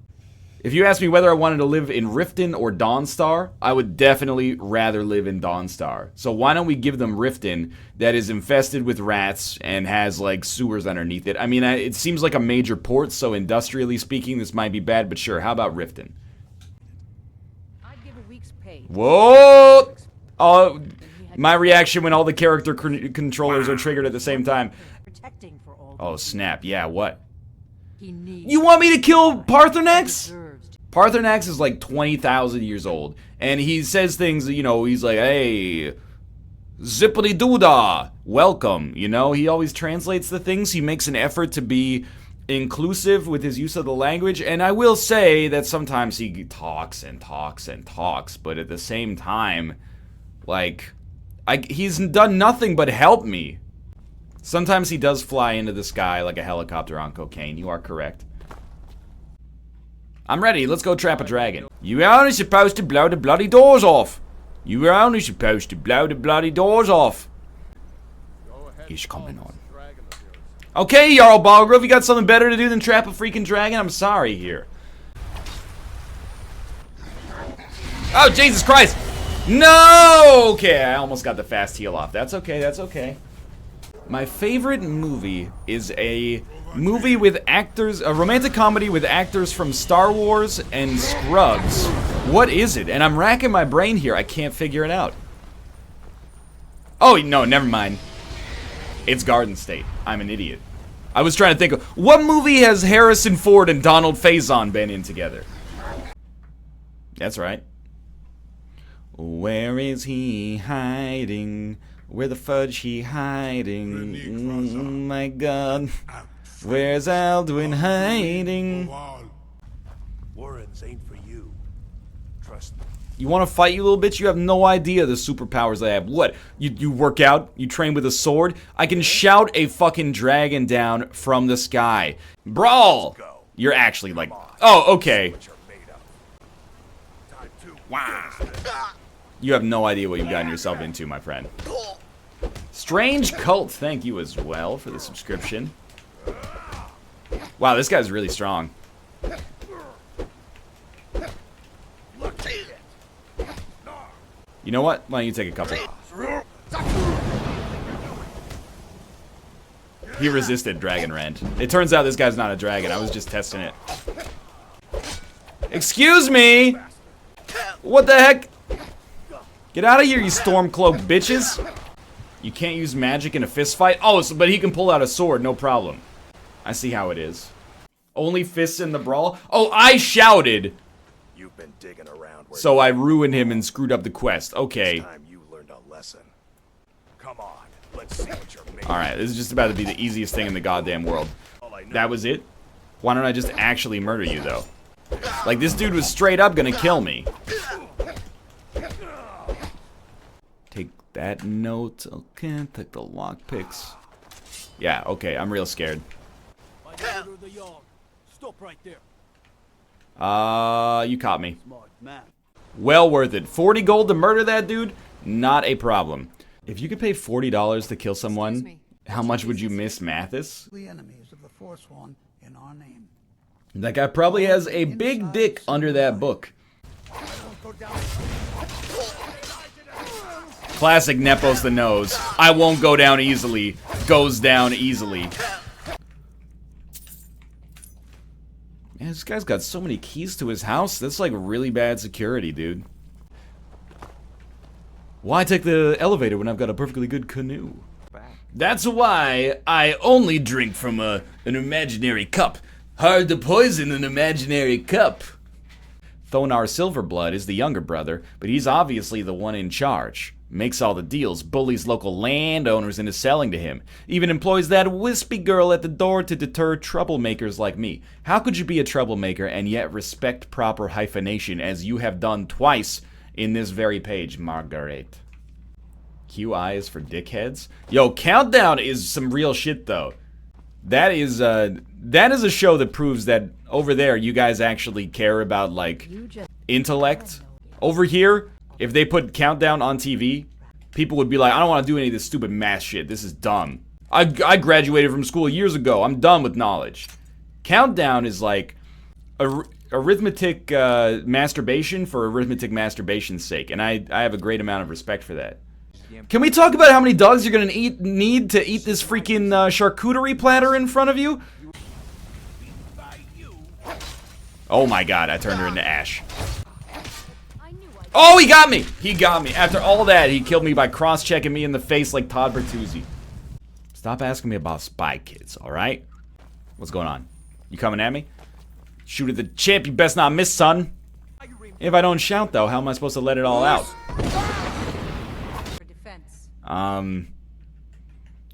If you asked me whether I wanted to live in Riften or Dawnstar, I would definitely rather live in Dawnstar. So why don't we give them Riften that is infested with rats and has, like, sewers underneath it? I mean, it seems like a major port, so industrially speaking, this might be bad, but sure, how about Riften? I'd give a week's pay. Whoa! Oh, my reaction when all the character controllers are triggered at the same time. Oh, snap. Yeah, what? You want me to kill Paarthurnax? Paarthurnax is like 20,000 years old, and he says things, you know, he's like, hey, zippity doodah, welcome, you know? He always translates the things. He makes an effort to be inclusive with his use of the language, and I will say that sometimes he talks and talks and talks, but at the same time, like, he's done nothing but help me. Sometimes he does fly into the sky like a helicopter on cocaine. You are correct. I'm ready. Let's go trap a dragon. You were only supposed to blow the bloody doors off. You were only supposed to blow the bloody doors off. He's coming on. Okay, Jarl Balgrove, you got something better to do than trap a freaking dragon? I'm sorry here. Oh, Jesus Christ. No! Okay, I almost got the fast heal off. That's okay, that's okay. My favorite movie is a movie with actors, a romantic comedy with actors from Star Wars and Scrubs. What is it? And I'm racking my brain here. I can't figure it out. Oh, no, never mind. It's Garden State. I'm an idiot. I was trying to think of, what movie has Harrison Ford and Donald Faison been in together? That's right. Where is he hiding? Where the fudge he hiding? Oh my god. Where's Alduin hiding? Warrens ain't for you. Trust me. You want to fight, you little bitch? You have no idea the superpowers I have. What? You work out? You train with a sword? I can shout a fucking dragon down from the sky. Brawl! You're actually like... Oh, okay. Wow. You have no idea what you've gotten yourself into, my friend. Strange Cult, thank you as well for the subscription. Wow, this guy's really strong. You know what? Why don't you take a couple? He resisted Dragon Rend. It turns out this guy's not a dragon. I was just testing it. Excuse me! What the heck? Get out of here, you Stormcloak bitches! You can't use magic in a fist fight? Oh, so, but he can pull out a sword, no problem. I see how it is. Only fists in the brawl? Oh, I shouted! You've been digging around where so I ruined him and screwed up the quest. Okay. This time you learned a lesson. Come on, let's see what you're made. Alright, this is just about to be the easiest thing in the goddamn world. That was it? Why don't I just actually murder you, though? Like, this dude was straight up gonna kill me. Take that note. Okay, take the lockpicks. Yeah, okay, I'm real scared. Stop right there. You caught me. Well worth it. 40 gold to murder that dude? Not a problem. If you could pay $40 to kill someone, how much would you miss Mathis? The enemies of the Forsworn in our name. That guy probably has a big dick under that book. Classic Nepos the nose. I won't go down easily. Goes down easily. Man, this guy's got so many keys to his house. That's like really bad security, dude. Why take the elevator when I've got a perfectly good canoe? That's why I only drink from an imaginary cup. Hard to poison an imaginary cup. Thonar Silverblood is the younger brother, but he's obviously the one in charge. Makes all the deals, bullies local landowners into selling to him. Even employs that wispy girl at the door to deter troublemakers like me. How could you be a troublemaker and yet respect proper hyphenation as you have done twice in this very page, Margaret? QI is for dickheads? Yo, Countdown is some real shit, though. That is a show that proves that over there you guys actually care about, like, intellect. Over here, if they put Countdown on TV, people would be like, I don't want to do any of this stupid math shit. This is dumb. I graduated from school years ago. I'm done with knowledge. Countdown is like arithmetic masturbation for arithmetic masturbation's sake, and I have a great amount of respect for that. Can we talk about how many dogs you're gonna need to eat this freaking charcuterie platter in front of you? Oh my god, I turned her into ash. Oh, he got me! He got me. After all that, he killed me by cross-checking me in the face like Todd Bertuzzi. Stop asking me about Spy Kids, alright? What's going on? You coming at me? Shoot at the chip, you best not miss, son. If I don't shout, though, how am I supposed to let it all out?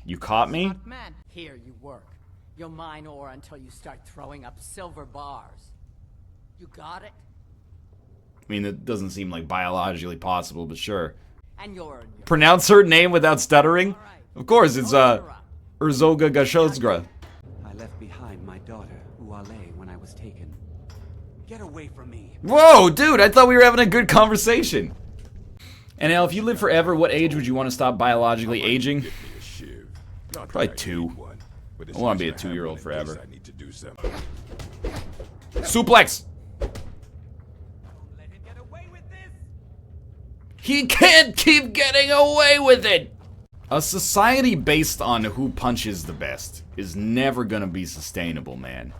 You caught me? Here you work. You'll mine ore until you start throwing up silver bars. You got it? I mean, it doesn't seem like biologically possible, but sure. And you're Pronounce her name without stuttering? Of course, it's Urzoga Gashozgra. I left behind my daughter, Uale, when I was taken. Get away from me. Whoa, dude, I thought we were having a good conversation. And now, if you live forever, what age would you want to stop biologically aging? Probably 2. I want to be a 2-year-old forever. Suplex! He can't keep getting away with it! A society based on who punches the best is never gonna be sustainable, man.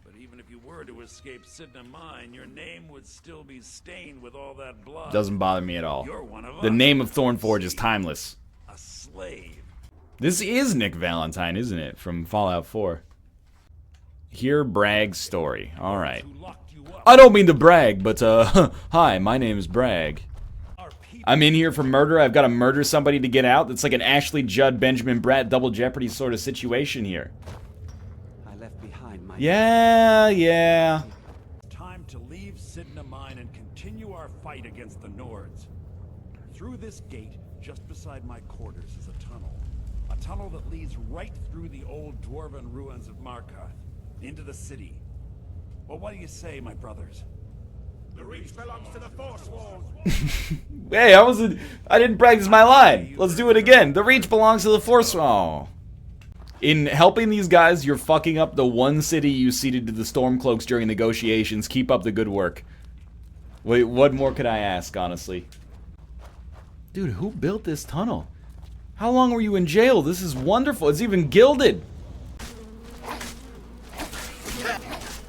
But even if you were to escape Sidna Mine, your name would still be stained with all that blood. Doesn't bother me at all. You're one of us. The name of Thornforge is timeless. A slave. This is Nick Valentine, isn't it? From Fallout 4. Hear Bragg's story. Alright. I don't mean to brag, but, hi, my name is Bragg. I'm in here for murder. I've got to murder somebody to get out. It's like an Ashley Judd, Benjamin Bratt double jeopardy sort of situation here. I left behind my Yeah. Time to leave Sidna Mine and continue our fight against the Nords. Through this gate, just beside my quarters, is a tunnel. A tunnel that leads right through the old dwarven ruins of Markarth, into the city. Well, what do you say, my brothers? The Reach belongs to the Forsworn. Hey, I didn't practice my line. Let's do it again. The Reach belongs to the Forsworn. Oh. In helping these guys, you're fucking up the one city you ceded to the Stormcloaks during negotiations. Keep up the good work. Wait, what more could I ask, honestly? Dude, who built this tunnel? How long were you in jail? This is wonderful. It's even gilded.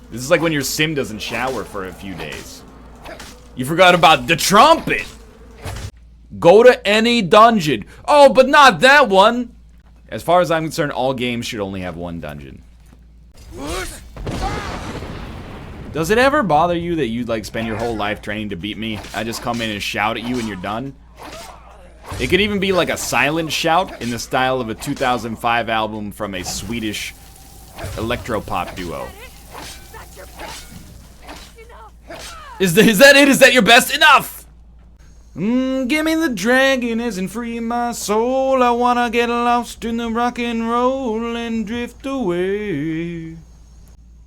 This is like when your sim doesn't shower for a few days. You forgot about the trumpet. Go to any dungeon. Oh, but not that one. As far as I'm concerned, all games should only have one dungeon. Does it ever bother you that you like spend your whole life training to beat me? I just come in and shout at you and you're done? It could even be like a silent shout in the style of a 2005 album from a Swedish electropop duo. Is that it? Is that your best? Enough! Give me the dragon isn't free my soul. I wanna get lost in the rock and roll and drift away.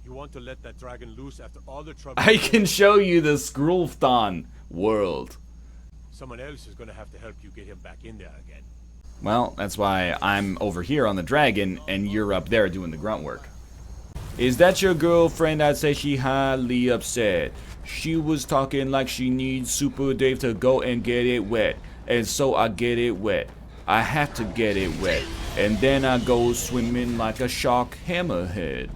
You want to let that dragon loose after all the trouble? I can show you the Skrulfthon world. Someone else is gonna have to help you get him back in there again. Well, that's why I'm over here on the dragon and you're up there doing the grunt work. Is that your girlfriend? I'd say she highly upset. She was talking like she needs Super Dave to go and get it wet. And so I get it wet. I have to get it wet. And then I go swimming like a shark hammerhead.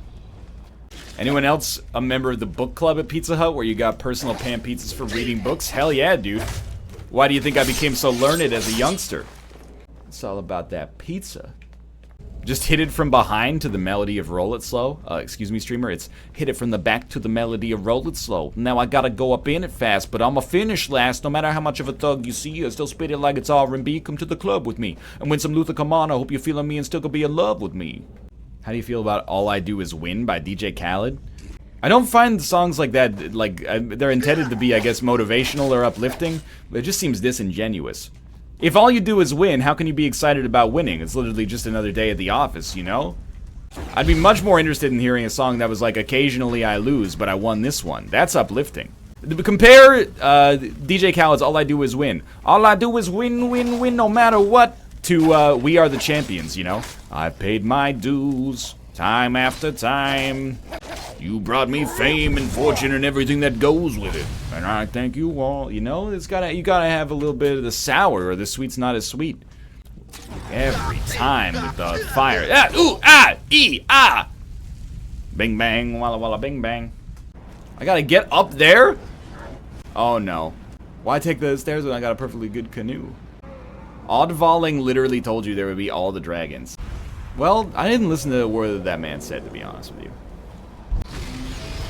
Anyone else a member of the book club at Pizza Hut where you got personal pan pizzas for reading books? Hell yeah, dude. Why do you think I became so learned as a youngster? It's all about that pizza. Just hit it from behind to the melody of Roll It Slow. Excuse me, streamer. It's hit it from the back to the melody of Roll It Slow. Now I gotta go up in it fast, but I'ma finish last. No matter how much of a thug you see, I still spit it like it's R&B. Come to the club with me. And when some Luther come on, I hope you're feeling me and still gonna be in love with me. How do you feel about All I Do Is Win by DJ Khaled? I don't find songs like that, like, they're intended to be, I guess, motivational or uplifting, but it just seems disingenuous. If all you do is win, how can you be excited about winning? It's literally just another day at the office, you know? I'd be much more interested in hearing a song that was like, occasionally I lose, but I won this one. That's uplifting. Compare DJ Khaled's All I Do Is Win. All I do is win, win, win, no matter what, to We Are the Champions, you know? I've paid my dues, time after time. You brought me fame and fortune and everything that goes with it. And I thank you all. You know, you gotta have a little bit of the sour or the sweet's not as sweet. Every time with the fire. Ah, ooh, ah, ee, ah. Bing bang, walla walla bing bang. I gotta get up there? Oh no. Why take the stairs when I got a perfectly good canoe? Oddvalling literally told you there would be all the dragons. Well, I didn't listen to a word that man said, to be honest with you.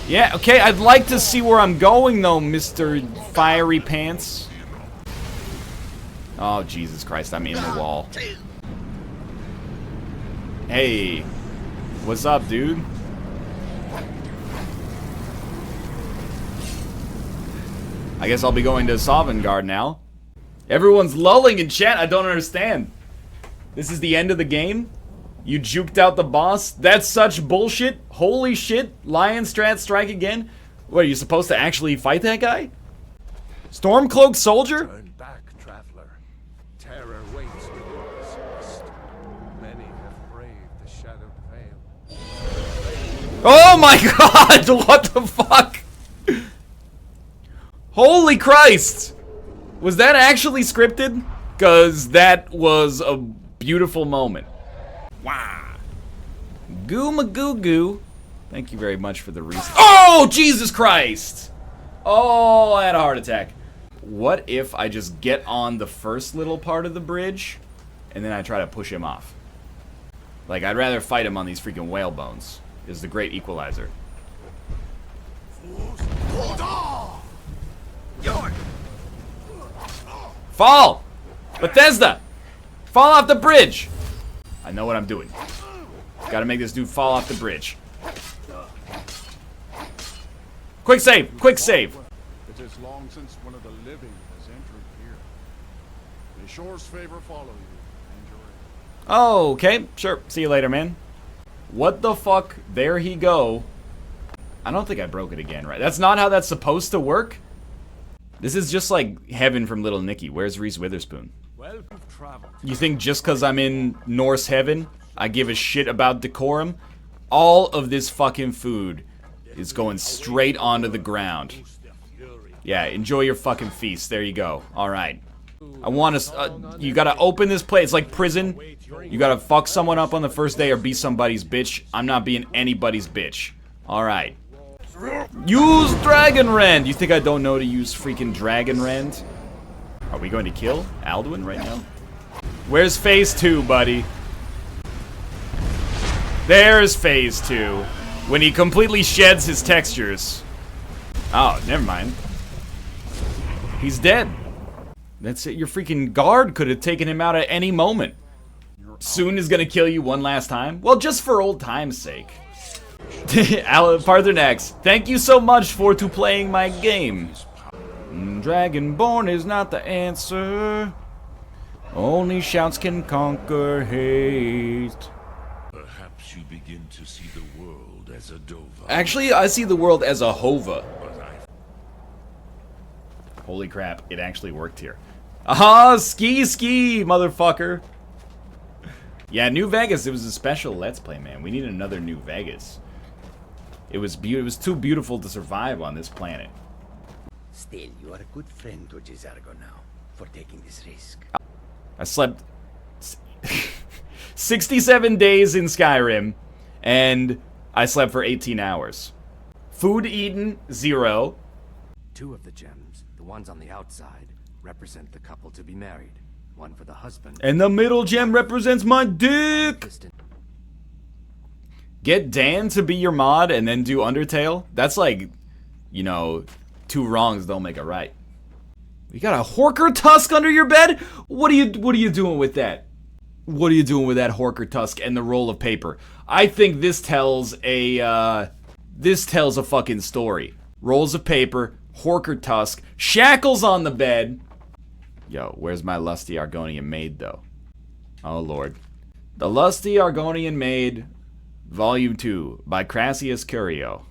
Yeah, okay, I'd like to see where I'm going, though, Mr. Fiery Pants. Oh, Jesus Christ, I'm in the wall. Hey, what's up, dude? I guess I'll be going to Sovngarde now. Everyone's lulling in chat, I don't understand. This is the end of the game? You juked out the boss? That's such bullshit. Holy shit. Lion Strat strike again? What, are you supposed to actually fight that guy? Stormcloaked soldier? Turn back, traveler. Terror waits within this mist. Many have braved the shadowed veil. Oh my god! What the fuck? Holy Christ! Was that actually scripted? Cause that was a beautiful moment. Wow. Gooma goo goo. Thank you very much for the reason. Oh, Jesus Christ! Oh, I had a heart attack. What if I just get on the first little part of the bridge and then I try to push him off? Like, I'd rather fight him on these freaking whale bones. Is the great equalizer. Fall! Bethesda! Fall off the bridge! I know what I'm doing. Gotta make this dude fall off the bridge. Quick save! Quick save! It is long since one of the living has entered here. May Shore's favor follow you, and your end. Oh, okay. Sure. See you later, man. What the fuck? There he go. I don't think I broke it again, right? That's not how that's supposed to work? This is just like heaven from Little Nicky. Where's Reese Witherspoon? You think just because I'm in Norse heaven, I give a shit about decorum? All of this fucking food is going straight onto the ground. Yeah, enjoy your fucking feast. There you go. Alright. I want to... you gotta open this place. It's like prison. You gotta fuck someone up on the first day or be somebody's bitch. I'm not being anybody's bitch. Alright. Use Dragon Rend! You think I don't know to use freaking Dragon Rend? Are we going to kill Alduin right now? Where's phase 2, buddy? There's phase 2. When he completely sheds his textures. Oh, never mind. He's dead. That's it. Your freaking guard could have taken him out at any moment. Soon is gonna kill you one last time? Well, just for old time's sake. Paarthurnax, thank you so much for playing my game. Dragonborn is not the answer. Only shouts can conquer hate. Perhaps you begin to see the world as a Dova. Actually, I see the world as a Hova. Holy crap, it actually worked here. Aha, ski, motherfucker. Yeah, New Vegas, it was a special Let's Play, man. We need another New Vegas. It was too beautiful to survive on this planet. Still, you are a good friend to Gisargo now, for taking this risk. I slept 67 days in Skyrim, and I slept for 18 hours. Food eaten, 0. 2 of the gems, the ones on the outside, represent the couple to be married. One for the husband. And the middle gem represents my dick! Get Dan to be your mod and then do Undertale? That's like, you know, 2 wrongs don't make a right. You got a Hrothgar tusk under your bed? What are you doing with that? What are you doing with that Hrothgar tusk and the roll of paper? I think this tells a fucking story. Rolls of paper, Hrothgar tusk, shackles on the bed. Yo, where's my lusty Argonian maid though? Oh lord. The Lusty Argonian Maid, Volume 2, by Crassius Curio.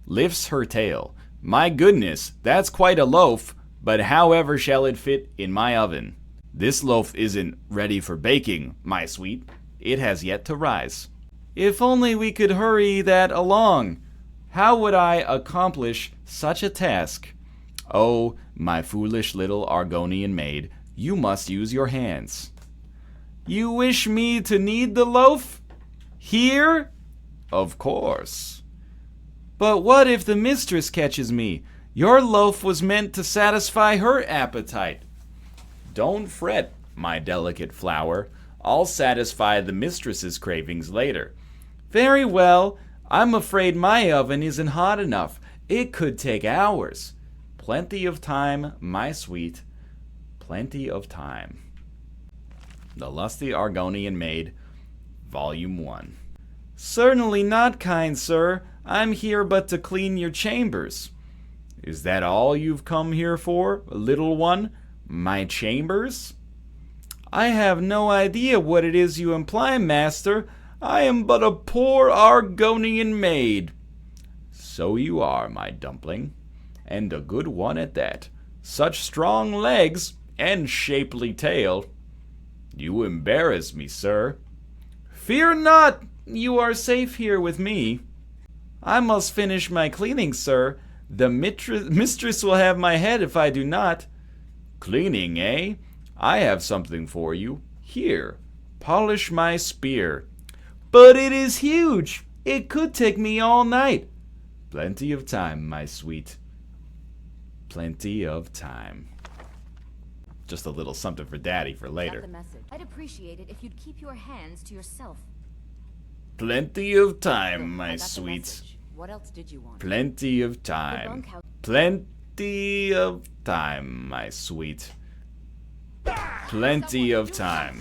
Lifts her tail. My goodness, that's quite a loaf, but however shall it fit in my oven? This loaf isn't ready for baking, my sweet. It has yet to rise. If only we could hurry that along. How would I accomplish such a task? Oh, my foolish little Argonian maid, you must use your hands. You wish me to knead the loaf? Here? Of course. But what if the mistress catches me? Your loaf was meant to satisfy her appetite. Don't fret, my delicate flower. I'll satisfy the mistress's cravings later. Very well. I'm afraid my oven isn't hot enough. It could take hours. Plenty of time, my sweet. Plenty of time. The Lusty Argonian Maid, Volume 1. Certainly not, kind sir. I'm here but to clean your chambers. Is that all you've come here for, little one? My chambers? I have no idea what it is you imply, master. I am but a poor Argonian maid. So you are, my dumpling, and a good one at that. Such strong legs and shapely tail. You embarrass me, sir. Fear not, you are safe here with me. I must finish my cleaning, sir. The mistress will have my head if I do not. Cleaning, eh? I have something for you. Here, polish my spear. But it is huge. It could take me all night. Plenty of time, my sweet. Plenty of time. Just a little something for Daddy for later. Got the message. I'd appreciate it if you'd keep your hands to yourself. Plenty of time, my sweet. What else did you want? Plenty of time. Plenty of time, my sweet. Plenty of time.